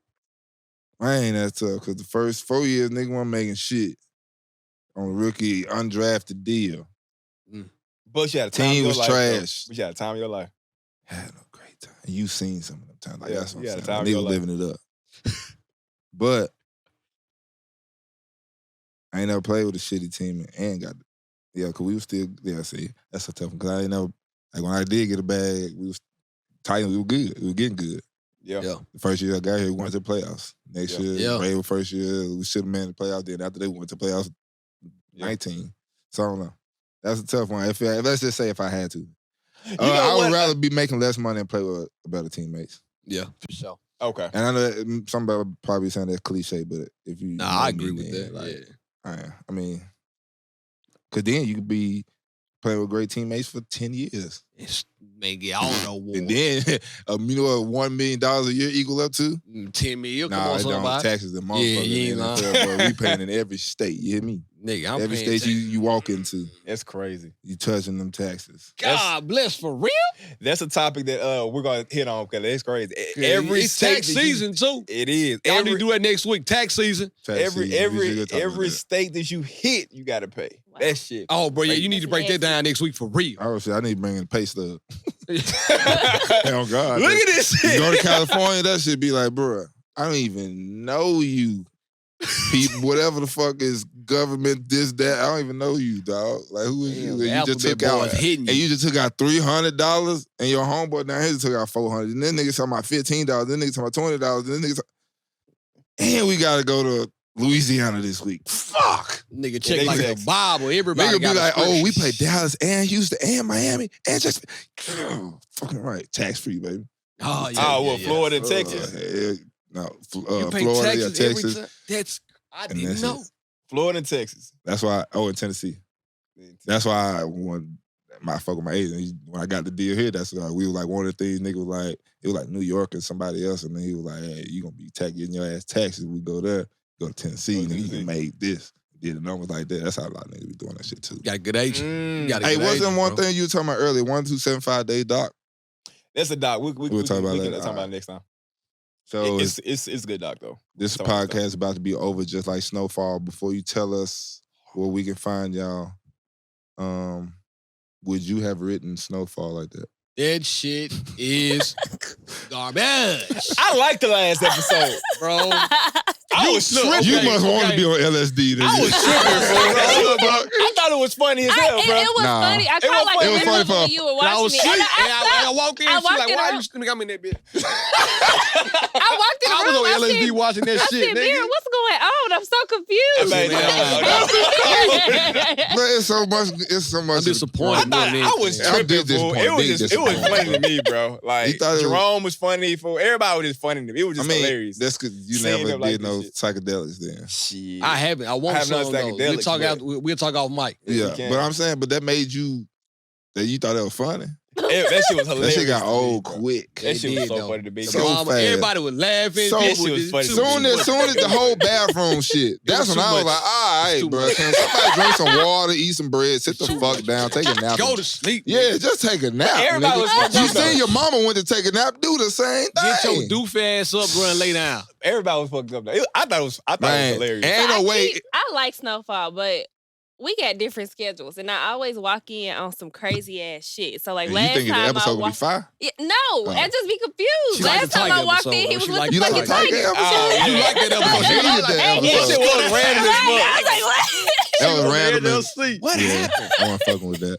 I ain't that tough because the first 4 years, nigga wasn't making shit on a rookie undrafted deal. But you had a time team of your was life, trash. But you had a time of your life. Had no great time. You seen some of them times. Like, that's what I'm saying. Time Nigga living it up. But I ain't never played with a shitty team and got cause we was still see, that's a tough one. Cause I ain't never when I did get a bag, we was tight, we were good. We were getting good. Yeah. The first year I got here, we went to the playoffs. Next year, Ray was first year, we should have made the playoffs. Then after they went to playoffs 19. So I don't know. That's a tough one. If let's just say if I had to. I would rather be making less money and play with better teammates. Yeah, for sure. Okay. And I know that somebody would probably saying that's cliche, but if you I agree with that. I mean, cause then you could be playing with great teammates for 10 years. Maybe I don't know. And then you know what $1 million a year equal up to? 10 million. Nah, it don't taxes the motherfucker. Yeah, we paying in every state. You hear me? Nigga, I'm every state you walk into. That's crazy. You touching them taxes. God bless for real. That's a topic that we're gonna hit on because it's crazy. It's tax season too. It is. Y'all need to do that next week. Tax season. Every state that you hit, you gotta pay. Wow. That shit. Oh, bro, you need to break that down next week for real. Oh shit, I need to bring in a pay stub. Oh God. Look at this shit. You go to California, that shit be like, bro, I don't even know you. People, whatever the fuck is government, this, that, I don't even know you, dog. Like, who is you? And you just took out, and you just took out $300, and your homeboy down here just took out $400. And then niggas talking about $15. Then niggas talking about $20. Then niggas, and we gotta go to Louisiana this week. Fuck, nigga, check like a Bible. Everybody nigga be like, oh, we play Dallas and Houston and Miami and just fucking right, tax free, baby. Oh yeah. Florida and Texas. No, you pay Florida, Texas. That's I didn't know. Florida and Texas. That's why. In Tennessee. That's why when I fuck with my agent. When I got the deal here, that's why we were like one of the things. Nigga was like, it was like New York and somebody else, and then he was like, hey, you gonna be getting your ass taxes. We go there, go to Tennessee, nigga, you can make this. Did the numbers like that. That's how a lot of niggas be doing that shit too. You got a good agent. Hey, wasn't one thing you were talking about earlier? 1275 day doc. That's a doc. We'll talk about that. Talk about it next time. So it's a good doc though. This podcast is about to be over just like Snowfall. Before you tell us where we can find y'all, would you have written Snowfall like that? That shit is garbage. I liked the last episode, bro. I was tripping. You must want to be on LSD. I was tripping, bro. I thought it was funny as hell, bro. It was funny. I cried like a little when you were watching it. I walked in. She like, why you still I'm in that bitch? I walked in the room. I was on LSD watching that shit, nigga. Mirror, what's going on? I'm so confused. But it's so much. I'm disappointed. I was tripping, fool. It was funny to me, bro. Like Jerome was funny, fool. Everybody was just funny to me. It was just hilarious. That's because you never did no psychedelics then. Shit. I haven't. I want some though. We'll talk off mic. Yeah, but I'm saying, but that made you thought that was funny. That shit was hilarious. That shit got old quick. That shit was so funny to me. So fast. Everybody was laughing. That shit was funny. Soon as the whole bathroom shit, that's when I was like, all right, bro. Can somebody drink some water, eat some bread, sit the fuck down, take a nap. Go to sleep. Yeah, just take a nap. Everybody was fucked up. You see your mama went to take a nap, do the same thing. Get your doof ass up, bro, and lay down. Everybody was fucked up. I thought it was hilarious. Ain't no way. I like Snowfall, but we got different schedules, and I always walk in on some crazy ass shit. So like last time, the episode would be fire? No, I just be confused. Last time I walked in, he was looking you fucking tiger. You like that episode? That shit was random as fuck. I was like, what? That was random. What happened? I wasn't fucking with that.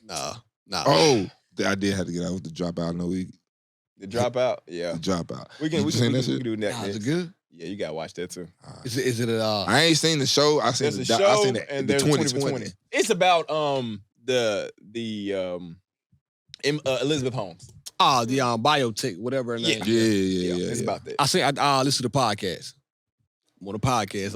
No. Oh, I did have to get out with the dropout. No, The Dropout? Yeah. The Dropout. We can do next. Is it good? Yeah, you gotta watch that too. Is it I ain't seen the show. I seen the show, I seen and the there's 2020. It's about Elizabeth Holmes. The biotech, whatever her name. Yeah. It's about that. I listen to the podcast. I'm on a podcast.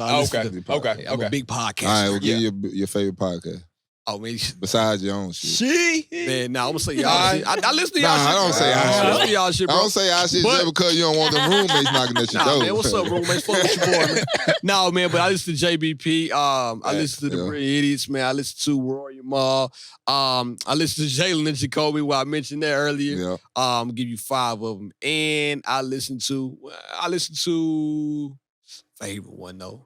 Okay. I'm a big podcast. All right, well, give your favorite podcast. Oh man, besides your own shit. Man, I'm gonna say y'all shit. I listen to y'all shit. I don't say our shit. I listen to y'all shit, bro. I don't say our shit just because you don't want them roommates knocking at your door. Man, what's up, roommates? Fuck with your boy, man. No, man, but I listen to JBP. I listen to the Brilliant Idiots, man. I listen to Roy Mall. I listen to Jalen and Jacoby, where I mentioned that earlier. Yeah. I'm gonna give you 5 of them. And I listen to favorite one though.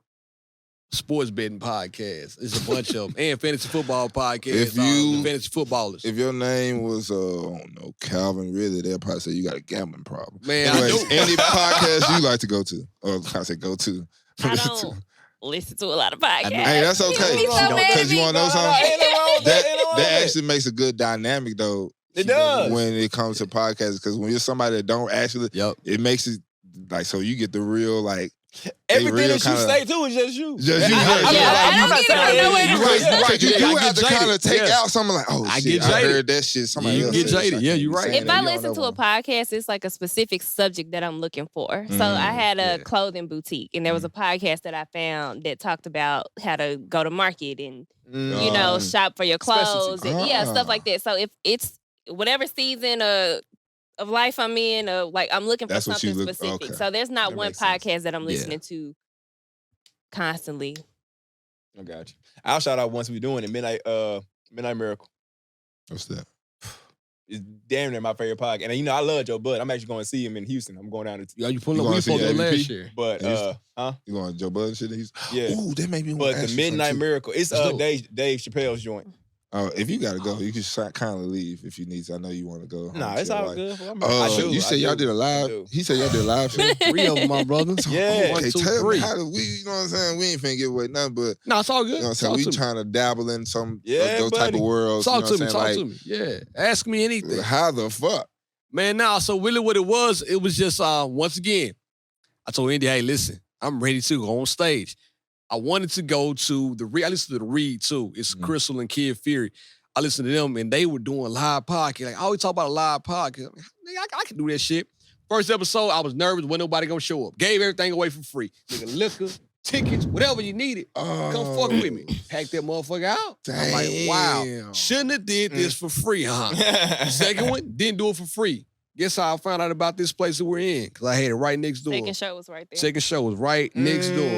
Sports betting podcast. It's a bunch of them. And fantasy football podcast. Fantasy footballers. If your name was, I don't know, Calvin, really, they'll probably say you got a gambling problem. Man, anyways, any podcast you like to go to? Or I say go to. I don't listen to a lot of podcasts. Hey, that's okay. Because you want to know something? That actually makes a good dynamic, though. It does. When it comes to podcasts. Because when you're somebody that don't actually, it makes it, like, so you get the real, like, everything that you say too is just you. Just you. You have to kind of take out something like, oh, shit, I heard that shit. Somebody else get jaded. Yeah, you're right. If I listen to a podcast, it's like a specific subject that I'm looking for. So I had a clothing boutique, and there was a podcast that I found that talked about how to go to market and, you know, shop for your clothes and stuff like that. So if it's whatever season of life I'm in, like I'm looking for something specific. Okay. So there's not one podcast that I'm listening to constantly. I got you. I'll shout out once we're doing it. Midnight Miracle. What's that? It's damn near my favorite podcast. And you know, I love Joe Bud. I'm actually going to see him in Houston. I'm going down to you pulling up. We supposed to go last year. But you going to Joe Bud shit in Houston? Yeah. Ooh, that made me want to. But the Midnight Miracle. It's Dave Chappelle's joint. If you gotta go, you can kind of leave if you need to. I know you want to go. Nah, it's all good. You said y'all did a live. He said y'all did a live show. 3 of them, my brothers. Yeah. Okay, tell me how do we? You know what I'm saying? We ain't finna give away nothing, but no, it's all good. You know what I'm saying? We trying to dabble in some those buddy. type of worlds. Talk to me. Yeah, ask me anything. How the fuck, man? Nah. So really, what it was just once again, I told Indy, hey, listen, I'm ready to go on stage. I wanted to go to I listened to the Read too. It's Crystal and Kid Fury. I listened to them, and they were doing live podcast. Like, I always talk about a live podcast. I can do that shit. First episode, I was nervous. Wasn't nobody gonna show up. Gave everything away for free. Nigga, liquor, tickets, whatever you needed. Come fuck with me. Pack that motherfucker out. Damn. I'm like, wow. Shouldn't have did this for free, huh? Second one, didn't do it for free. Guess how I found out about this place that we're in? Because I had it right next door. Second show was right there. Second show was right next door.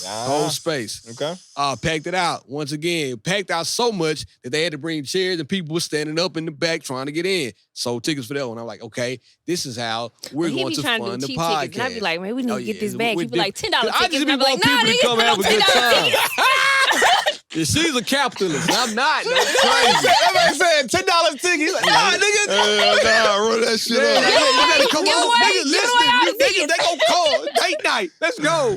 Whole space. Okay. Packed it out. Once again, packed out so much that they had to bring chairs and people were standing up in the back trying to get in. Sold tickets for that one. I'm like, okay, this is how we're going to fund the podcast. Tickets. And I'd be like, man, we need to get this back. He'd be like, $10 tickets. I just be like, people to come have a good time. She's a capitalist. I'm not. That's crazy. That man said $10 ticket. He's like, nah, nigga. Run that shit up. Nigga, come on. Niggas listening. Niggas, they gon' call. Date night. Let's go.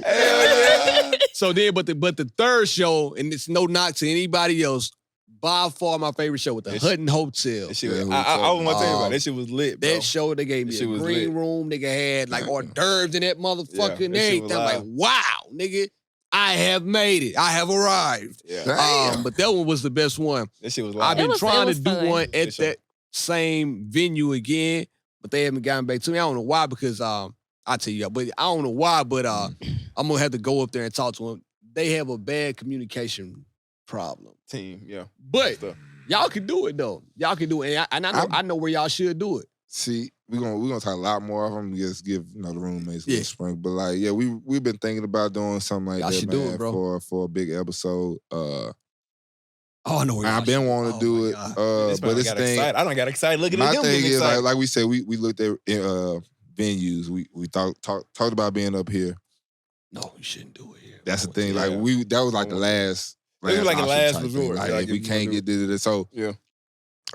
So then, but the third show, and it's no knock to anybody else, by far my favorite show with the Hutton Hotel. I was gonna tell you about it. That shit was lit, bro. That show, they gave me a green room. Nigga had like hors d'oeuvres in that motherfucker and everything. I'm like, wow, nigga. I have made it. I have arrived. Yeah. But that one was the best one. That shit was live. I've been trying to do one at that same venue again, but they haven't gotten back to me. I don't know why, because I'll tell you, but I don't know why, but I'm gonna have to go up there and talk to them. They have a bad communication problem. Team, yeah. But y'all can do it though. Y'all can do it. And I know where y'all should do it. See, we're gonna talk a lot more of them. Just give the roommates a little spring. But like, we've been thinking about doing something like y'all that, should man, do it, bro. for a big episode. I know. I've been wanting to do it. But this thing, I don't got excited looking my at them. thing is like we said, we looked at venues. We talked about being up here. No, we shouldn't do it here. That's the thing. Like that was like the last. It was like the last resort. Like we can't get this. So yeah.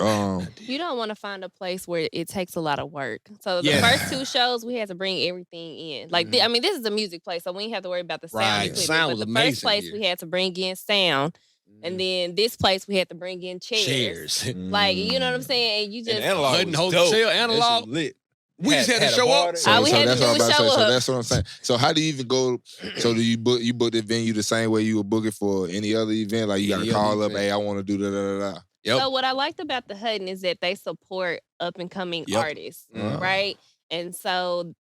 You don't want to find a place where it takes a lot of work. So the first 2 shows, we had to bring everything in. Like, this is a music place, so we didn't have to worry about the sound. Right, sound was but the amazing. first place we had to bring in sound, and then this place we had to bring in chairs. Like, you know what I'm saying? And you just Analog Hotel analog lit. We just had to show up. All we had to do was show up. So that's what I'm saying. So how do you even go? So do you book the venue the same way you would book it for any other event? Like you got to call up, hey, I want to do da. Yep. So what I liked about the Hutton is that they support up and coming artists, right? And so,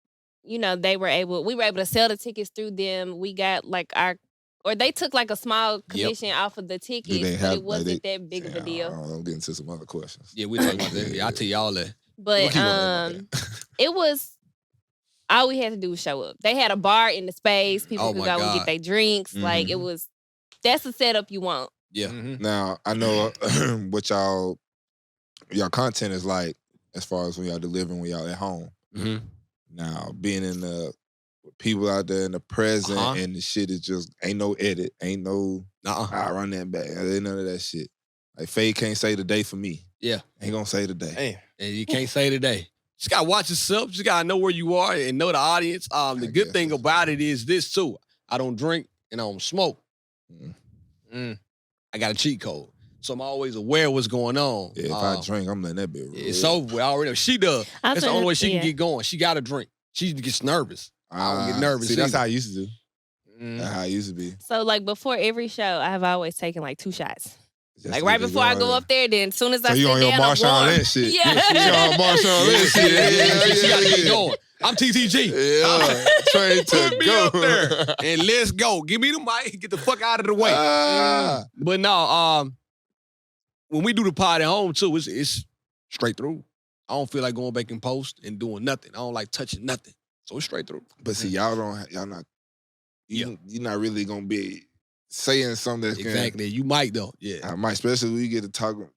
we were able to sell the tickets through them. We got they took like a small commission off of the tickets, but it wasn't that big of a deal. I'll get into some other questions. Yeah, we'll talk about that. Yeah, I'll tell y'all that. But it was all we had to do was show up. They had a bar in the space. People could go and get their drinks. Like that's the setup you want. Yeah. Now I know what y'all content is like as far as when y'all delivering when y'all at home. Now being in the people out there in the present and the shit is just ain't no edit, ain't no I run that back. Ain't none of that shit. Like Faye can't say the day for me. Yeah, ain't gonna say the day. Damn. And you can't say the day. Just gotta watch yourself. Just gotta know where you are and know the audience. The good thing about it is this too. I don't drink and I don't smoke. I got a cheat code. So I'm always aware of what's going on. Yeah, if I drink, I'm letting that be. It's over. We already know. She does. That's the only way she can get going. She got to drink. She gets nervous. I don't get nervous. See, that's how I used to do. That's how I used to be. So, like, before every show, I have always taken, like, 2 shots. Like, right before I go up there, then as soon as I sit down, I'm warm. So you on your Marshawn Lynch shit. Yeah. She on Marshawn Lynch shit. Yeah. She got to get going. I'm TTG. Yeah. Train to Put me up there. And let's go. Give me the mic. Get the fuck out of the way. But no, when we do the pod at home, too, it's straight through. I don't feel like going back in post and doing nothing. I don't like touching nothing. So it's straight through. But see, y'all not you're not really gonna be saying something that's exactly. You might though. Yeah. I might, especially when you get to talking.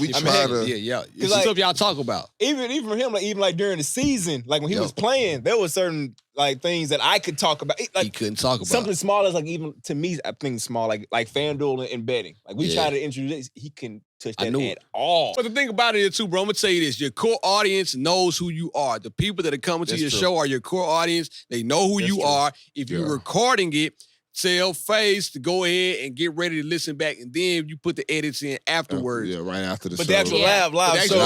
We try to It's like, stuff y'all talk about. Even for him, like during the season, like when he was playing, there was certain like things that I could talk about. Like he couldn't talk about something small as like even to me, I think small like FanDuel and betting. Like we try to introduce, he couldn't touch that at all. But the thing about it too, bro, I'm gonna tell you this: your core audience knows who you are. The people that are coming to your show are your core audience. They know who you are. If you're recording it, tell Feyz to go ahead and get ready to listen back, and then you put the edits in afterwards. Right after the show. But the actual live show,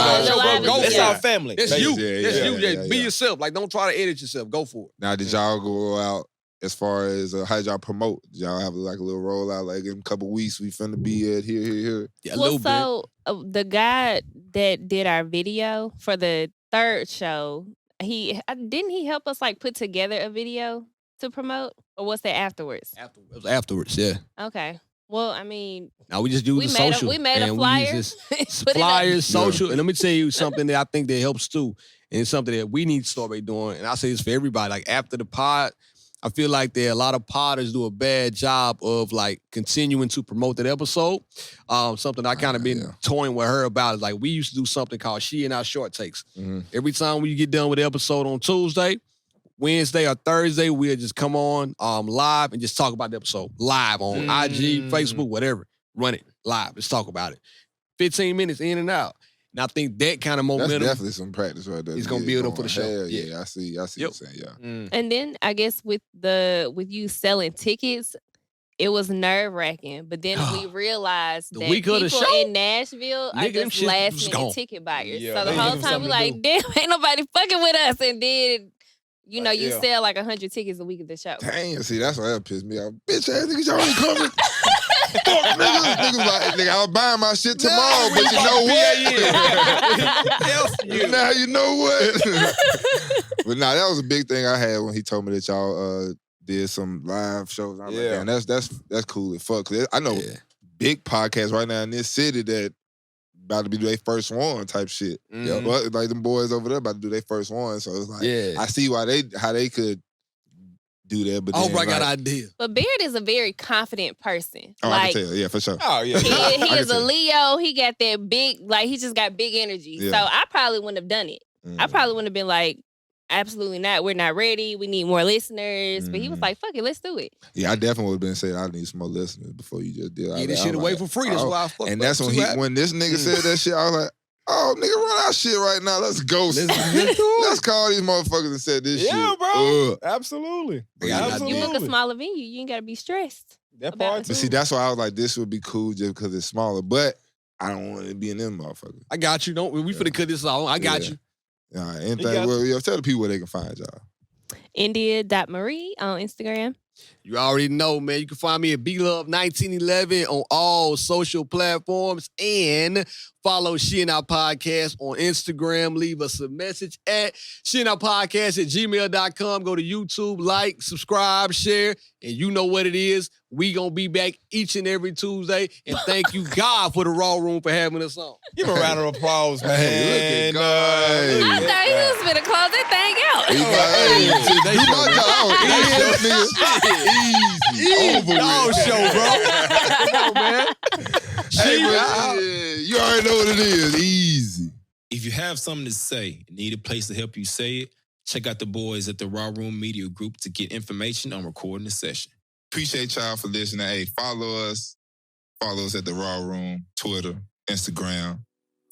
that's our family. That's you. That's you. Be yourself. Like, don't try to edit yourself. Go for it. Now, did y'all go out as far as how did y'all promote? Did y'all have like a little rollout? Like in a couple weeks, we finna be at here. Yeah, a little bit. The guy that did our video for the 3rd show, didn't he help us like put together a video to promote, or was that afterwards? It was afterwards, yeah. Okay. Well, I mean, now we just do the social. We made a flyer. Flyers, social, and let me tell you something that I think that helps too, and it's something that we need to start doing. And I say this for everybody. Like after the pod, I feel like a lot of podders do a bad job of like continuing to promote that episode. Something I kind of been toying with her about is like we used to do something called She and Our Short Takes. Every time we get done with the episode on Tuesday, Wednesday or Thursday, we'll just come on live and just talk about the episode. Live on IG, Facebook, whatever. Run it live. Let's talk about it. 15 minutes in and out. And I think that kind of momentum. That's definitely some practice right there. It's going to build up for the show. Yeah, I see what you're saying, yeah. And then I guess with you selling tickets, it was nerve-wracking. But then we realized that people in Nashville are just last-minute ticket buyers. Yeah, so the whole time we like, damn, ain't nobody fucking with us. And then, you sell like 100 tickets a week at the show. Dang, see, that's why that pissed me off. Bitch ass niggas, y'all ain't coming. Fuck niggas. Niggas like, nigga, I was buying my shit tomorrow, but you know what? Now you know what? But nah, that was a big thing I had when he told me that y'all did some live shows. I was like, man, that's cool as fuck. Cause I know big podcasts right now in this city that about to be their first one type shit. But like them boys over there about to do their first one. So it's like, I see how they could do that. But I got an idea. But Barrett is a very confident person. Oh, I can tell. Yeah, for sure. Oh, yeah. He is a Leo. He got that big, he just got big energy. Yeah. So I probably wouldn't have done it. I probably wouldn't have been like, absolutely not. We're not ready. We need more listeners. But he was like, fuck it, let's do it. Yeah, I definitely would have been saying I need some more listeners before you just did. Yeah, this shit away for free. That's why I fucked And that's when this nigga said that shit, I was like, oh, nigga, run our shit right now. Let's go. Let's call these motherfuckers and say this shit. Yeah, bro. Absolutely. You book a smaller venue, you ain't got to be stressed. That part too. But see, that's why I was like, this would be cool just because it's smaller. But I don't want to be in them motherfuckers. I got you. We finna cut this off. I got you. All right. Anything, tell the people where they can find y'all. India.Marie on Instagram. You already know, man. You can find me at BLove1911 on all social platforms and follow She and Our Podcast on Instagram. Leave us a message at sheandourpodcast@gmail.com. Go to YouTube, like, subscribe, share, and you know what it is. We gonna be back each and every Tuesday. And thank you, God, for the Raw Room for having us on. Give him a round of applause, man. I thought he was finna close that thing out. Easy. Dog show, bro. Come on, man. You already know what it is. Easy. If you have something to say and need a place to help you say it, check out the boys at the Raw Room Media Group to get information on recording the session. Appreciate y'all for listening. Hey, follow us. Follow us at the Raw Room, Twitter, Instagram.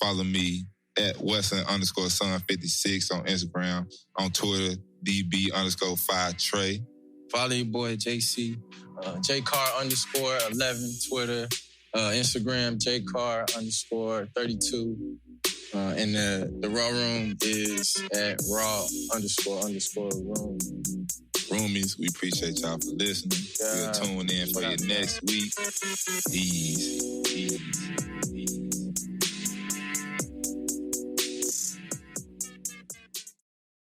Follow me at Wesson_Son56 on Instagram. On Twitter, DB_5Trey. Follow your boy JC, JCar_11, Twitter, Instagram, JCar_32. And the Raw Room is at raw__room. Roomies, we appreciate y'all for listening. We'll tune in for your next week. Easy.